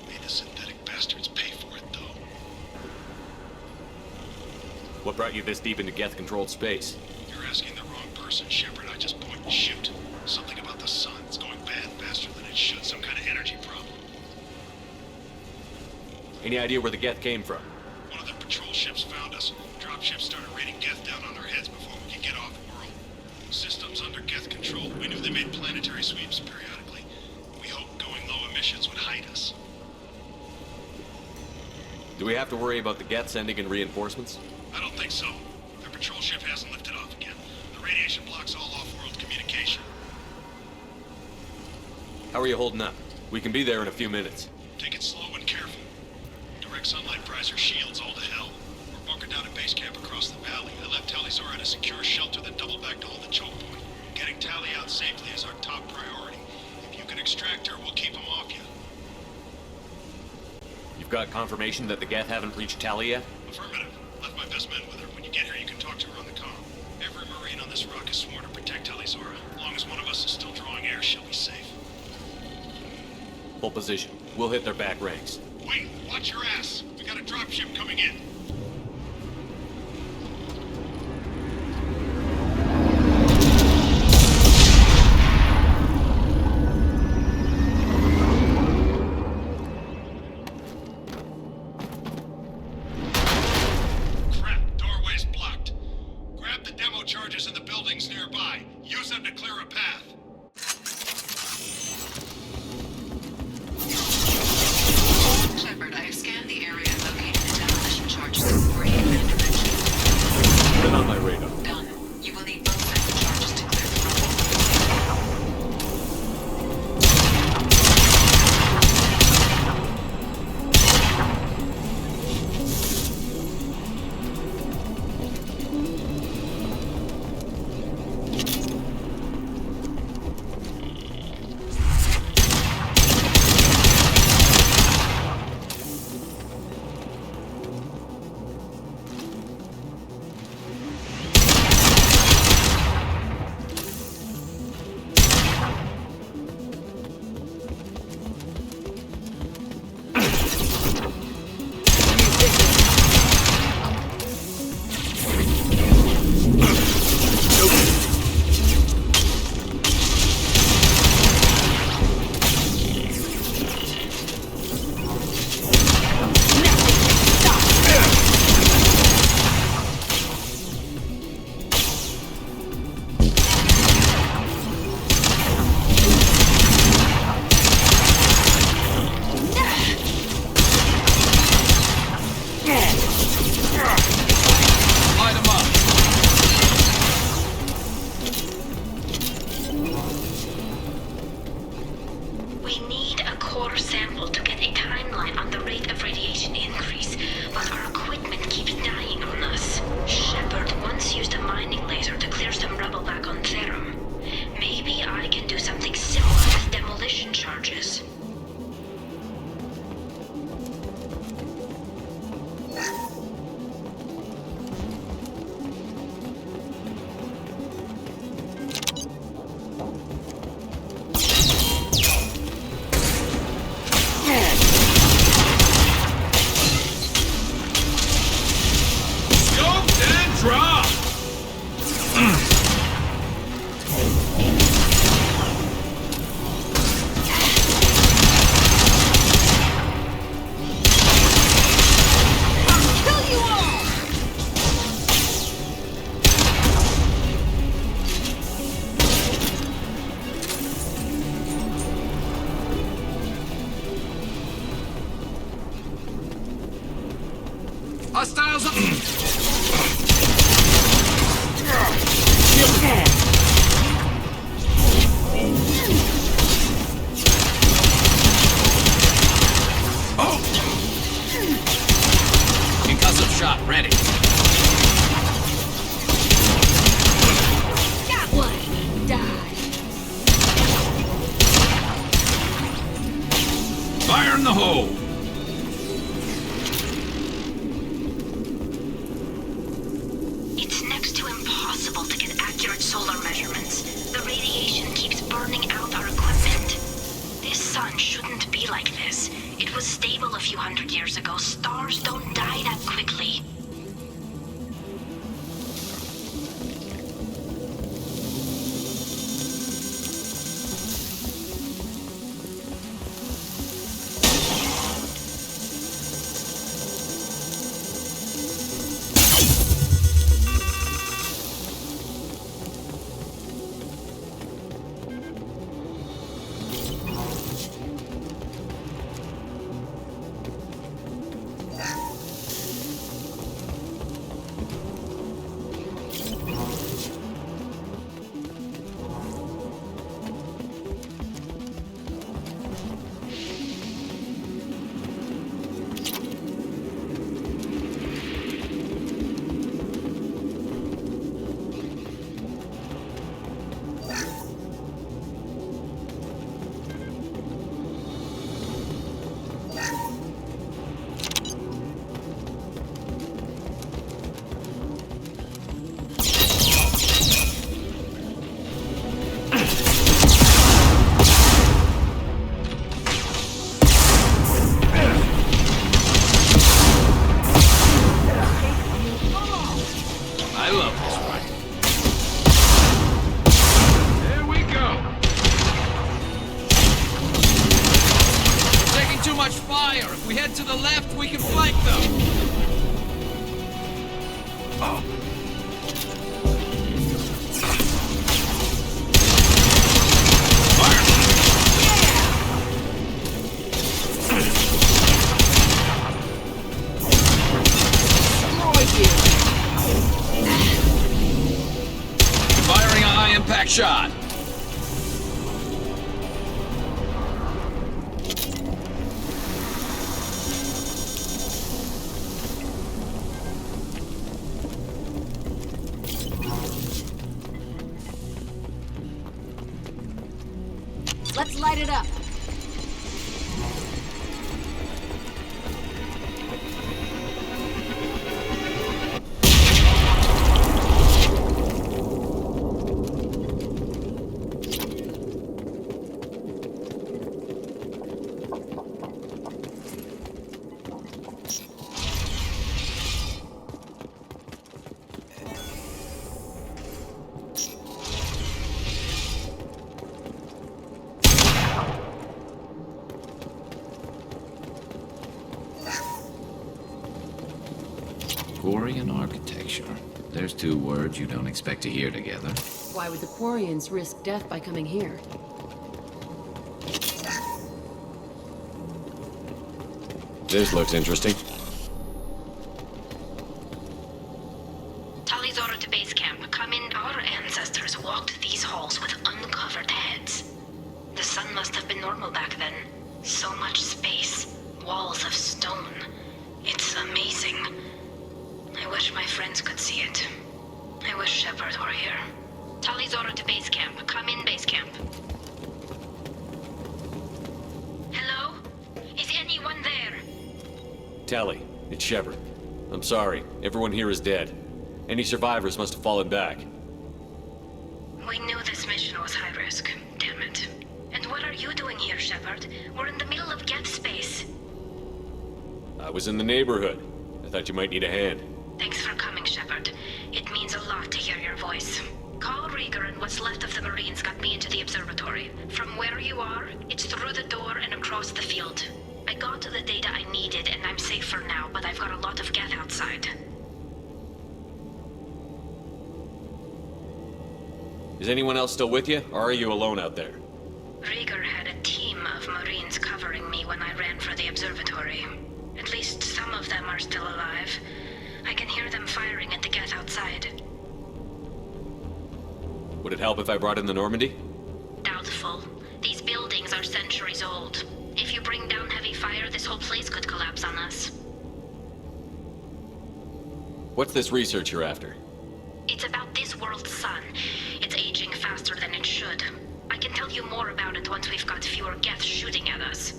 Made the synthetic bastards pay for it, though. What brought you this deep into Geth-controlled space? You're asking the wrong person, Shepard. I just point and shoot. Something about the sun. It's going bad faster than it should. Some kind of energy problem. Any idea where the Geth came from? One of the patrol ships found us. Dropships started raining Geth down on our heads before we could get off world. Systems under Geth control. We knew they made planetary sweeps periodically. We hoped going low emissions would hide us. Do we have to worry about the Geth sending in reinforcements? I don't think so. Their patrol ship hasn't lifted off again. The radiation blocks all off-world communication. How are you holding up? We can be there in a few minutes. Take it slow and careful. Direct sunlight fries our shields all to hell. We're bunkered down at base camp across the valley. I left Talisaur at a secure shelter, then doubled back to hold the choke point. Getting Tali out safely is our top priority. If you can extract her, we'll keep them off you. You've got confirmation that the Geth haven't reached Tali yet? Affirmative. Left my best men with her. When you get here, you can talk to her on the comm. Every Marine on this rock is sworn to protect Talisaur. As long as one of us is still drawing air, she'll be safe. Full position. We'll hit their back ranks. Wait, watch your ass. We got a dropship coming in. Crap, doorway's blocked. Grab the demo charges in the buildings nearby. Use them to clear a path. Shepard, I have scanned the area and located the demolition charges for aid and intervention. Been on my radar. Done. You will need both sets of charges to clear the rubble. Light 'em up. We need a core sample to get a timeline on the rate of radiation increase, but our equipment keeps dying on us. Shepard once used a mining laser to clear some rubble back on Therum. Maybe I can do something similar with demolition charges. Scoped and drop! Hostiles up! Oh! Concussive shot ready. Got one. Die. Fire in the hole! It's next to impossible to get accurate solar measurements. The radiation keeps burning out our equipment. This sun shouldn't be like this. It was stable a few hundred years ago. Stars don't die that quickly. them! Firing a high-impact shot. Let's light it up. Quarian architecture. There's two words you don't expect to hear together. Why would the Quarians risk death by coming here? This looks interesting. Tali's order to base camp. Come in. Our ancestors walked these halls with uncovered heads. The sun must have been normal back then. So much space. Walls of stone. It's amazing. I wish my friends could see it. I wish Shepard were here. Tali's order to base camp. Come in, base camp. Hello? Is anyone there? Tali, it's Shepard. I'm sorry. Everyone here is dead. Any survivors must have fallen back. We knew this mission was high risk. Damn it. And what are you doing here, Shepard? We're in the middle of Geth space. I was in the neighborhood. I thought you might need a hand. Thanks for coming, Shepard. It means a lot to hear your voice. Carl Rieger and what's left of the Marines got me into the observatory. From where you are, it's through the door and across the field. I got to the data I needed and I'm safe for now, but I've got a lot of Geth outside. Is anyone else still with you, or are you alone out there? Rieger had a team of Marines covering me when I ran for the observatory. At least some of them are still alive. I can hear them firing at the Geth outside. Would it help if I brought in the Normandy? Doubtful. These buildings are centuries old. If you bring down heavy fire, this whole place could collapse on us. What's this research you're after? It's about this world's sun. It's aging faster than it should. I can tell you more about it once we've got fewer Geth shooting at us.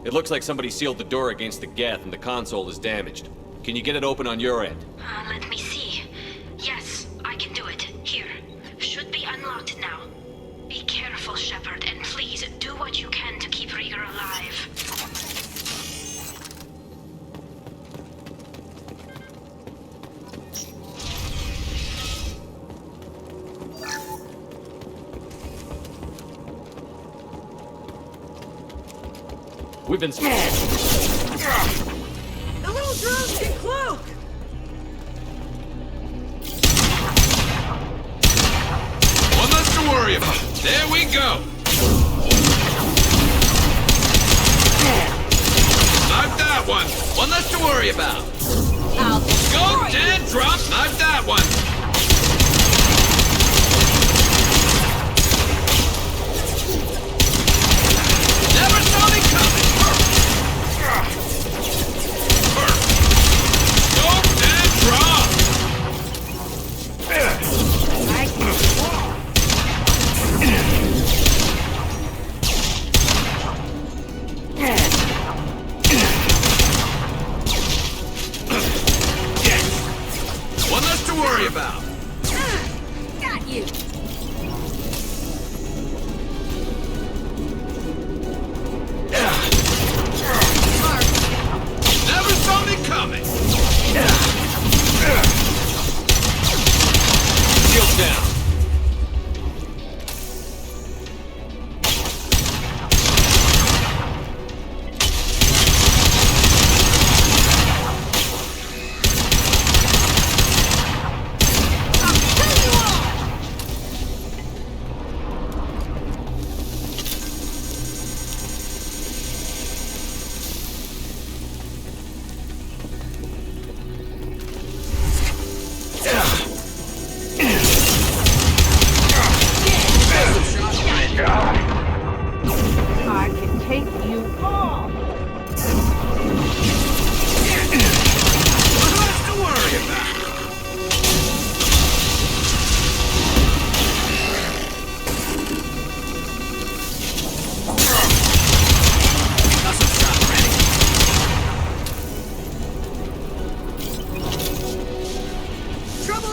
It looks like somebody sealed the door against the Geth and the console is damaged. Can you get it open on your end? Let me see. Yes, I can do it. Here. Should be unlocked now. Be careful, Shepard, and please do what you can to keep Rieger alive. We've been The little drones can cloak! One less to worry about. There we go. Knock that one. One less to worry about. Go dead drop. Knock that one. Never saw me coming. Go dead drop. One less to worry about. Got you! Never saw me coming. Shields down.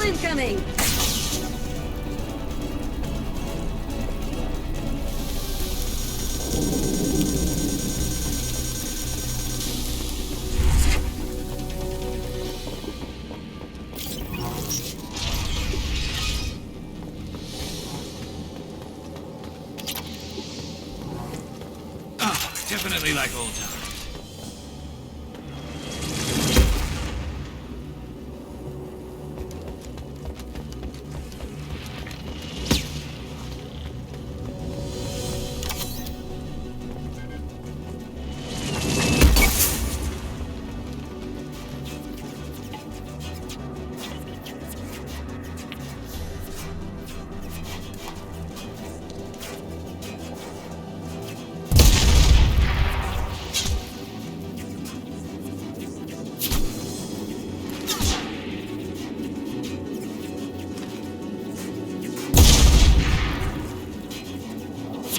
incoming! Definitely like old times.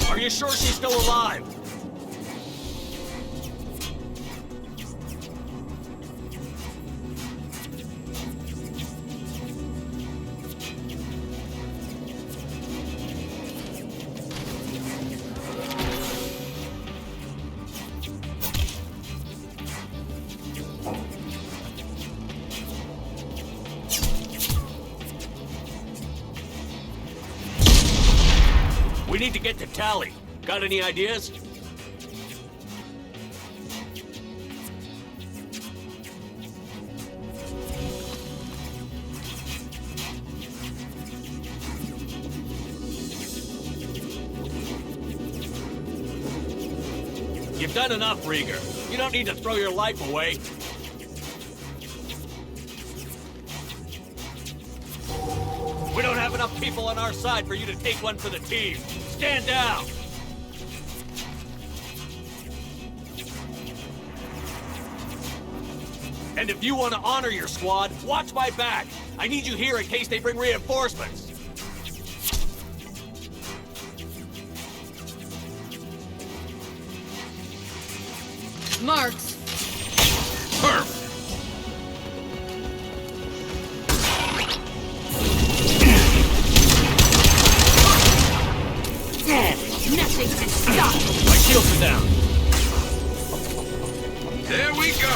Are you sure she's still alive? We need to get to Tally. Got any ideas? You've done enough, Rieger. You don't need to throw your life away. We don't have enough people on our side for you to take one for the team. Stand down! And if you want to honor your squad, watch my back. I need you here in case they bring reinforcements. Marks! Perfect! Nothing can stop me! My shields are down. There we go!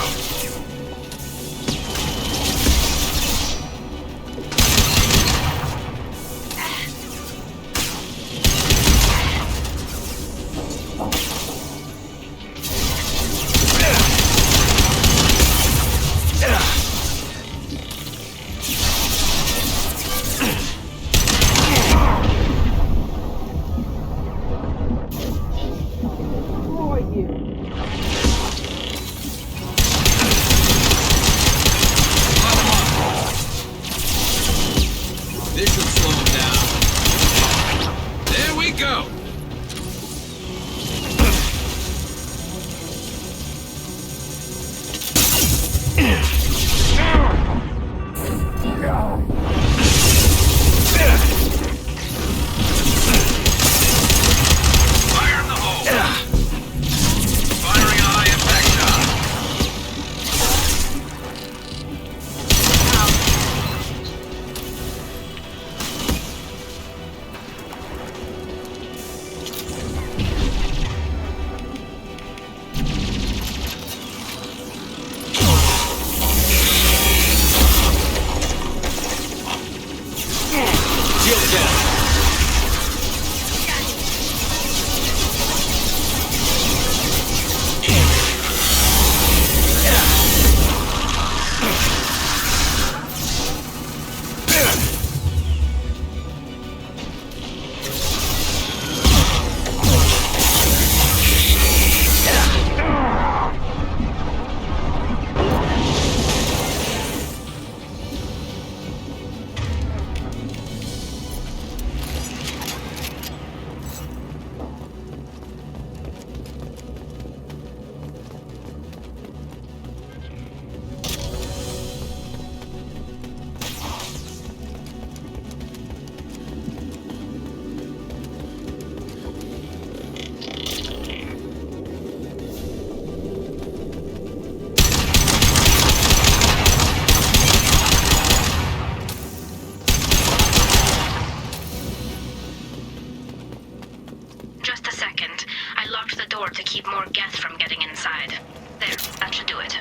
door to keep more gas from getting inside. There, that should do it.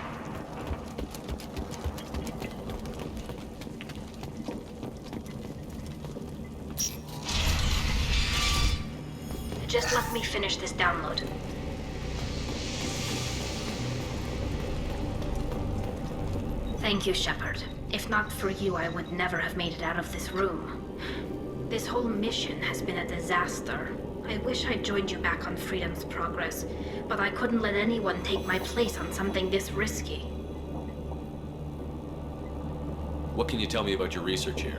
Just let me finish this download. Thank you, Shepard. If not for you, I would never have made it out of this room. This whole mission has been a disaster. I wish I'd joined you back on Freedom's Progress, but I couldn't let anyone take my place on something this risky. What can you tell me about your research here?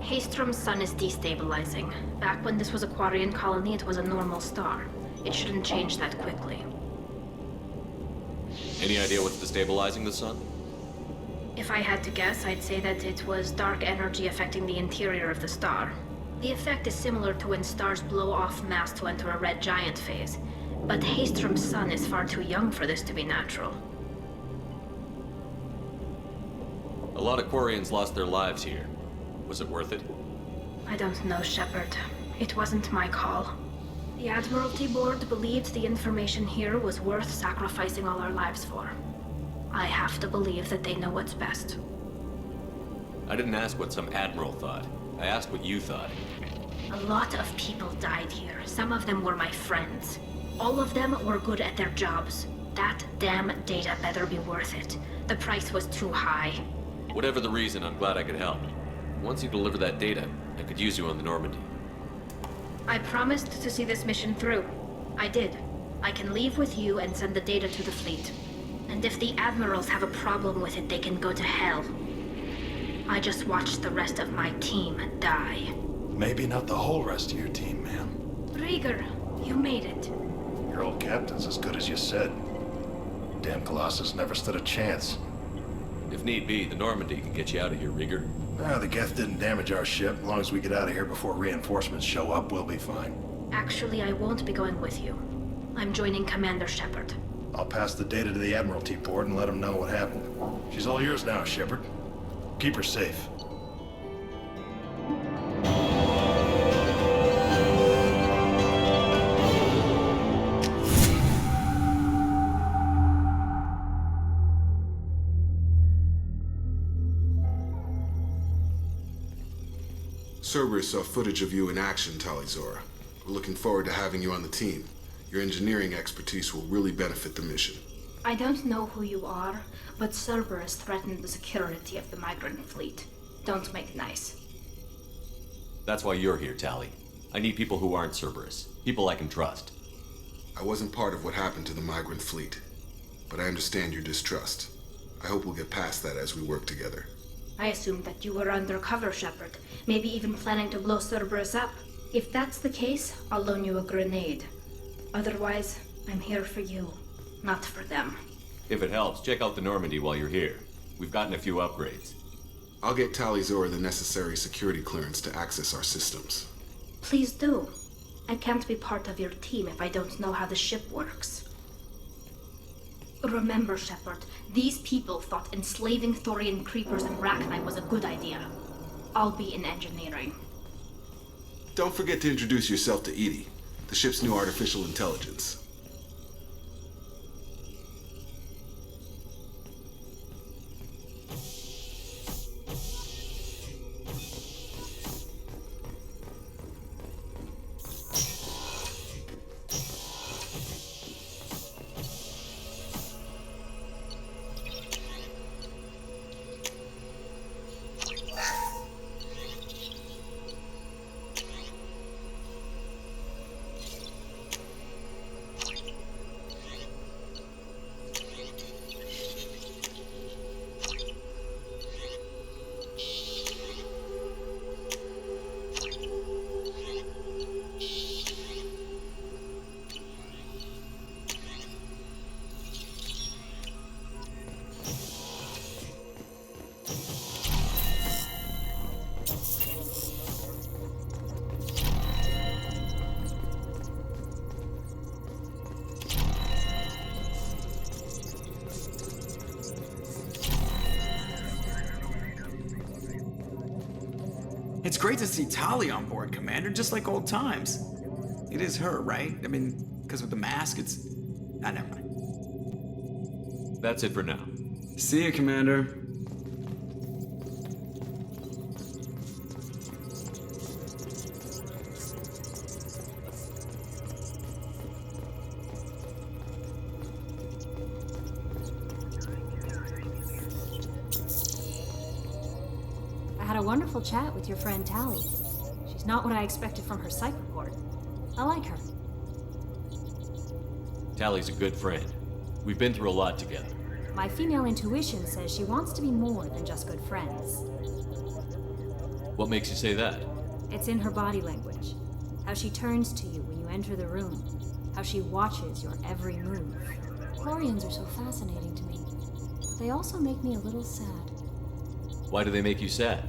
Haystrom's sun is destabilizing. Back when this was a Quarian colony, it was a normal star. It shouldn't change that quickly. Any idea what's destabilizing the sun? If I had to guess, I'd say that it was dark energy affecting the interior of the star. The effect is similar to when stars blow off mass to enter a red giant phase. But Haystrom's sun is far too young for this to be natural. A lot of Quarians lost their lives here. Was it worth it? I don't know, Shepard. It wasn't my call. The Admiralty Board believed the information here was worth sacrificing all our lives for. I have to believe that they know what's best. I didn't ask what some admiral thought. I asked what you thought. A lot of people died here. Some of them were my friends. All of them were good at their jobs. That damn data better be worth it. The price was too high. Whatever the reason, I'm glad I could help. Once you deliver that data, I could use you on the Normandy. I promised to see this mission through. I did. I can leave with you and send the data to the fleet. And if the admirals have a problem with it, they can go to hell. I just watched the rest of my team die. Maybe not the whole rest of your team, ma'am. Rieger, you made it. Your old captain's as good as you said. Damn Colossus never stood a chance. If need be, the Normandy can get you out of here, Rieger. The Geth didn't damage our ship. As long as we get out of here before reinforcements show up, we'll be fine. Actually, I won't be going with you. I'm joining Commander Shepard. I'll pass the data to the Admiralty Board and let them know what happened. She's all yours now, Shepard. Keep her safe. Cerberus saw footage of you in action, Tali'Zorah. We're looking forward to having you on the team. Your engineering expertise will really benefit the mission. I don't know who you are, but Cerberus threatened the security of the migrant fleet. Don't make nice. That's why you're here, Tali. I need people who aren't Cerberus. People I can trust. I wasn't part of what happened to the migrant fleet, but I understand your distrust. I hope we'll get past that as we work together. I assumed that you were undercover, Shepard. Maybe even planning to blow Cerberus up. If that's the case, I'll loan you a grenade. Otherwise, I'm here for you, not for them. If it helps, check out the Normandy while you're here. We've gotten a few upgrades. I'll get Tali'Zorah the necessary security clearance to access our systems. Please do. I can't be part of your team if I don't know how the ship works. Remember, Shepard, these people thought enslaving Thorian creepers in Rachni was a good idea. I'll be in engineering. Don't forget to introduce yourself to EDI, the ship's new artificial intelligence. It's great to see Tali on board, Commander, just like old times. It is her, right? I mean, because with the mask, it's Ah, never mind. That's it for now. See you, Commander. I had a wonderful chat with your friend Tally. She's not what I expected from her psych report. I like her. Tally's a good friend. We've been through a lot together. My female intuition says she wants to be more than just good friends. What makes you say that? It's in her body language. How she turns to you when you enter the room. How she watches your every move. Quarians are so fascinating to me. But they also make me a little sad. Why do they make you sad?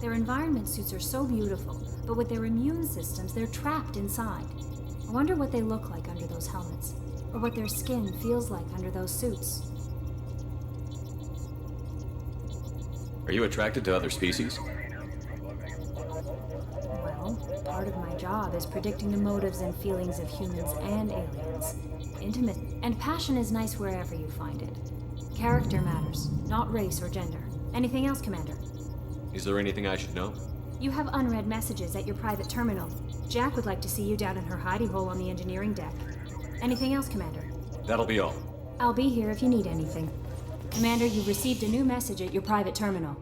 Their environment suits are so beautiful, but with their immune systems, they're trapped inside. I wonder what they look like under those helmets, or what their skin feels like under those suits. Are you attracted to other species? Well, part of my job is predicting the motives and feelings of humans and aliens. Intimate and passion is nice wherever you find it. Character matters, not race or gender. Anything else, Commander? Is there anything I should know? You have unread messages at your private terminal. Jack would like to see you down in her hidey hole on the engineering deck. Anything else, Commander? That'll be all. I'll be here if you need anything. Commander, you've received a new message at your private terminal.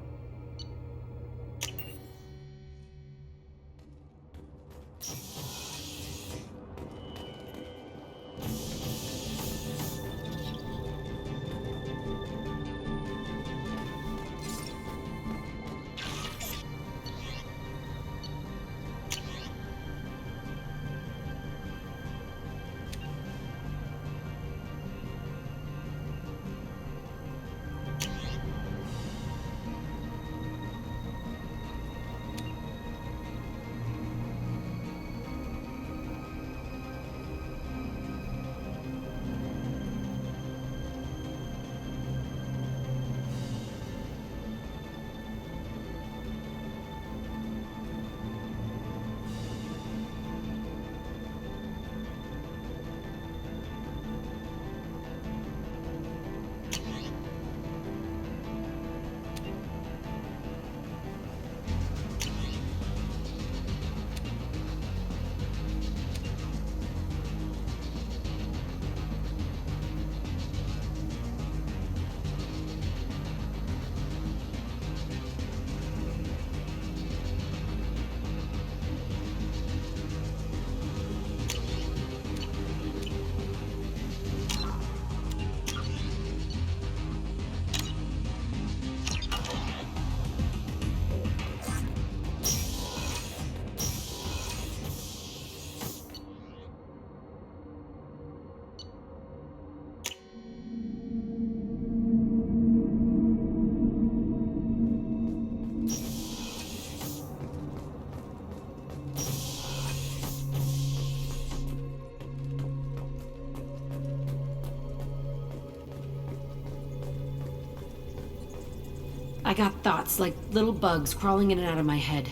I got thoughts like little bugs crawling in and out of my head.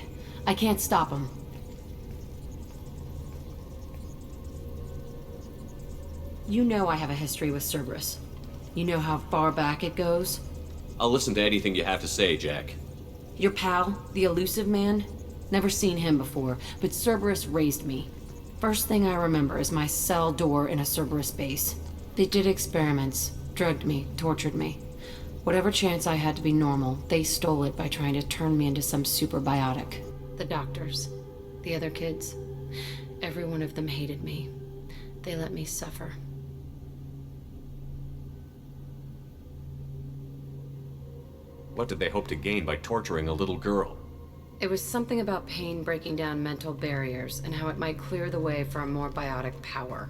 I can't stop them. You know I have a history with Cerberus. You know how far back it goes? I'll listen to anything you have to say, Jack. Your pal, the elusive man? Never seen him before, but Cerberus raised me. First thing I remember is my cell door in a Cerberus base. They did experiments, drugged me, tortured me. Whatever chance I had to be normal, they stole it by trying to turn me into some superbiotic. The doctors, the other kids, every one of them hated me. They let me suffer. What did they hope to gain by torturing a little girl? It was something about pain breaking down mental barriers and how it might clear the way for a more biotic power.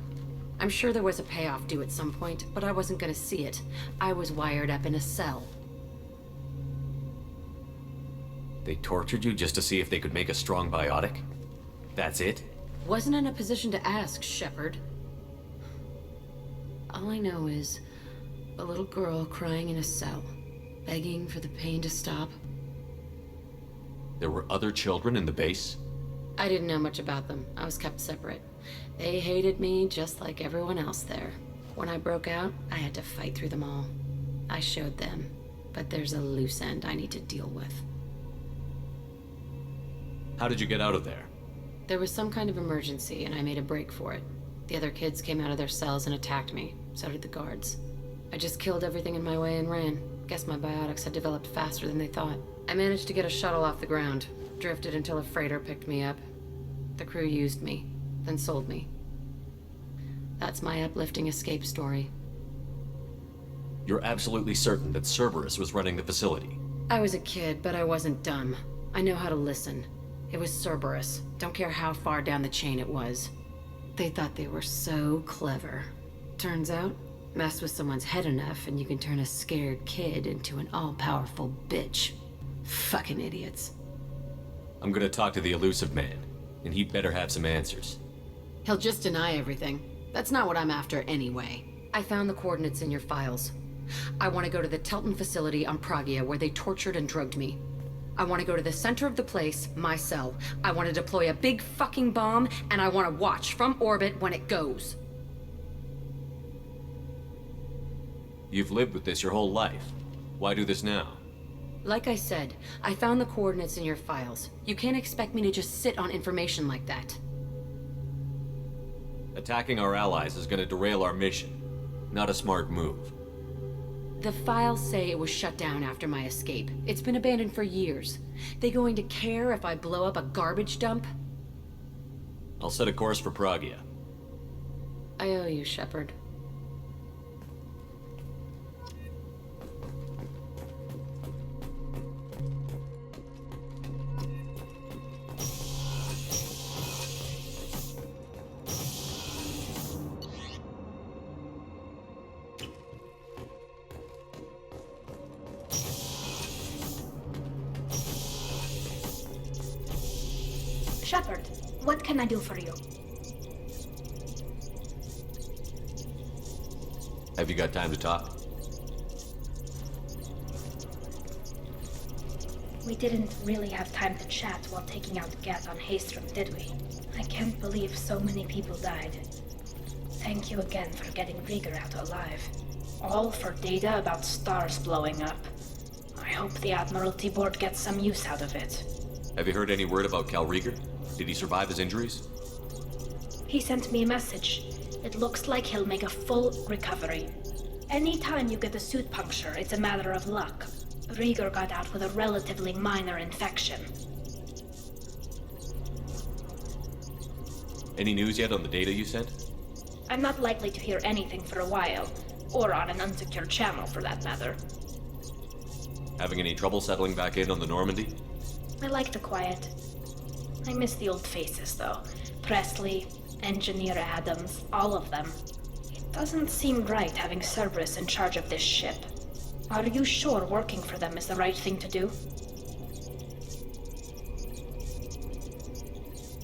I'm sure there was a payoff due at some point, but I wasn't gonna see it. I was wired up in a cell. They tortured you just to see if they could make a strong biotic? That's it? Wasn't in a position to ask, Shepard. All I know is a little girl crying in a cell, begging for the pain to stop. There were other children in the base? I didn't know much about them. I was kept separate. They hated me just like everyone else there. When I broke out, I had to fight through them all. I showed them, but there's a loose end I need to deal with. How did you get out of there? There was some kind of emergency, and I made a break for it. The other kids came out of their cells and attacked me. So did the guards. I just killed everything in my way and ran. Guess my biotics had developed faster than they thought. I managed to get a shuttle off the ground. Drifted until a freighter picked me up. The crew used me, then sold me. That's my uplifting escape story. You're absolutely certain that Cerberus was running the facility? I was a kid, but I wasn't dumb. I know how to listen. It was Cerberus. Don't care how far down the chain it was. They thought they were so clever. Turns out, mess with someone's head enough and you can turn a scared kid into an all-powerful bitch. Fucking idiots. I'm gonna talk to the Elusive Man, and he'd better have some answers. He'll just deny everything. That's not what I'm after anyway. I found the coordinates in your files. I want to go to the Telton facility on Pragia where they tortured and drugged me. I want to go to the center of the place, my cell. I want to deploy a big fucking bomb, and I want to watch from orbit when it goes. You've lived with this your whole life. Why do this now? Like I said, I found the coordinates in your files. You can't expect me to just sit on information like that. Attacking our allies is gonna derail our mission. Not a smart move. The files say it was shut down after my escape. It's been abandoned for years. They going to care if I blow up a garbage dump? I'll set a course for Pragia. I owe you, Shepard. Shepard, what can I do for you? Have you got time to talk? We didn't really have time to chat while taking out gas on Haystrom, did we? I can't believe so many people died. Thank you again for getting Rieger out alive. All for data about stars blowing up. I hope the Admiralty Board gets some use out of it. Have you heard any word about Cal Rieger? Did he survive his injuries? He sent me a message. It looks like he'll make a full recovery. Anytime you get a suit puncture, it's a matter of luck. Rieger got out with a relatively minor infection. Any news yet on the data you sent? I'm not likely to hear anything for a while, or on an unsecured channel for that matter. Having any trouble settling back in on the Normandy? I like the quiet. I miss the old faces, though. Presley, Engineer Adams, all of them. It doesn't seem right having Cerberus in charge of this ship. Are you sure working for them is the right thing to do?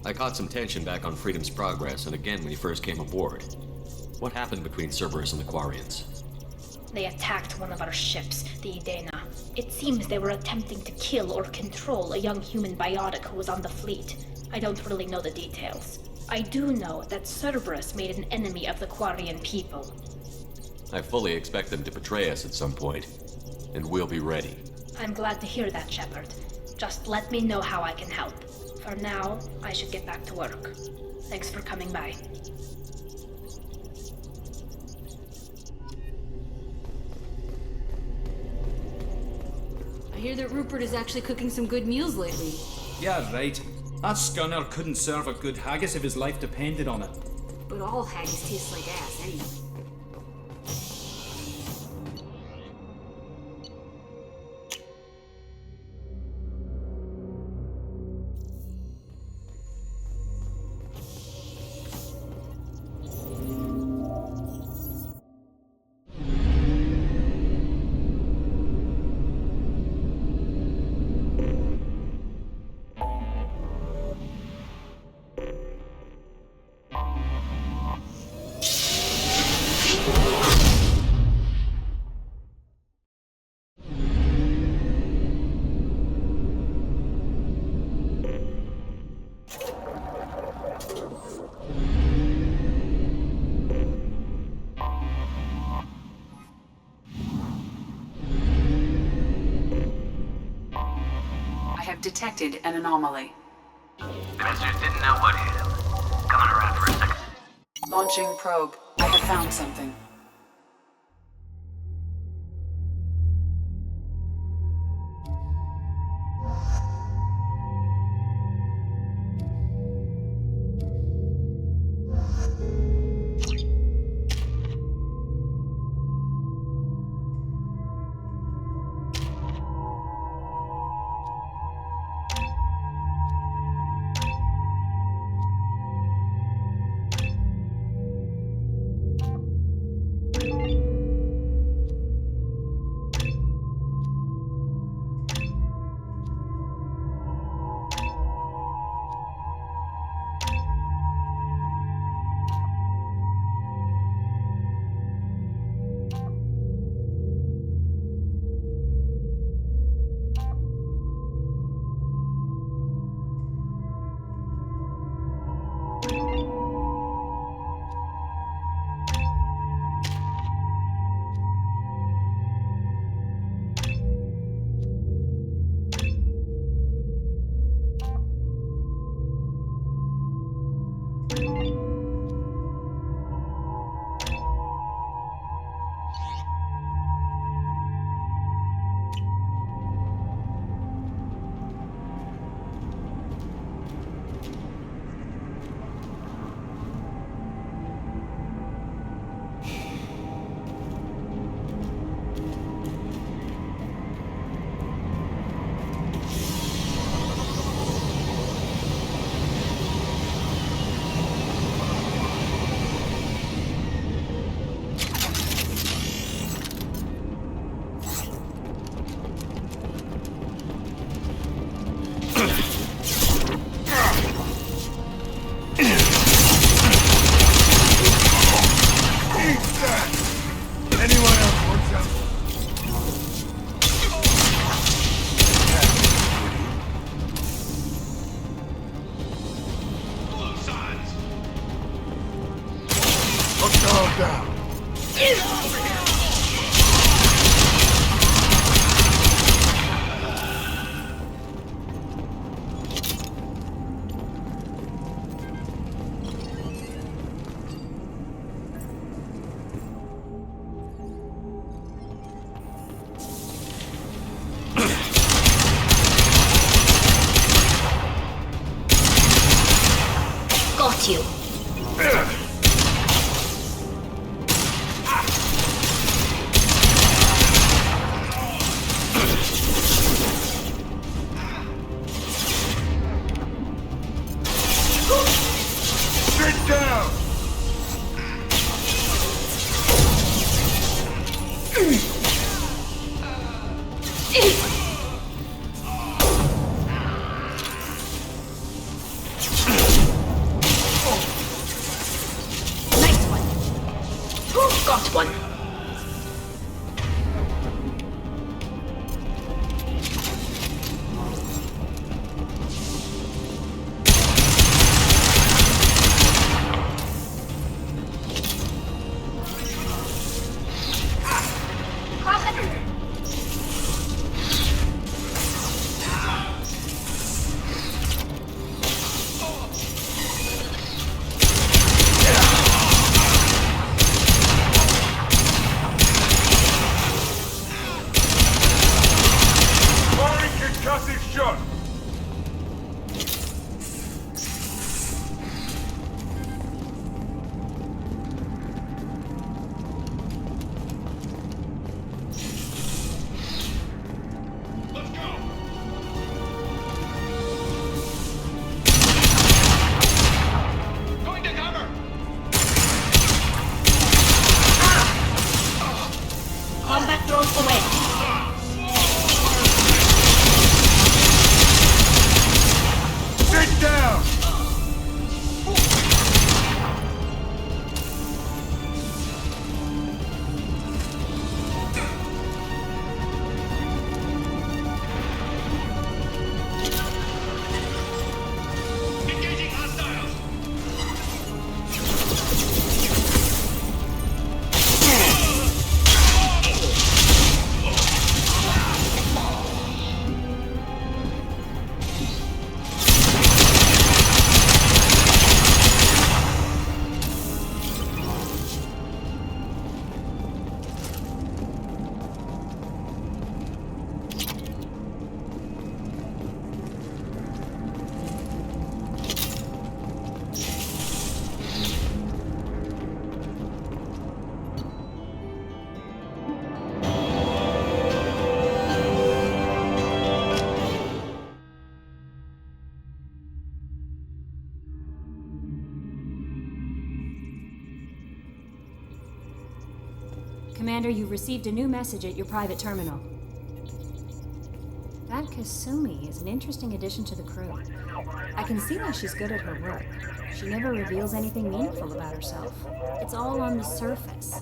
I caught some tension back on Freedom's Progress and again when he first came aboard. What happened between Cerberus and the Quarians? They attacked one of our ships, the Idena. It seems they were attempting to kill or control a young human biotic who was on the fleet. I don't really know the details. I do know that Cerberus made an enemy of the Quarian people. I fully expect them to betray us at some point, and we'll be ready. I'm glad to hear that, Shepard. Just let me know how I can help. For now, I should get back to work. Thanks for coming by. I hear that Rupert is actually cooking some good meals lately. Yeah, right. That scunner couldn't serve a good haggis if his life depended on it. But all haggis taste like ass anyway. I've detected an anomaly. The Ministers didn't know what hit him. Coming around for a second. Launching probe. I have found something. Got you. Sit down! Commander, you've received a new message at your private terminal. That Kasumi is an interesting addition to the crew. I can see why she's good at her work. She never reveals anything meaningful about herself. It's all on the surface.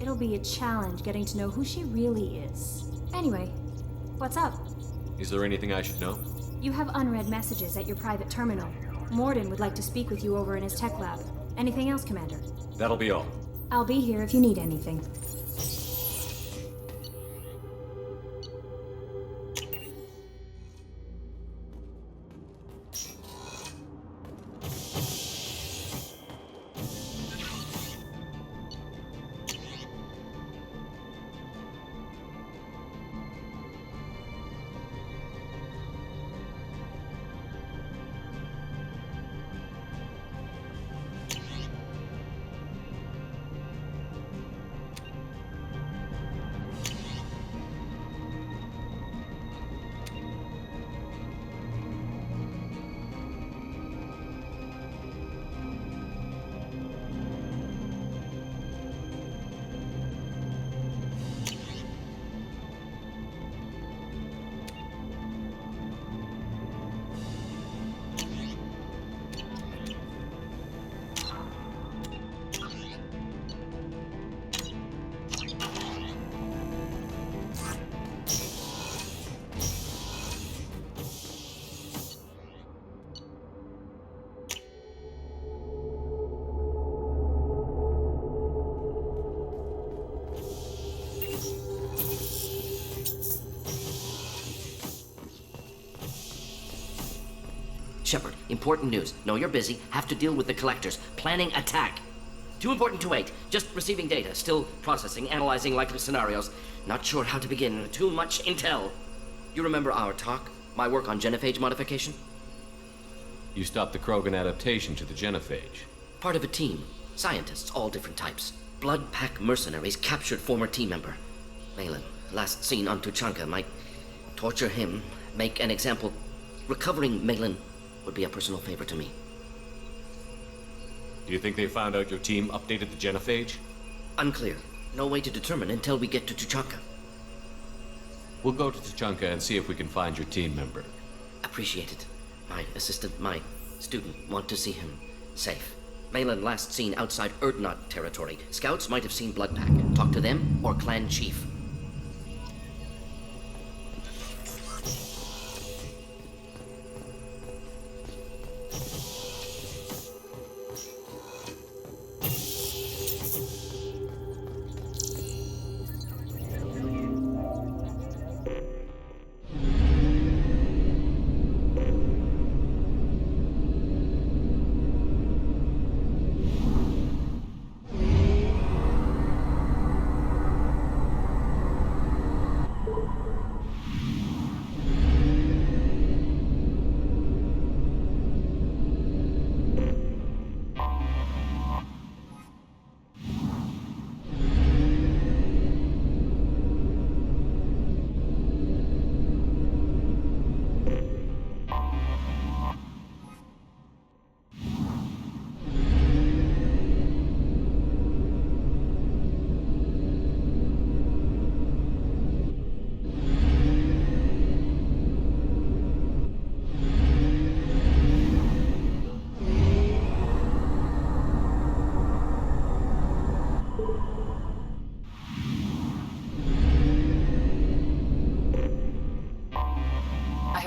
It'll be a challenge getting to know who she really is. Anyway, what's up? Is there anything I should know? You have unread messages at your private terminal. Morden would like to speak with you over in his tech lab. Anything else, Commander? That'll be all. I'll be here if you need anything. Shepard, important news. Know you're busy. Have to deal with the collectors. Planning attack. Too important to wait. Just receiving data. Still processing, analyzing likely scenarios. Not sure how to begin. Too much intel. You remember our talk? My work on genophage modification? You stopped the Krogan adaptation to the genophage. Part of a team. Scientists, all different types. Blood Pack mercenaries captured former team member. Malin, last seen on Tuchanka, might torture him, make an example. Recovering Malin would be a personal favor to me. Do you think they found out your team updated the genophage? Unclear. No way to determine until we get to Tuchanka. We'll go to Tuchanka and see if we can find your team member. Appreciate it. My assistant, my student, want to see him safe. Malin last seen outside Erdnot territory. Scouts might have seen Bloodpack. Talk to them or clan chief.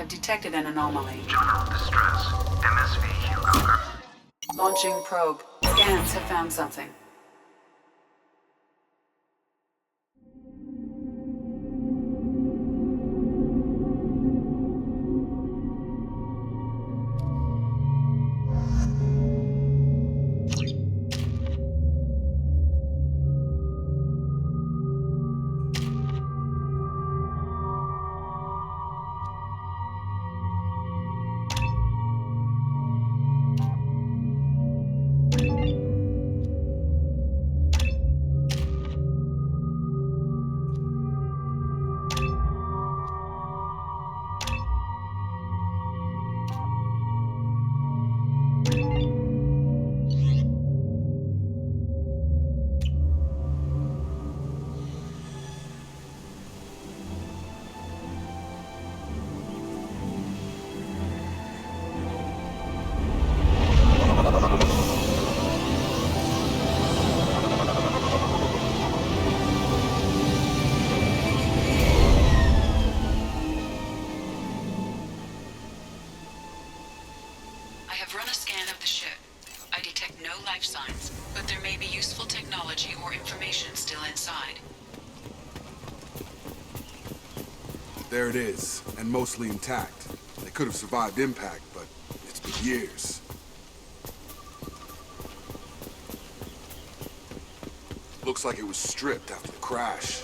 Detected an anomaly. General distress. MSV Hugo. Launching probe. Scans have found something. I've run a scan of the ship. I detect no life signs, but there may be useful technology or information still inside. There it is, and mostly intact. They could have survived impact, but it's been years. Looks like it was stripped after the crash.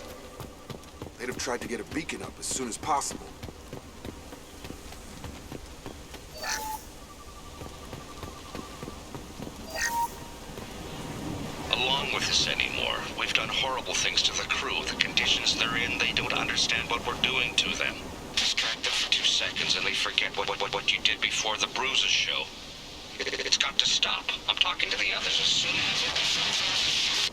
They'd have tried to get a beacon up as soon as possible. Along with this anymore. We've done horrible things to the crew. The conditions they're in, they don't understand what we're doing to them. Distract them for 2 seconds and they forget what you did before the bruises show. It's got to stop. I'm talking to the others as soon as...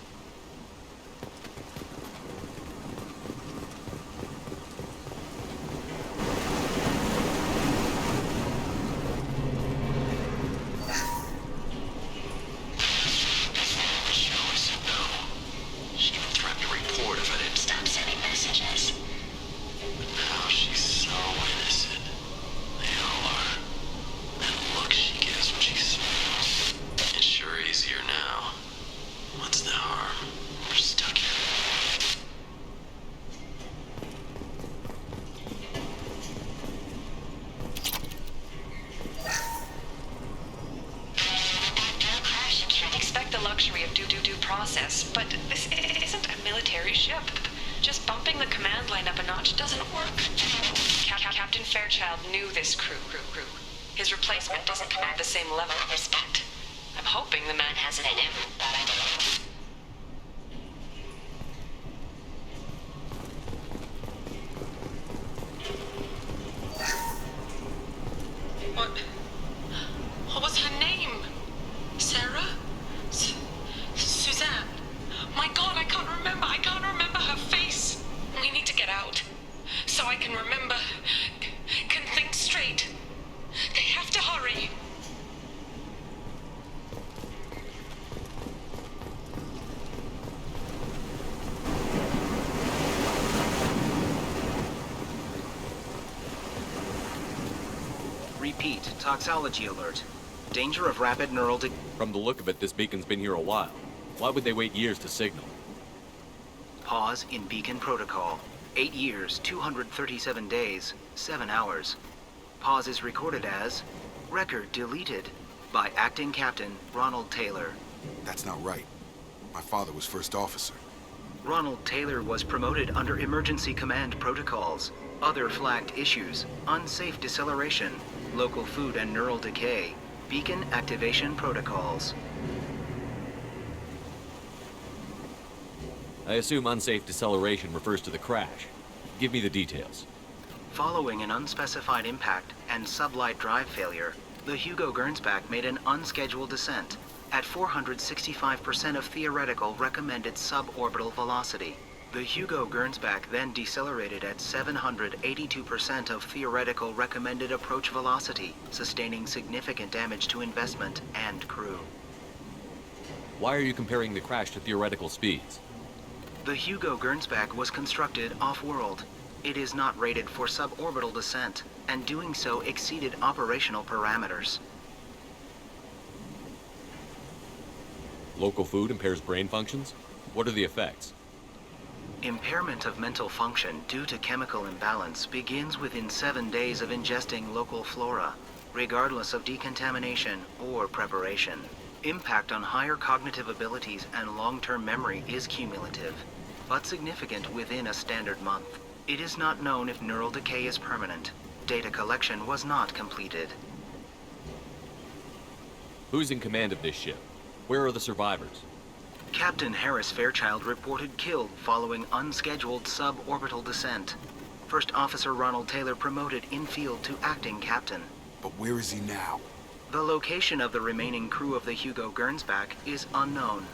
process, but this isn't a military ship. Just bumping the command line up a notch doesn't work. Captain Fairchild knew this crew. His replacement doesn't command the same level of respect. I'm hoping the man has it in him, but I don't know. What was her name? Sarah? Suzanne? My God, I can't remember her face. We need to get out. So I can remember, can think straight. They have to hurry. Repeat, toxology alert. Danger of rapid neural From the look of it, this beacon's been here a while. Why would they wait years to signal? Pause in beacon protocol. 8 years, 237 days, 7 hours. Pause is recorded as record deleted by Acting Captain Ronald Taylor. That's not right. My father was first officer. Ronald Taylor was promoted under emergency command protocols. Other flagged issues: unsafe deceleration, local food and neural decay, beacon activation protocols. I assume unsafe deceleration refers to the crash. Give me the details. Following an unspecified impact and sublight drive failure, the Hugo Gernsback made an unscheduled descent at 465% of theoretical recommended suborbital velocity. The Hugo Gernsback then decelerated at 782% of theoretical recommended approach velocity, sustaining significant damage to investment and crew. Why are you comparing the crash to theoretical speeds? The Hugo Gernsback was constructed off-world. It is not rated for suborbital descent, and doing so exceeded operational parameters. Local food impairs brain functions? What are the effects? Impairment of mental function due to chemical imbalance begins within 7 days of ingesting local flora, regardless of decontamination or preparation. Impact on higher cognitive abilities and long-term memory is cumulative, but significant within a standard month. It is not known if neural decay is permanent. Data collection was not completed. Who's in command of this ship? Where are the survivors? Captain Harris Fairchild reported killed following unscheduled suborbital descent. First Officer Ronald Taylor promoted in-field to acting captain. But where is he now? The location of the remaining crew of the Hugo Gernsback is unknown.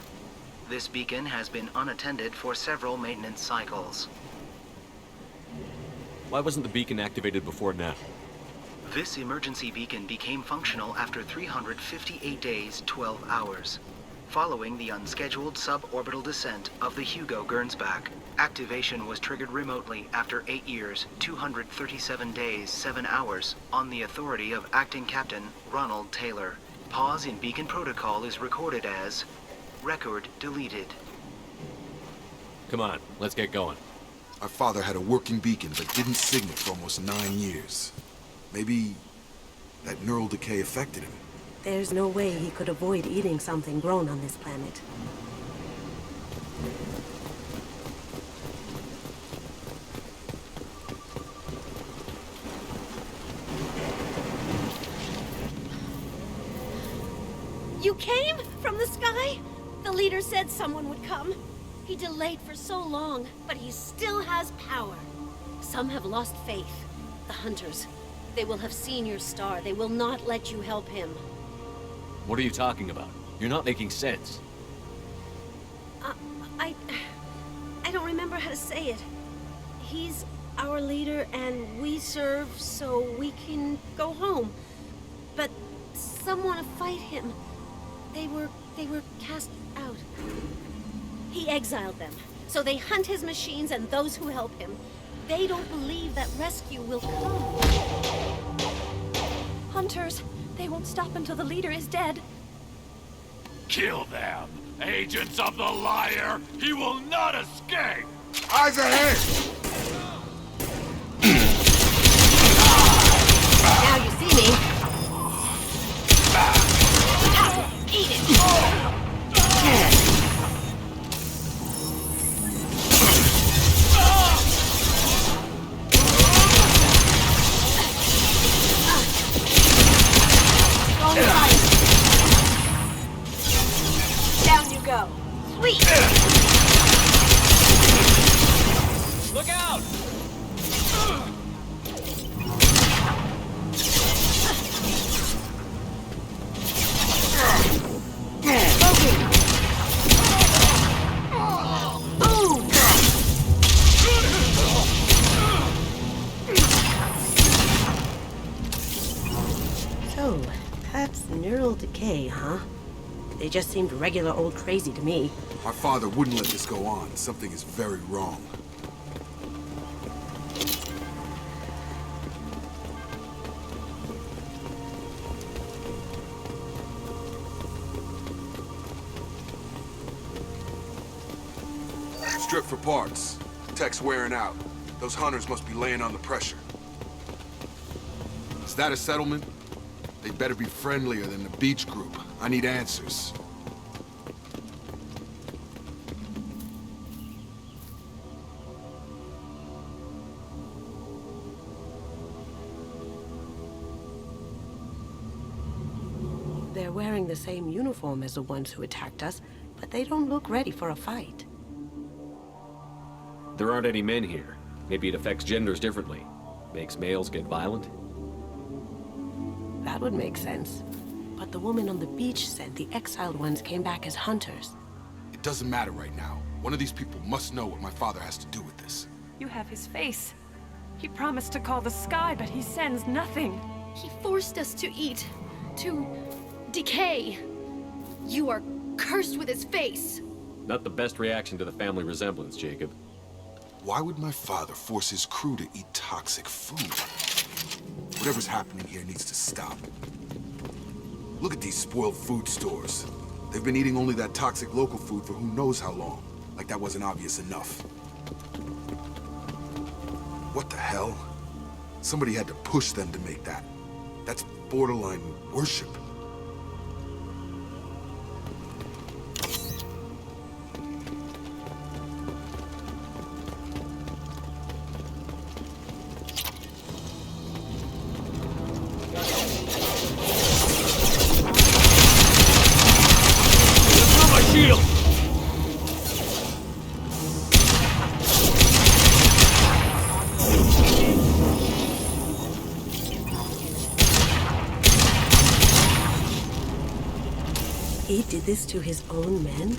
This beacon has been unattended for several maintenance cycles. Why wasn't the beacon activated before now? This emergency beacon became functional after 358 days, 12 hours. Following the unscheduled suborbital descent of the Hugo Gernsback, activation was triggered remotely after 8 years, 237 days, 7 hours, on the authority of Acting Captain Ronald Taylor. Pause in beacon protocol is recorded as record deleted. Come on, let's get going. Our father had a working beacon, but didn't signal for almost 9 years. Maybe that neural decay affected him. There's no way he could avoid eating something grown on this planet. You came from the sky? The leader said someone would come. He delayed for so long, but he still has power. Some have lost faith. The Hunters. They will have seen your star. They will not let you help him. What are you talking about? You're not making sense. I don't remember how to say it. He's our leader and we serve so we can go home. But some want to fight him. They were cast out. He exiled them, so they hunt his machines and those who help him. They don't believe that rescue will come. Hunters, they won't stop until the leader is dead. Kill them! Agents of the Liar! He will not escape! Eyes ahead! Now you see me. Eat it! Down you go. Sweet! Look out! So, that's neural decay, huh? They just seemed regular old crazy to me. Our father wouldn't let this go on. Something is very wrong. Strip for parts. Tech's wearing out. Those hunters must be laying on the pressure. Is that a settlement? They'd better be friendlier than the beach group. I need answers. They're wearing the same uniform as the ones who attacked us, but they don't look ready for a fight. There aren't any men here. Maybe it affects genders differently. Makes males get violent? That would make sense. But the woman on the beach said the exiled ones came back as hunters. It doesn't matter right now. One of these people must know what my father has to do with this. You have his face. He promised to call the sky, but he sends nothing. He forced us to eat. To decay. You are cursed with his face. Not the best reaction to the family resemblance, Jacob. Why would my father force his crew to eat toxic food? Whatever's happening here needs to stop. Look at these spoiled food stores. They've been eating only that toxic local food for who knows how long. Like that wasn't obvious enough. What the hell? Somebody had to push them to make that. That's borderline worship. He did this to his own men?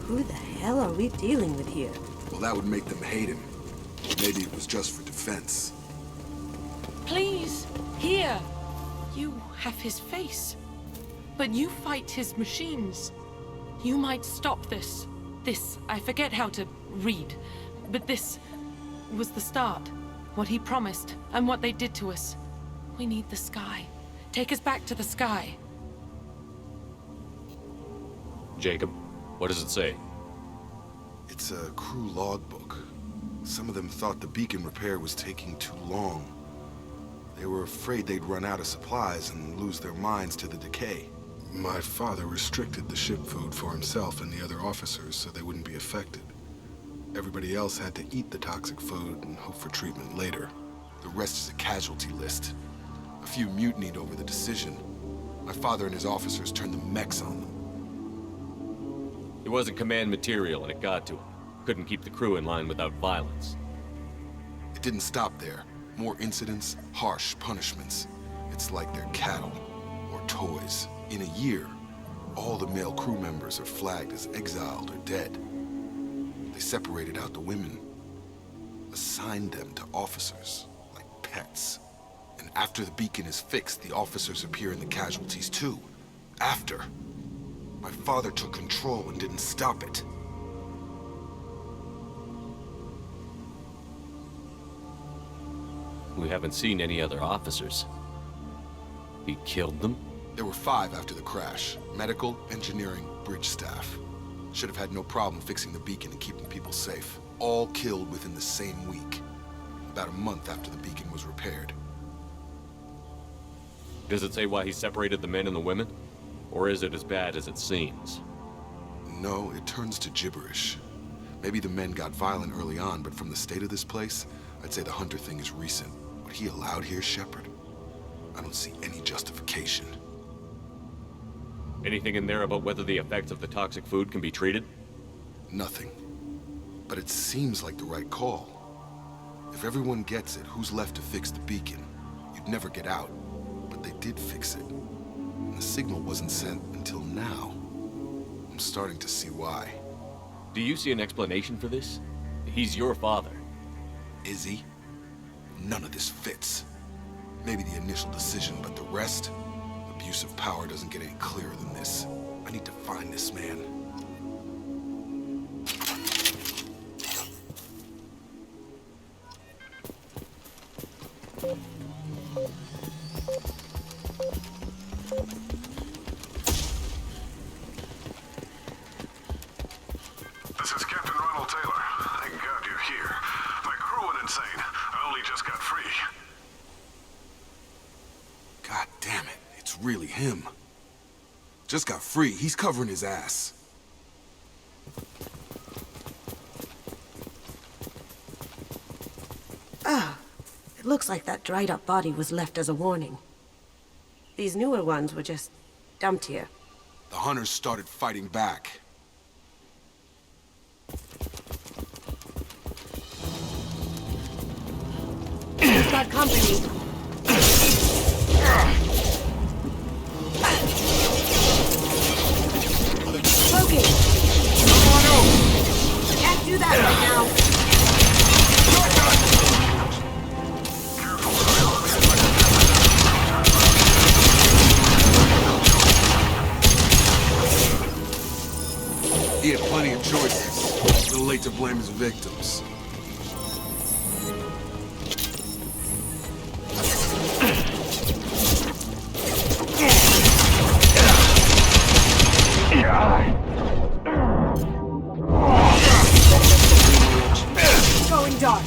Who the hell are we dealing with here? Well, that would make them hate him. Maybe it was just for defense. Please, here. You have his face. But you fight his machines. You might stop this. This, I forget how to read. But this was the start. What he promised, and what they did to us. We need the sky. Take us back to the sky. Jacob, what does it say? It's a crew logbook. Some of them thought the beacon repair was taking too long. They were afraid they'd run out of supplies and lose their minds to the decay. My father restricted the ship food for himself and the other officers so they wouldn't be affected. Everybody else had to eat the toxic food and hope for treatment later. The rest is a casualty list. A few mutinied over the decision. My father and his officers turned the mechs on them. It wasn't command material and it got to him. Couldn't keep the crew in line without violence. It didn't stop there. More incidents, harsh punishments. It's like they're cattle or toys. In a year, all the male crew members are flagged as exiled or dead. They separated out the women, assigned them to officers, like pets. And after the beacon is fixed, the officers appear in the casualties too. After. My father took control and didn't stop it. We haven't seen any other officers. He killed them? There were 5 after the crash. Medical, engineering, bridge staff. Should have had no problem fixing the beacon and keeping people safe. All killed within the same week. About a month after the beacon was repaired. Does it say why he separated the men and the women? Or is it as bad as it seems? No, it turns to gibberish. Maybe the men got violent early on, but from the state of this place, I'd say the Hunter thing is recent. What he allowed here, Shepard? I don't see any justification. Anything in there about whether the effects of the toxic food can be treated? Nothing. But it seems like the right call. If everyone gets it, who's left to fix the beacon? You'd never get out. But they did fix it. And the signal wasn't sent until now. I'm starting to see why. Do you see an explanation for this? He's your father. Is he? None of this fits. Maybe the initial decision, but the rest? Abuse of power doesn't get any clearer than this. I need to find this man. This is Captain Ronald Taylor. Thank God you're here. My crew went insane. I only just got free. God damn it. It's really him. Just got free. He's covering his ass. Ah, it looks like that dried up body was left as a warning. These newer ones were just dumped here. The hunters started fighting back. We've got company. Logan! Come on out! Can't do that right now. He had plenty of choices. Too late to blame his victims. Going dark.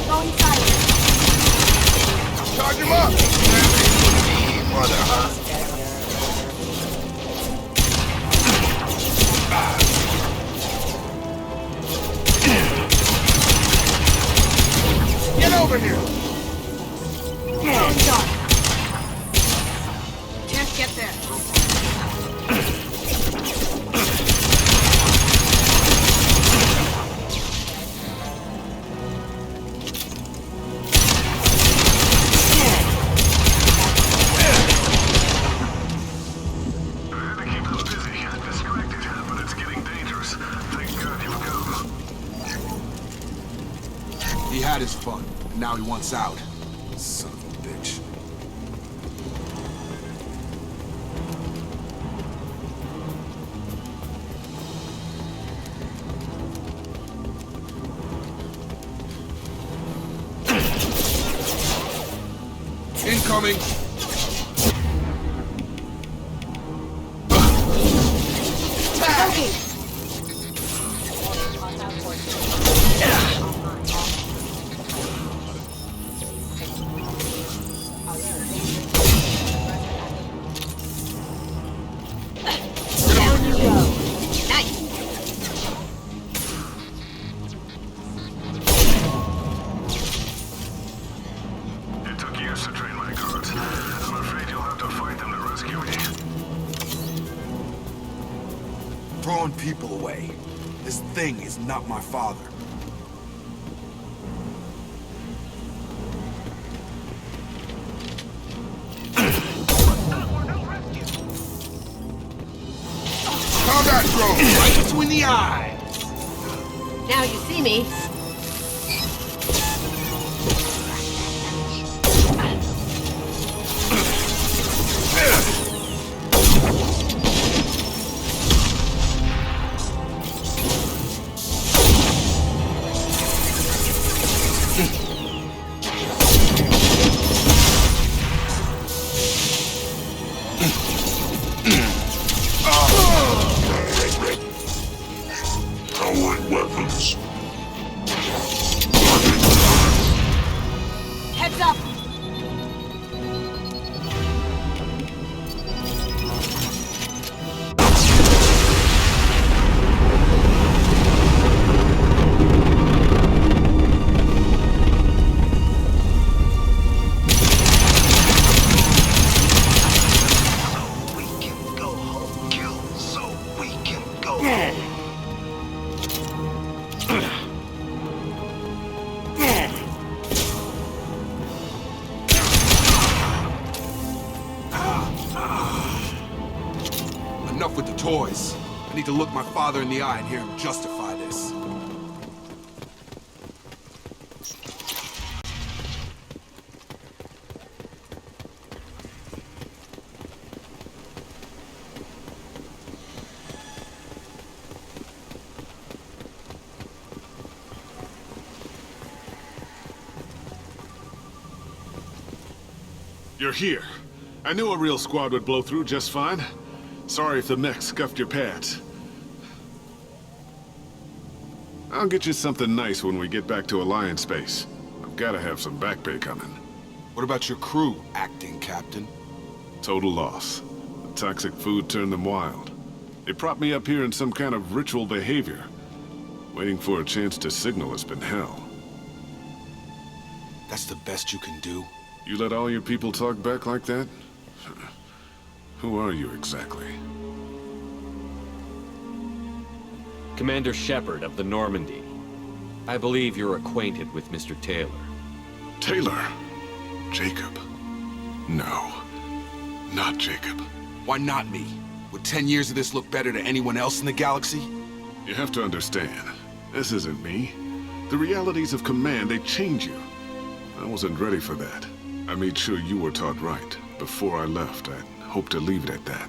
Going silent. Charge him up! Brother, huh? Get over here! Going dark. Can't get there. He had his fun, and now he wants out. Son of a bitch. Incoming! Down you go. Nice. It took years to train my guards. I'm afraid you'll have to fight them to rescue me. Throwing people away. This thing is not my father. Combat drone! Right between the eyes! Now you see me. Throwing weapons. Heads up. We can go home, kill, so we can go home. Enough with the toys. I need to look my father in the eye and hear him justify this. You're here. I knew a real squad would blow through just fine. Sorry if the mech scuffed your pads. I'll get you something nice when we get back to Alliance Base. I've gotta have some back pay coming. What about your crew, acting captain? Total loss. The toxic food turned them wild. They propped me up here in some kind of ritual behavior. Waiting for a chance to signal has been hell. That's the best you can do? You let all your people talk back like that? Who are you exactly? Commander Shepard of the Normandy. I believe you're acquainted with Mr. Taylor. Taylor? Jacob? No. Not Jacob. Why not me? Would 10 years of this look better to anyone else in the galaxy? You have to understand, this isn't me. The realities of command, they change you. I wasn't ready for that. I made sure you were taught right. Before I left, I hope to leave it at that.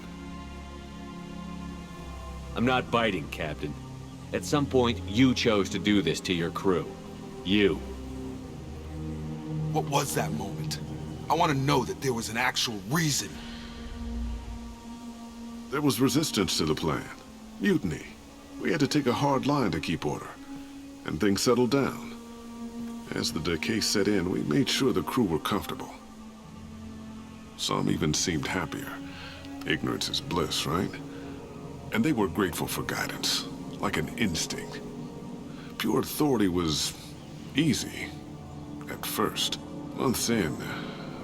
I'm not biting, Captain. At some point, you chose to do this to your crew. You. What was that moment? I want to know that there was an actual reason. There was resistance to the plan. Mutiny. We had to take a hard line to keep order. And things settled down. As the decay set in, we made sure the crew were comfortable. Some even seemed happier. Ignorance is bliss, right? And they were grateful for guidance, like an instinct. Pure authority was easy, at first. Months in,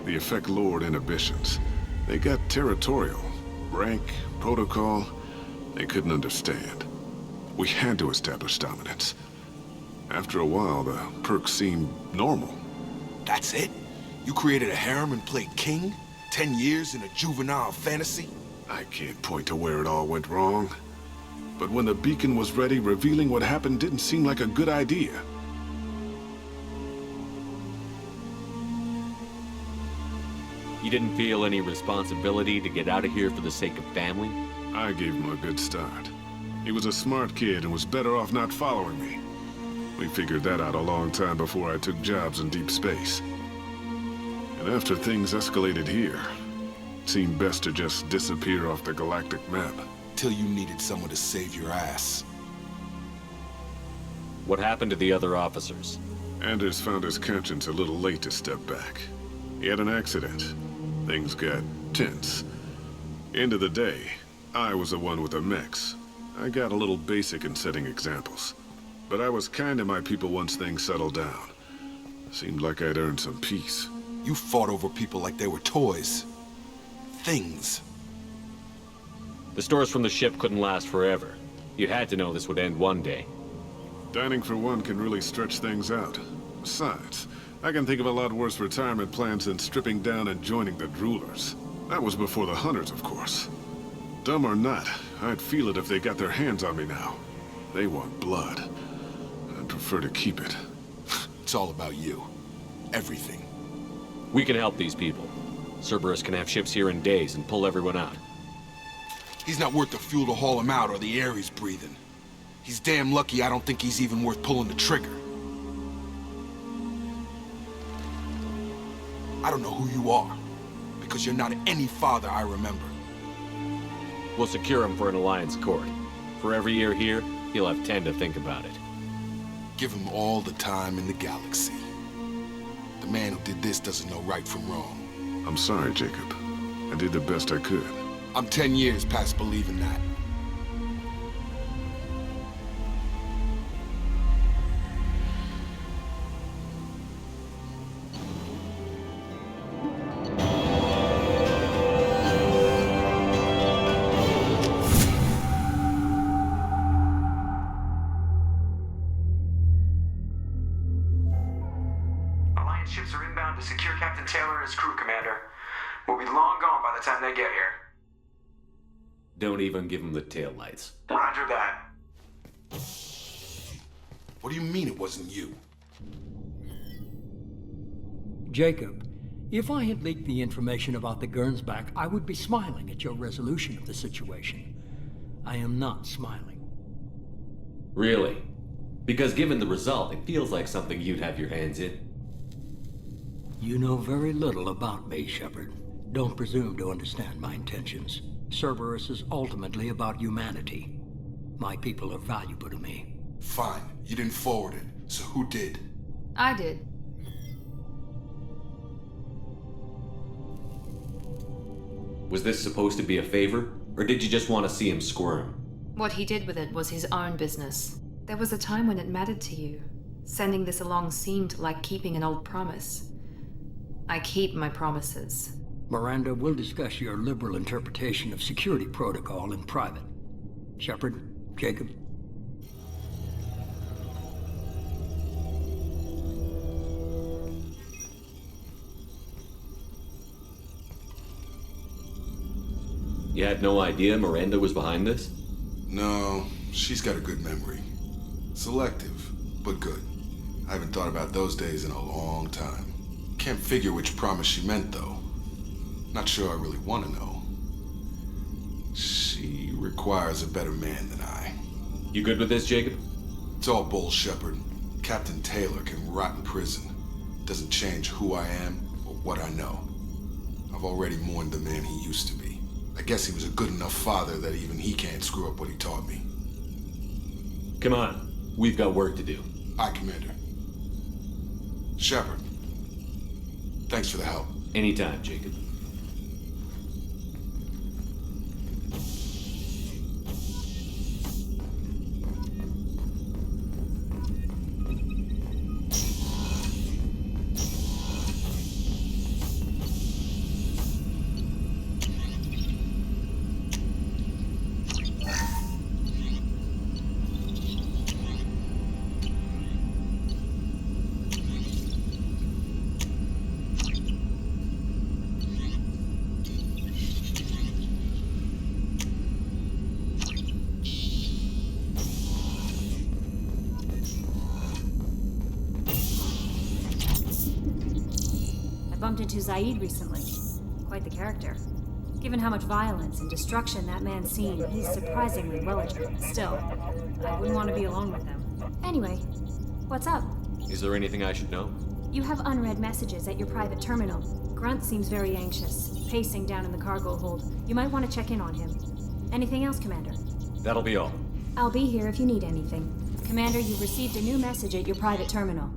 the effect lowered inhibitions. They got territorial. Rank, protocol, they couldn't understand. We had to establish dominance. After a while, the perks seemed normal. That's it? You created a harem and played king? 10 years in a juvenile fantasy? I can't point to where it all went wrong. But when the beacon was ready, revealing what happened didn't seem like a good idea. You didn't feel any responsibility to get out of here for the sake of family? I gave him a good start. He was a smart kid and was better off not following me. We figured that out a long time before I took jobs in deep space. And after things escalated here, it seemed best to just disappear off the galactic map. Till you needed someone to save your ass. What happened to the other officers? Anders found his conscience a little late to step back. He had an accident. Things got tense. End of the day, I was the one with the mechs. I got a little basic in setting examples. But I was kind to my people once things settled down. Seemed like I'd earned some peace. You fought over people like they were toys. Things. The stores from the ship couldn't last forever. You had to know this would end one day. Dining for one can really stretch things out. Besides, I can think of a lot worse retirement plans than stripping down and joining the Droolers. That was before the Hunters, of course. Dumb or not, I'd feel it if they got their hands on me now. They want blood. I'd prefer to keep it. It's all about you. Everything. We can help these people. Cerberus can have ships here in days and pull everyone out. He's not worth the fuel to haul him out or the air he's breathing. He's damn lucky I don't think he's even worth pulling the trigger. I don't know who you are, because you're not any father I remember. We'll secure him for an Alliance court. For every year here, he'll have 10 to think about it. Give him all the time in the galaxy. The man who did this doesn't know right from wrong. I'm sorry, Jacob. I did the best I could. I'm 10 years past believing that. Alliance ships are inbound to secure Captain Taylor and his crew, Commander. We'll be long gone by the time they get here. Don't even give him the taillights. Roger that. What do you mean it wasn't you? Jacob, if I had leaked the information about the Gernsback, I would be smiling at your resolution of the situation. I am not smiling. Really? Because given the result, it feels like something you'd have your hands in. You know very little about me, Shepard. Don't presume to understand my intentions. Cerberus is ultimately about humanity. My people are valuable to me. Fine. You didn't forward it. So who did? I did. Was this supposed to be a favor? Or did you just want to see him squirm? What he did with it was his own business. There was a time when it mattered to you. Sending this along seemed like keeping an old promise. I keep my promises. Miranda, we'll discuss your liberal interpretation of security protocol in private. Shepard, Jacob. You had no idea Miranda was behind this? No, she's got a good memory. Selective, but good. I haven't thought about those days in a long time. Can't figure which promise she meant, though. Not sure I really want to know. She requires a better man than I. You good with this, Jacob? It's all bull, Shepard. Captain Taylor can rot in prison. Doesn't change who I am or what I know. I've already mourned the man he used to be. I guess he was a good enough father that even he can't screw up what he taught me. Come on. We've got work to do. Aye, Commander. Shepard. Thanks for the help. Anytime, Jacob. Bumped into Zaid recently. Quite the character. Given how much violence and destruction that man's seen, he's surprisingly well-adjusted. Still, I wouldn't want to be alone with him. Anyway, what's up? Is there anything I should know? You have unread messages at your private terminal. Grunt seems very anxious, pacing down in the cargo hold. You might want to check in on him. Anything else, Commander? That'll be all. I'll be here if you need anything. Commander, you've received a new message at your private terminal.